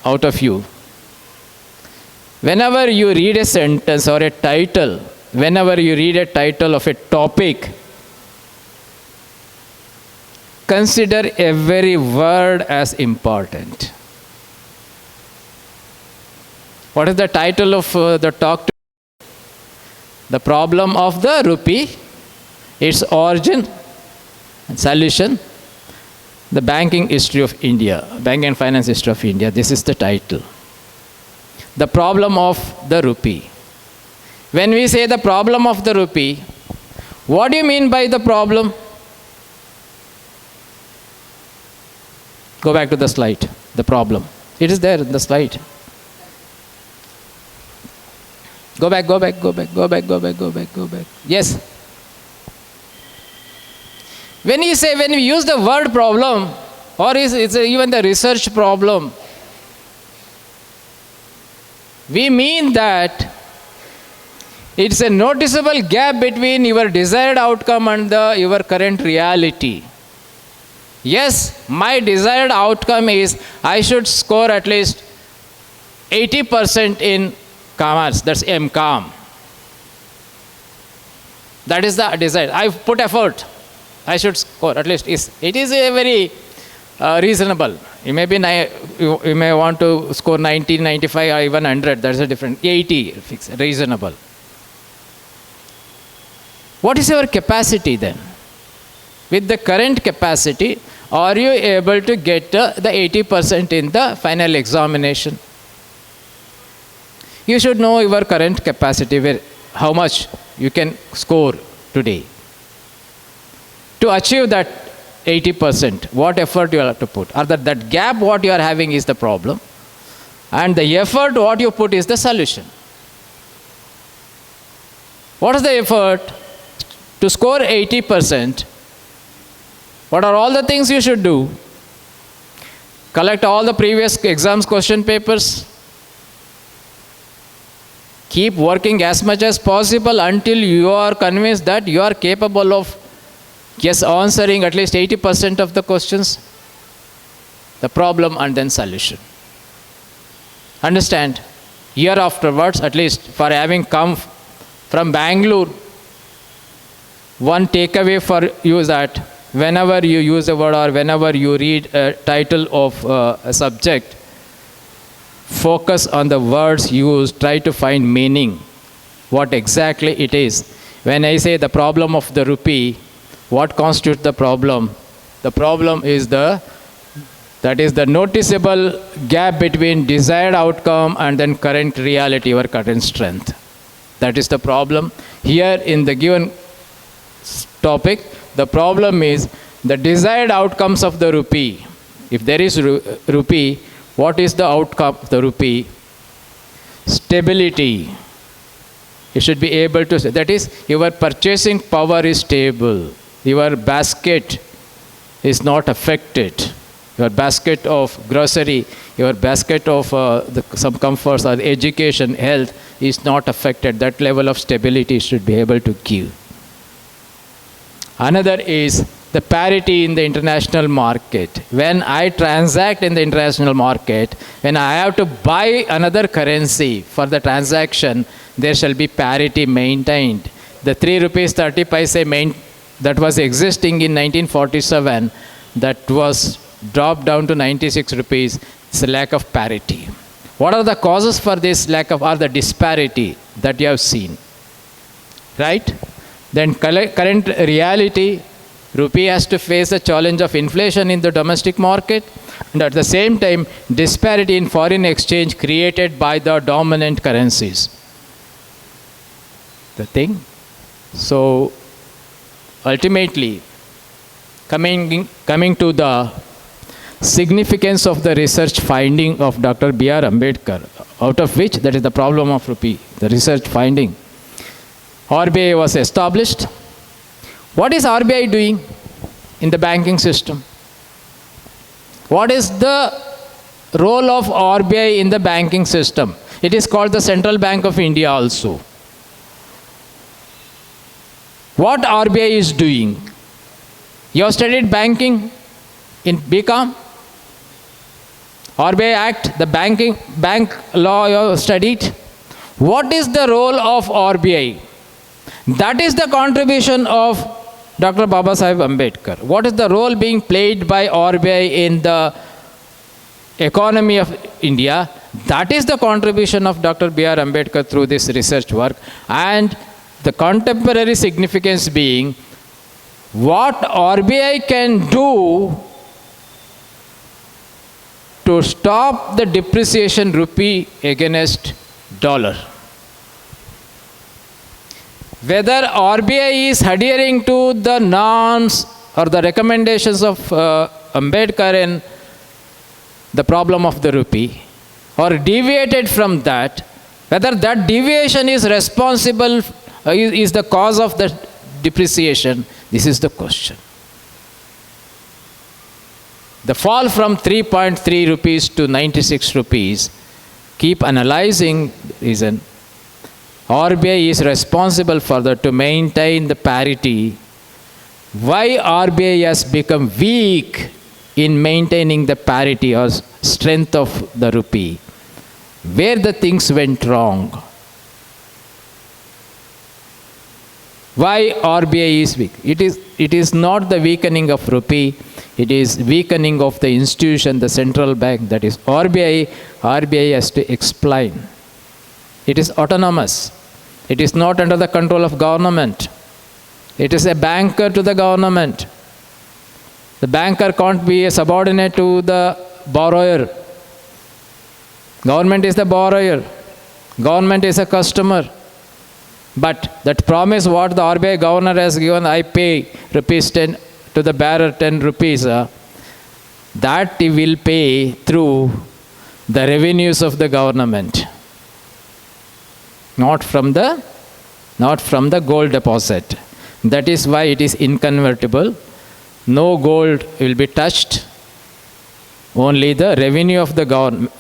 out of you. Whenever you read a sentence or a title, whenever you read a title of a topic, consider every word as important. What is the title of the talk? The problem of the rupee, its origin and solution, the banking history of India, banking and finance history of India. This is the title. The problem of the rupee. When we say the problem of the rupee, what do you mean by the problem? Go back to the slide, the problem. It is there in the slide. Go back. Yes. When we use the word problem, or it's even the research problem, we mean that it's a noticeable gap between your desired outcome and your current reality. Yes, my desired outcome is I should score at least 80% in commerce, that's MCOM. That is the desire. I've put effort. I should score at least. It is a very reasonable. You may want to score 90, 95 or even 100. That's a different. 80, fixed, reasonable. What is your capacity then? With the current capacity, are you able to get the 80% in the final examination? You should know your current capacity, how much you can score today. To achieve that 80%, what effort you have to put? Or that gap what you are having is the problem, and the effort what you put is the solution. What is the effort? To score 80%, what are all the things you should do? Collect all the previous exams question papers. Keep working as much as possible until you are convinced that you are capable of answering at least 80% of the questions, the problem and then solution. Understand? Year afterwards, at least for having come from Bangalore, one takeaway for you is that whenever you use a word or whenever you read a title of a subject, focus on the words used, try to find meaning, what exactly it is. When I say the problem of the rupee, what constitutes the problem? The problem is the noticeable gap between desired outcome and then current reality or current strength. That is the problem. Here in the given topic, the problem is the desired outcomes of the rupee. If there is rupee, what is the outcome of the rupee? Stability. You should be able to say, that is, your purchasing power is stable. Your basket is not affected. Your basket of grocery, your basket of some comforts or education, health is not affected. That level of stability should be able to give. Another is the parity in the international market. When I transact in the international market, when I have to buy another currency for the transaction, there shall be parity maintained. The 3 rupees 30 paise that was existing in 1947, that was dropped down to 96 rupees. It's a lack of parity. What are the causes for this lack of, or the disparity that you have seen? Right? Then current reality, rupee has to face the challenge of inflation in the domestic market, and at the same time, disparity in foreign exchange created by the dominant currencies. The thing. So, ultimately, coming to the significance of the research finding of Dr. B.R. Ambedkar, out of which that is the problem of rupee, the research finding. RBI was established. What is RBI doing in the banking system? What is the role of RBI in the banking system? It is called the Central Bank of India also. What RBI is doing? You have studied banking in BCom? RBI Act, the bank law you have studied. What is the role of RBI? That is the contribution of Dr. Baba Sahib Ambedkar. What is the role being played by RBI in the economy of India? That is the contribution of Dr. B.R. Ambedkar through this research work, and the contemporary significance being what RBI can do to stop the depreciation rupee against dollar. Whether RBI is adhering to the norms or the recommendations of Ambedkar in the problem of the rupee, or deviated from that, whether that deviation is responsible, is the cause of the depreciation, this is the question. The fall from 3.3 rupees to 96 rupees, keep analyzing reason. RBI is responsible for that to maintain the parity. Why RBI has become weak in maintaining the parity or strength of the rupee? Where the things went wrong? Why RBI is weak? It is not the weakening of rupee. It is weakening of the institution, the central bank, that is RBI. RBI has to explain. It is autonomous. It is not under the control of government. It is a banker to the government. The banker can't be a subordinate to the borrower. Government is the borrower. Government is a customer. But that promise what the RBI governor has given, I pay rupees 10 to the bearer 10 rupees, that he will pay through the revenues of the government, not from the gold deposit. That is why it is inconvertible. No gold will be touched. Only the revenue of the government.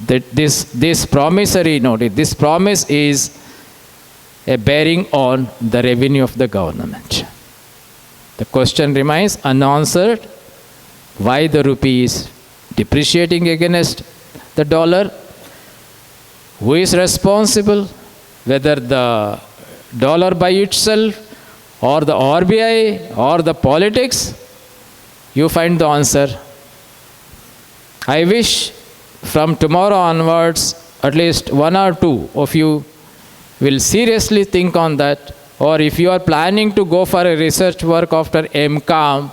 This promissory note, this promise is a bearing on the revenue of the government. The question remains unanswered. Why the rupee is depreciating against the dollar? Who is responsible? Whether the dollar by itself or the RBI or the politics? You find the answer. I wish from tomorrow onwards, at least one or two of you will seriously think on that, or if you are planning to go for a research work after MCOM,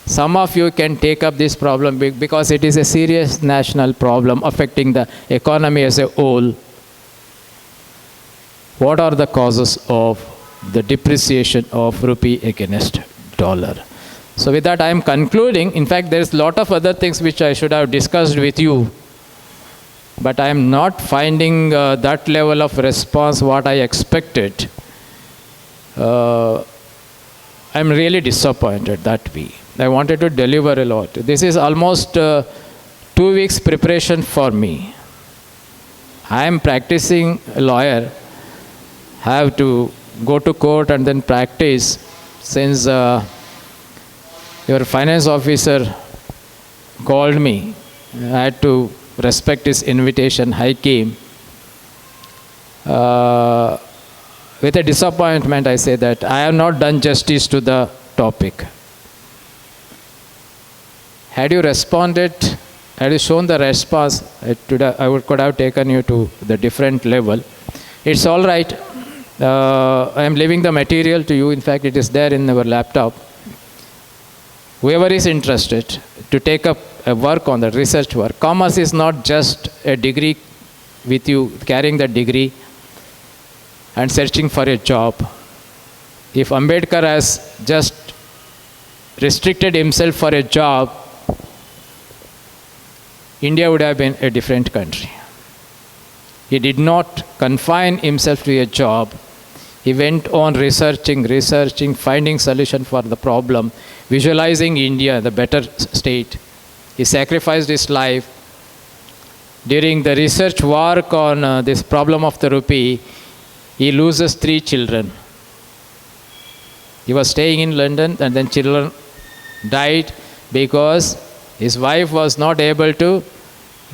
some of you can take up this problem because it is a serious national problem affecting the economy as a whole. What are the causes of the depreciation of rupee against dollar? So with that I am concluding. In fact, there is a lot of other things which I should have discussed with you, but I am not finding that level of response what I expected. I am really disappointed that way. I wanted to deliver a lot. This is almost 2 weeks preparation for me. I am practicing a lawyer. I have to go to court and then practice. Since your finance officer called me, I had to respect his invitation. I came. With a disappointment, I say that I have not done justice to the topic. Had you responded, had you shown the response, could have taken you to the different level. It's all right. I am leaving the material to you. In fact, it is there in our laptop. Whoever is interested to take up a work on the research work. Commerce is not just a degree with you carrying the degree and searching for a job. If Ambedkar has just restricted himself for a job, India would have been a different country. He did not confine himself to a job. He went on researching, finding solution for the problem, visualizing India, the better state. He sacrificed his life. During the research work on this problem of the rupee, he loses 3 children. He was staying in London and then children died because his wife was not able to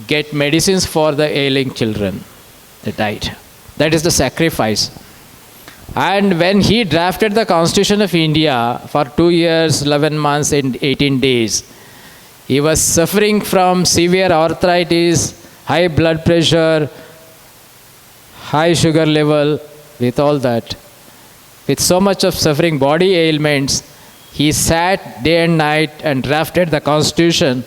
get medicines for the ailing children. They died. That is the sacrifice. And when he drafted the Constitution of India for 2 years, 11 months and 18 days, he was suffering from severe arthritis, high blood pressure, high sugar level, with all that. With so much of suffering, body ailments, he sat day and night and drafted the Constitution.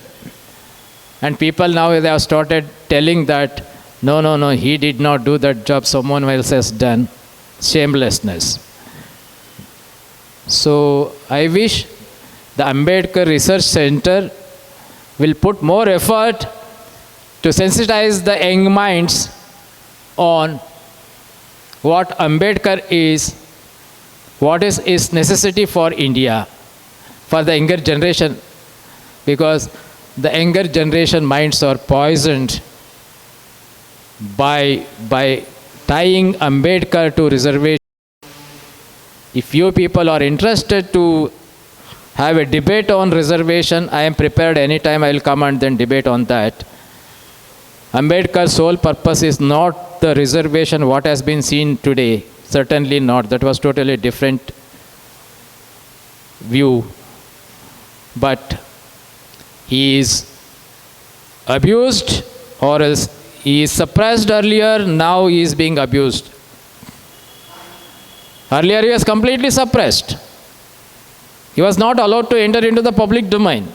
And people now they have started telling that, no, he did not do that job, someone else has done. Shamelessness. So I wish the Ambedkar Research Center will put more effort to sensitize the young minds on what Ambedkar is, what is his necessity for India, for the younger generation, because the younger generation minds are poisoned by tying Ambedkar to reservation. If you people are interested to have a debate on reservation, I am prepared anytime. I will come and then debate on that. Ambedkar's sole purpose is not the reservation what has been seen today. Certainly not. That was totally different view. But he is abused, or else he is suppressed earlier, now he is being abused. Earlier he was completely suppressed. He was not allowed to enter into the public domain.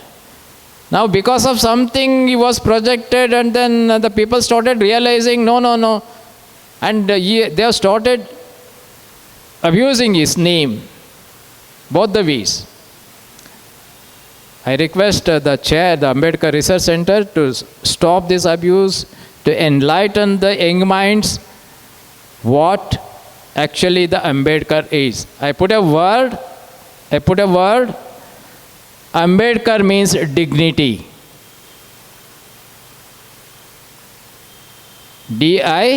Now because of something he was projected, and then the people started realizing, no. And they have started abusing his name, both the ways. I request the chair, the Ambedkar Research Center, to stop this abuse, to enlighten the young minds what actually the Ambedkar is. I put a word, Ambedkar means dignity. D-I-G-I-N-I-T-Y.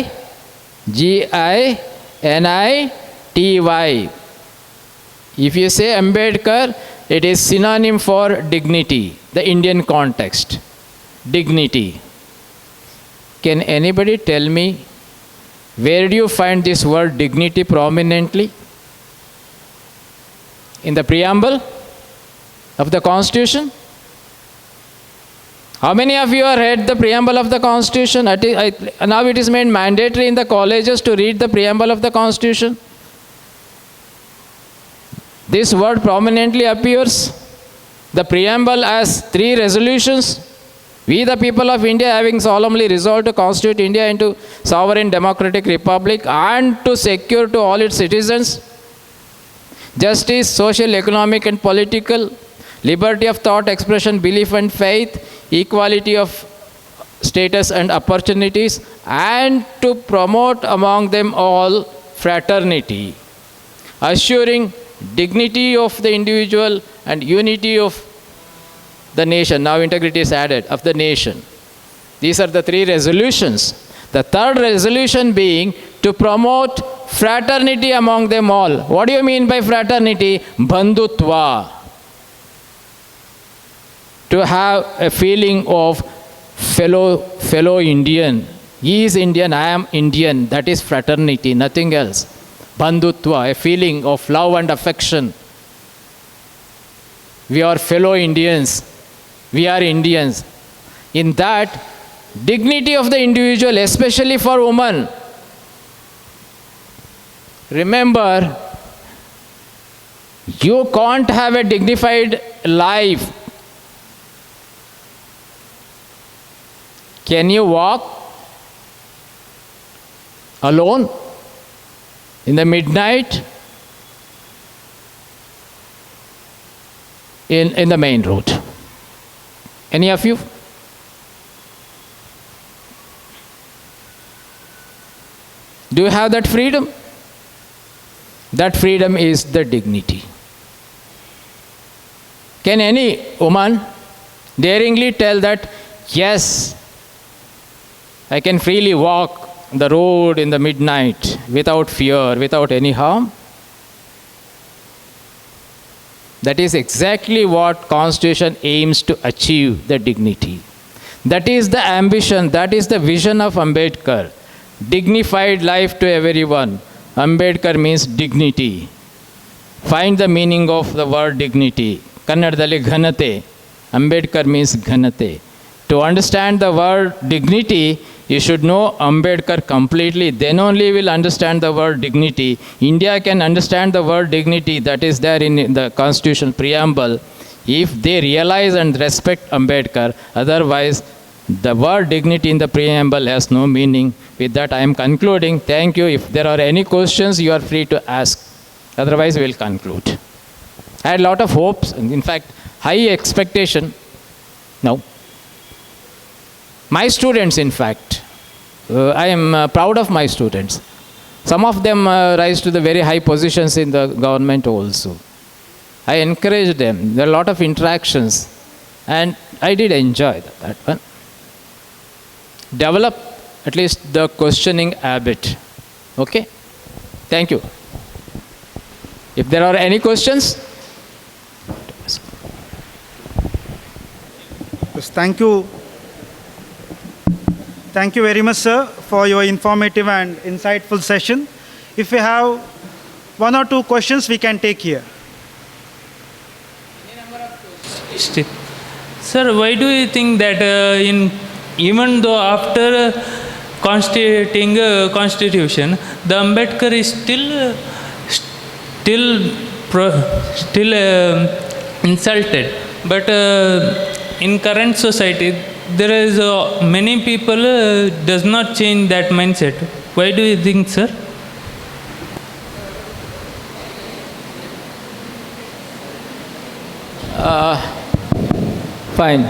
If you say Ambedkar, it is synonym for dignity, the Indian context. Dignity. Can anybody tell me, where do you find this word dignity prominently? In the preamble of the Constitution? How many of you have read the preamble of the Constitution? Now it is made mandatory in the colleges to read the preamble of the Constitution. This word prominently appears. The preamble has 3 resolutions. We, the people of India, having solemnly resolved to constitute India into sovereign democratic republic and to secure to all its citizens justice, social, economic and political, liberty of thought, expression, belief and faith, equality of status and opportunities, and to promote among them all fraternity, assuring dignity of the individual and unity of the nation. Now integrity is added, of the nation. These are the 3 resolutions. The 3rd resolution being to promote fraternity among them all. What do you mean by fraternity? Bandhutva. To have a feeling of fellow Indian. He is Indian, I am Indian. That is fraternity, nothing else. Bandhutva, a feeling of love and affection. We are fellow Indians. We are Indians. In that, dignity of the individual, especially for women. Remember, you can't have a dignified life. Can you walk alone in the midnight? in the main road. Any of you? Do you have that freedom? That freedom is the dignity. Can any woman daringly tell that, yes, I can freely walk the road in the midnight without fear, without any harm? That is exactly what Constitution aims to achieve, the dignity. That is the ambition, that is the vision of Ambedkar. Dignified life to everyone. Ambedkar means dignity. Find the meaning of the word dignity. Kannadadalli ghanate. Ambedkar means ghanate. To understand the word dignity, you should know Ambedkar completely. Then only will understand the word dignity. India can understand the word dignity that is there in the Constitution preamble if they realize and respect Ambedkar. Otherwise, the word dignity in the preamble has no meaning. With that, I am concluding. Thank you. If there are any questions, you are free to ask. Otherwise, we will conclude. I had a lot of hopes, in fact, high expectation. No. My students, in fact, I am proud of my students. Some of them rise to the very high positions in the government also. I encouraged them. There are a lot of interactions. And I did enjoy that one. Develop at least the questioning habit. Okay? Thank you. If there are any questions? Yes, thank you. Thank you very much, sir, for your informative and insightful session. If we have one or two questions, we can take here. Sir, why do you think that even though after constituting constitution, the Ambedkar is still insulted, but in current society there is many people does not change that mindset. Why do you think, sir? Fine.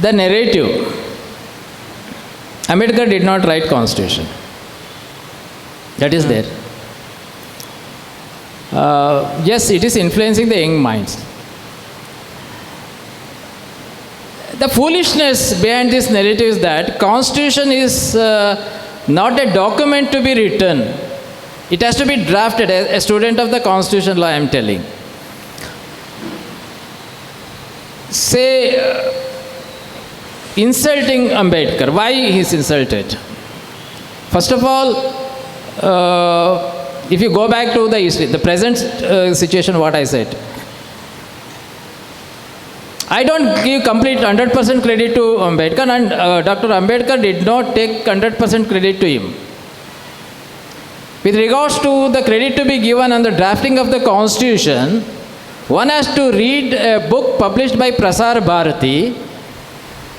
The narrative. Ambedkar did not write constitution. That is there. Yes, it is influencing the young minds. The foolishness behind this narrative is that constitution is not a document to be written. It has to be drafted. A student of the constitution law, I am telling. Say, insulting Ambedkar. Why he is insulted? First of all, if you go back to the history, the present situation, what I said, I don't give complete 100% credit to Ambedkar, and Dr. Ambedkar did not take 100% credit to him. With regards to the credit to be given on the drafting of the constitution, one has to read a book published by Prasar Bharati,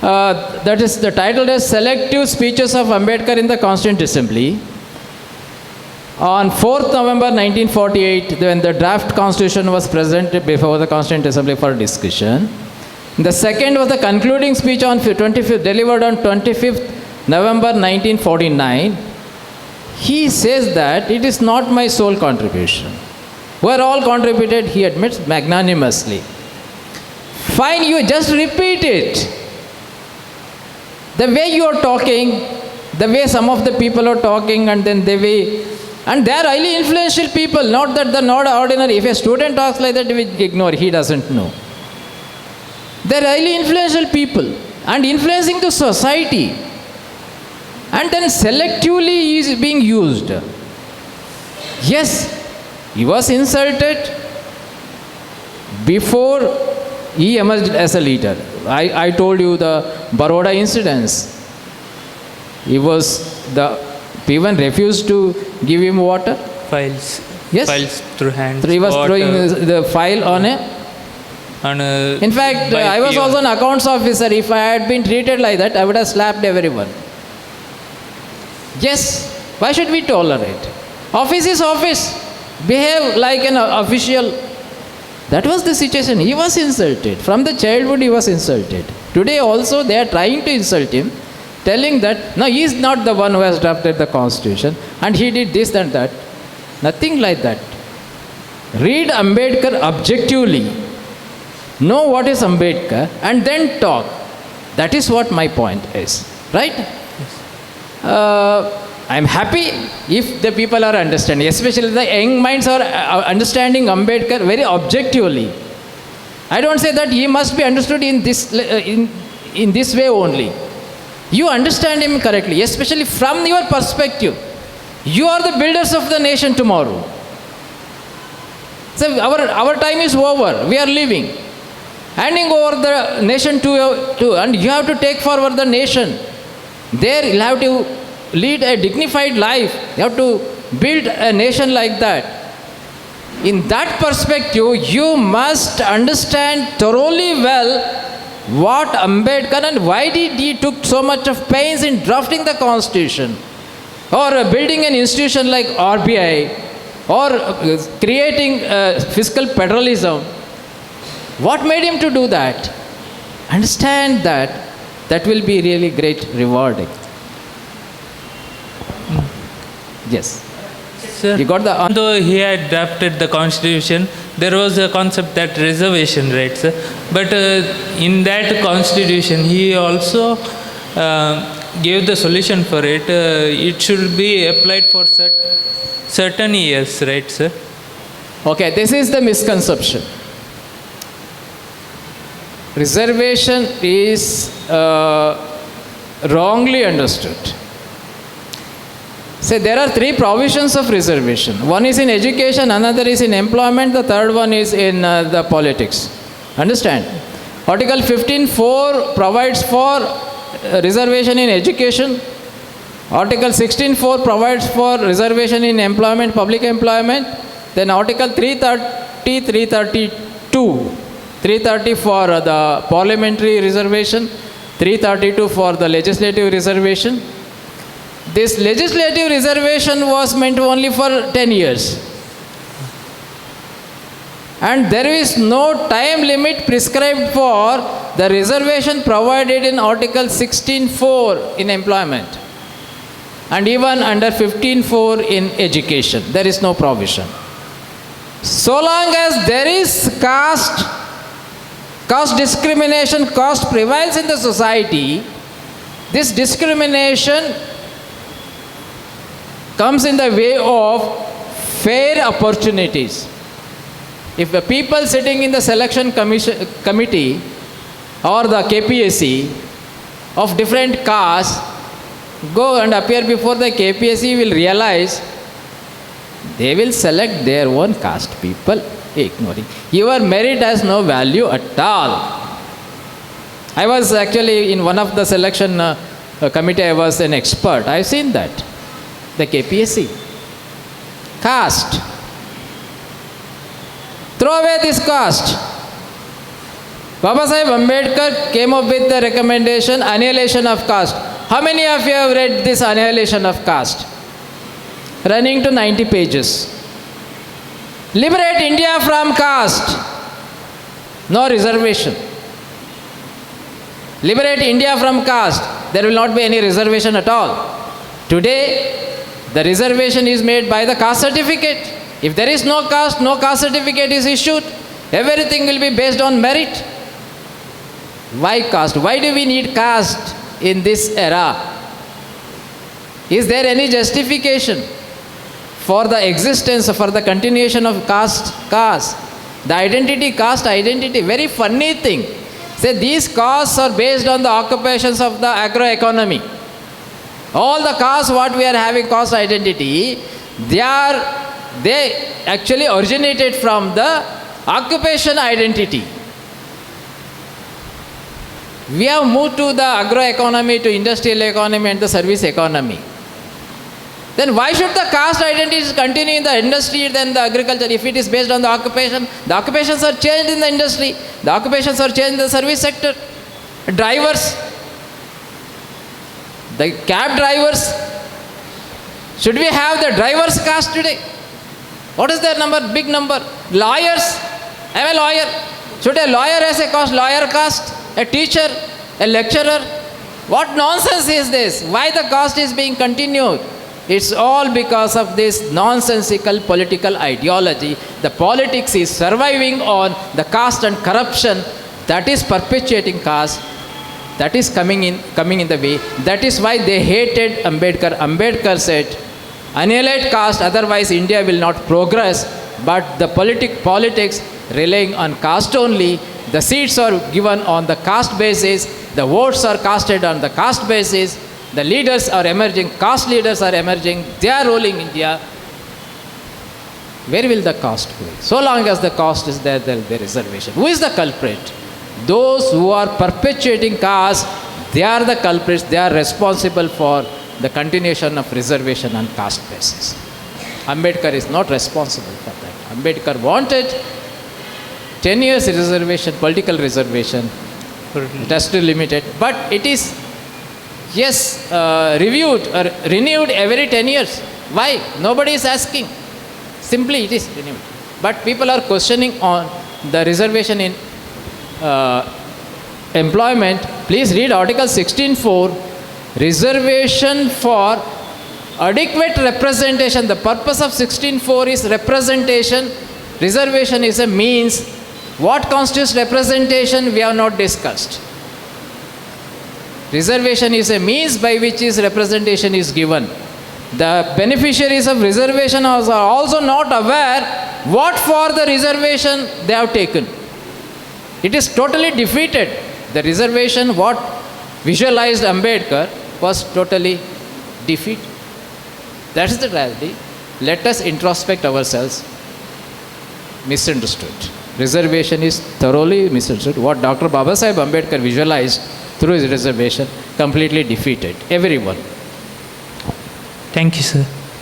that is the title is Selective Speeches of Ambedkar in the Constituent Assembly. On 4th November 1948, when the draft constitution was presented before the Constituent Assembly for discussion, the second was the concluding speech on 25th, delivered on 25th November 1949. He says that it is not my sole contribution. We are all contributed, he admits, magnanimously. Fine, you just repeat it. The way you are talking, the way some of the people are talking, and then the way, and they are highly influential people, not that they're not ordinary. If a student talks like that, we ignore, he doesn't know. They are highly influential people and influencing the society. And then selectively is being used. Yes, he was insulted before he emerged as a leader. I told you the Baroda incidents. Even refused to give him water. Files. Yes. Files through hands. So he was throwing the file on a... In fact, I was also an accounts officer. If I had been treated like that, I would have slapped everyone. Yes, why should we tolerate? Office is office. Behave like an official. That was the situation. He was insulted. From the childhood he was insulted. Today also they are trying to insult him, telling that, no, he is not the one who has drafted the constitution and he did this and that. Nothing like that. Read Ambedkar objectively. Know what is Ambedkar and then talk. That is what my point is. Right? I am happy if the people are understanding, especially the young minds are understanding Ambedkar very objectively. I don't say that he must be understood in this way only. You understand him correctly, especially from your perspective. You are the builders of the nation tomorrow. So our time is over. We are leaving. Handing over the nation to and you have to take forward the nation. There you have to lead a dignified life. You have to build a nation like that. In that perspective, you must understand thoroughly well what Ambedkar and why did he took so much of pains in drafting the constitution or building an institution like RBI or creating fiscal federalism. What made him to do that? Understand that. That will be really great rewarding. Yes. Sir, You got the although he had drafted the constitution, there was a concept that reservation rights. But in that constitution, he also gave the solution for it. It should be applied for certain years, right, sir? Okay, this is the misconception. Reservation is wrongly understood. Say there are three provisions of reservation. One is in education, another is in employment, the third one is in the politics. Understand? Article 15.4 provides for reservation in education. Article 16.4 provides for reservation in employment, public employment. Then Article 330, 332. 330 for the parliamentary reservation, 332 for the legislative reservation. This legislative reservation was meant only for 10 years. And there is no time limit prescribed for the reservation provided in Article 16.4 in employment. And even under 15.4 in education, there is no provision. So long as there is caste discrimination, caste prevails in the society, this discrimination comes in the way of fair opportunities. If the people sitting in the selection committee or the KPSC of different castes go and appear before the KPSC, will realize they will select their own caste people, ignoring. Your merit has no value at all. I was actually in one of the selection committee, I was an expert. I have seen that. The KPSC. Caste. Throw away this caste. Baba Sahib Ambedkar came up with the recommendation, annihilation of caste. How many of you have read this annihilation of caste? Running to 90 pages. Liberate India from caste. No reservation. Liberate India from caste. There will not be any reservation at all. Today, the reservation is made by the caste certificate. If there is no caste certificate is issued. Everything will be based on merit. Why caste? Why do we need caste in this era? Is there any justification for the existence, for the continuation of caste? The identity, caste identity, very funny thing. Say these castes are based on the occupations of the agroeconomy. All the castes what we are having caste identity, they actually originated from the occupation identity. We have moved to the agroeconomy, to industrial economy and the service economy. Then why should the caste identities continue in the industry than the agriculture if it is based on the occupation? The occupations are changed in the industry. The occupations are changed in the service sector. Drivers, the cab drivers. Should we have the drivers caste today? What is their number? Big number. Lawyers. I am a lawyer. Should a lawyer as a caste, lawyer caste, a teacher, a lecturer? What nonsense is this? Why the caste is being continued? It's all because of this nonsensical political ideology. The politics is surviving on the caste and corruption that is perpetuating caste. That is coming in the way. That is why they hated Ambedkar. Ambedkar said, annihilate caste, otherwise India will not progress. But the politics relying on caste only, the seats are given on the caste basis, the votes are casted on the caste basis, the leaders are emerging, caste leaders are emerging, they are ruling India. Where will the caste go? So long as the caste is there, there will be reservation. Who is the culprit? Those who are perpetuating caste, they are the culprits, they are responsible for the continuation of reservation on caste basis. Ambedkar is not responsible for that. Ambedkar wanted 10 years reservation, political reservation, it has to limit it, but it is, yes, reviewed or renewed every 10 years. Why? Nobody is asking. Simply it is renewed. But people are questioning on the reservation in employment. Please read Article 16.4, reservation for adequate representation. The purpose of 16.4 is representation. Reservation is a means. What constitutes representation, we have not discussed. Reservation is a means by which is representation is given. The beneficiaries of reservation are also not aware what for the reservation they have taken. It is totally defeated. The reservation, what visualized Ambedkar, was totally defeated. That is the tragedy. Let us introspect ourselves. Misunderstood. Reservation is thoroughly misunderstood. What Dr. Babasaheb Ambedkar visualized through his reservation, completely defeated everyone. Thank you, sir.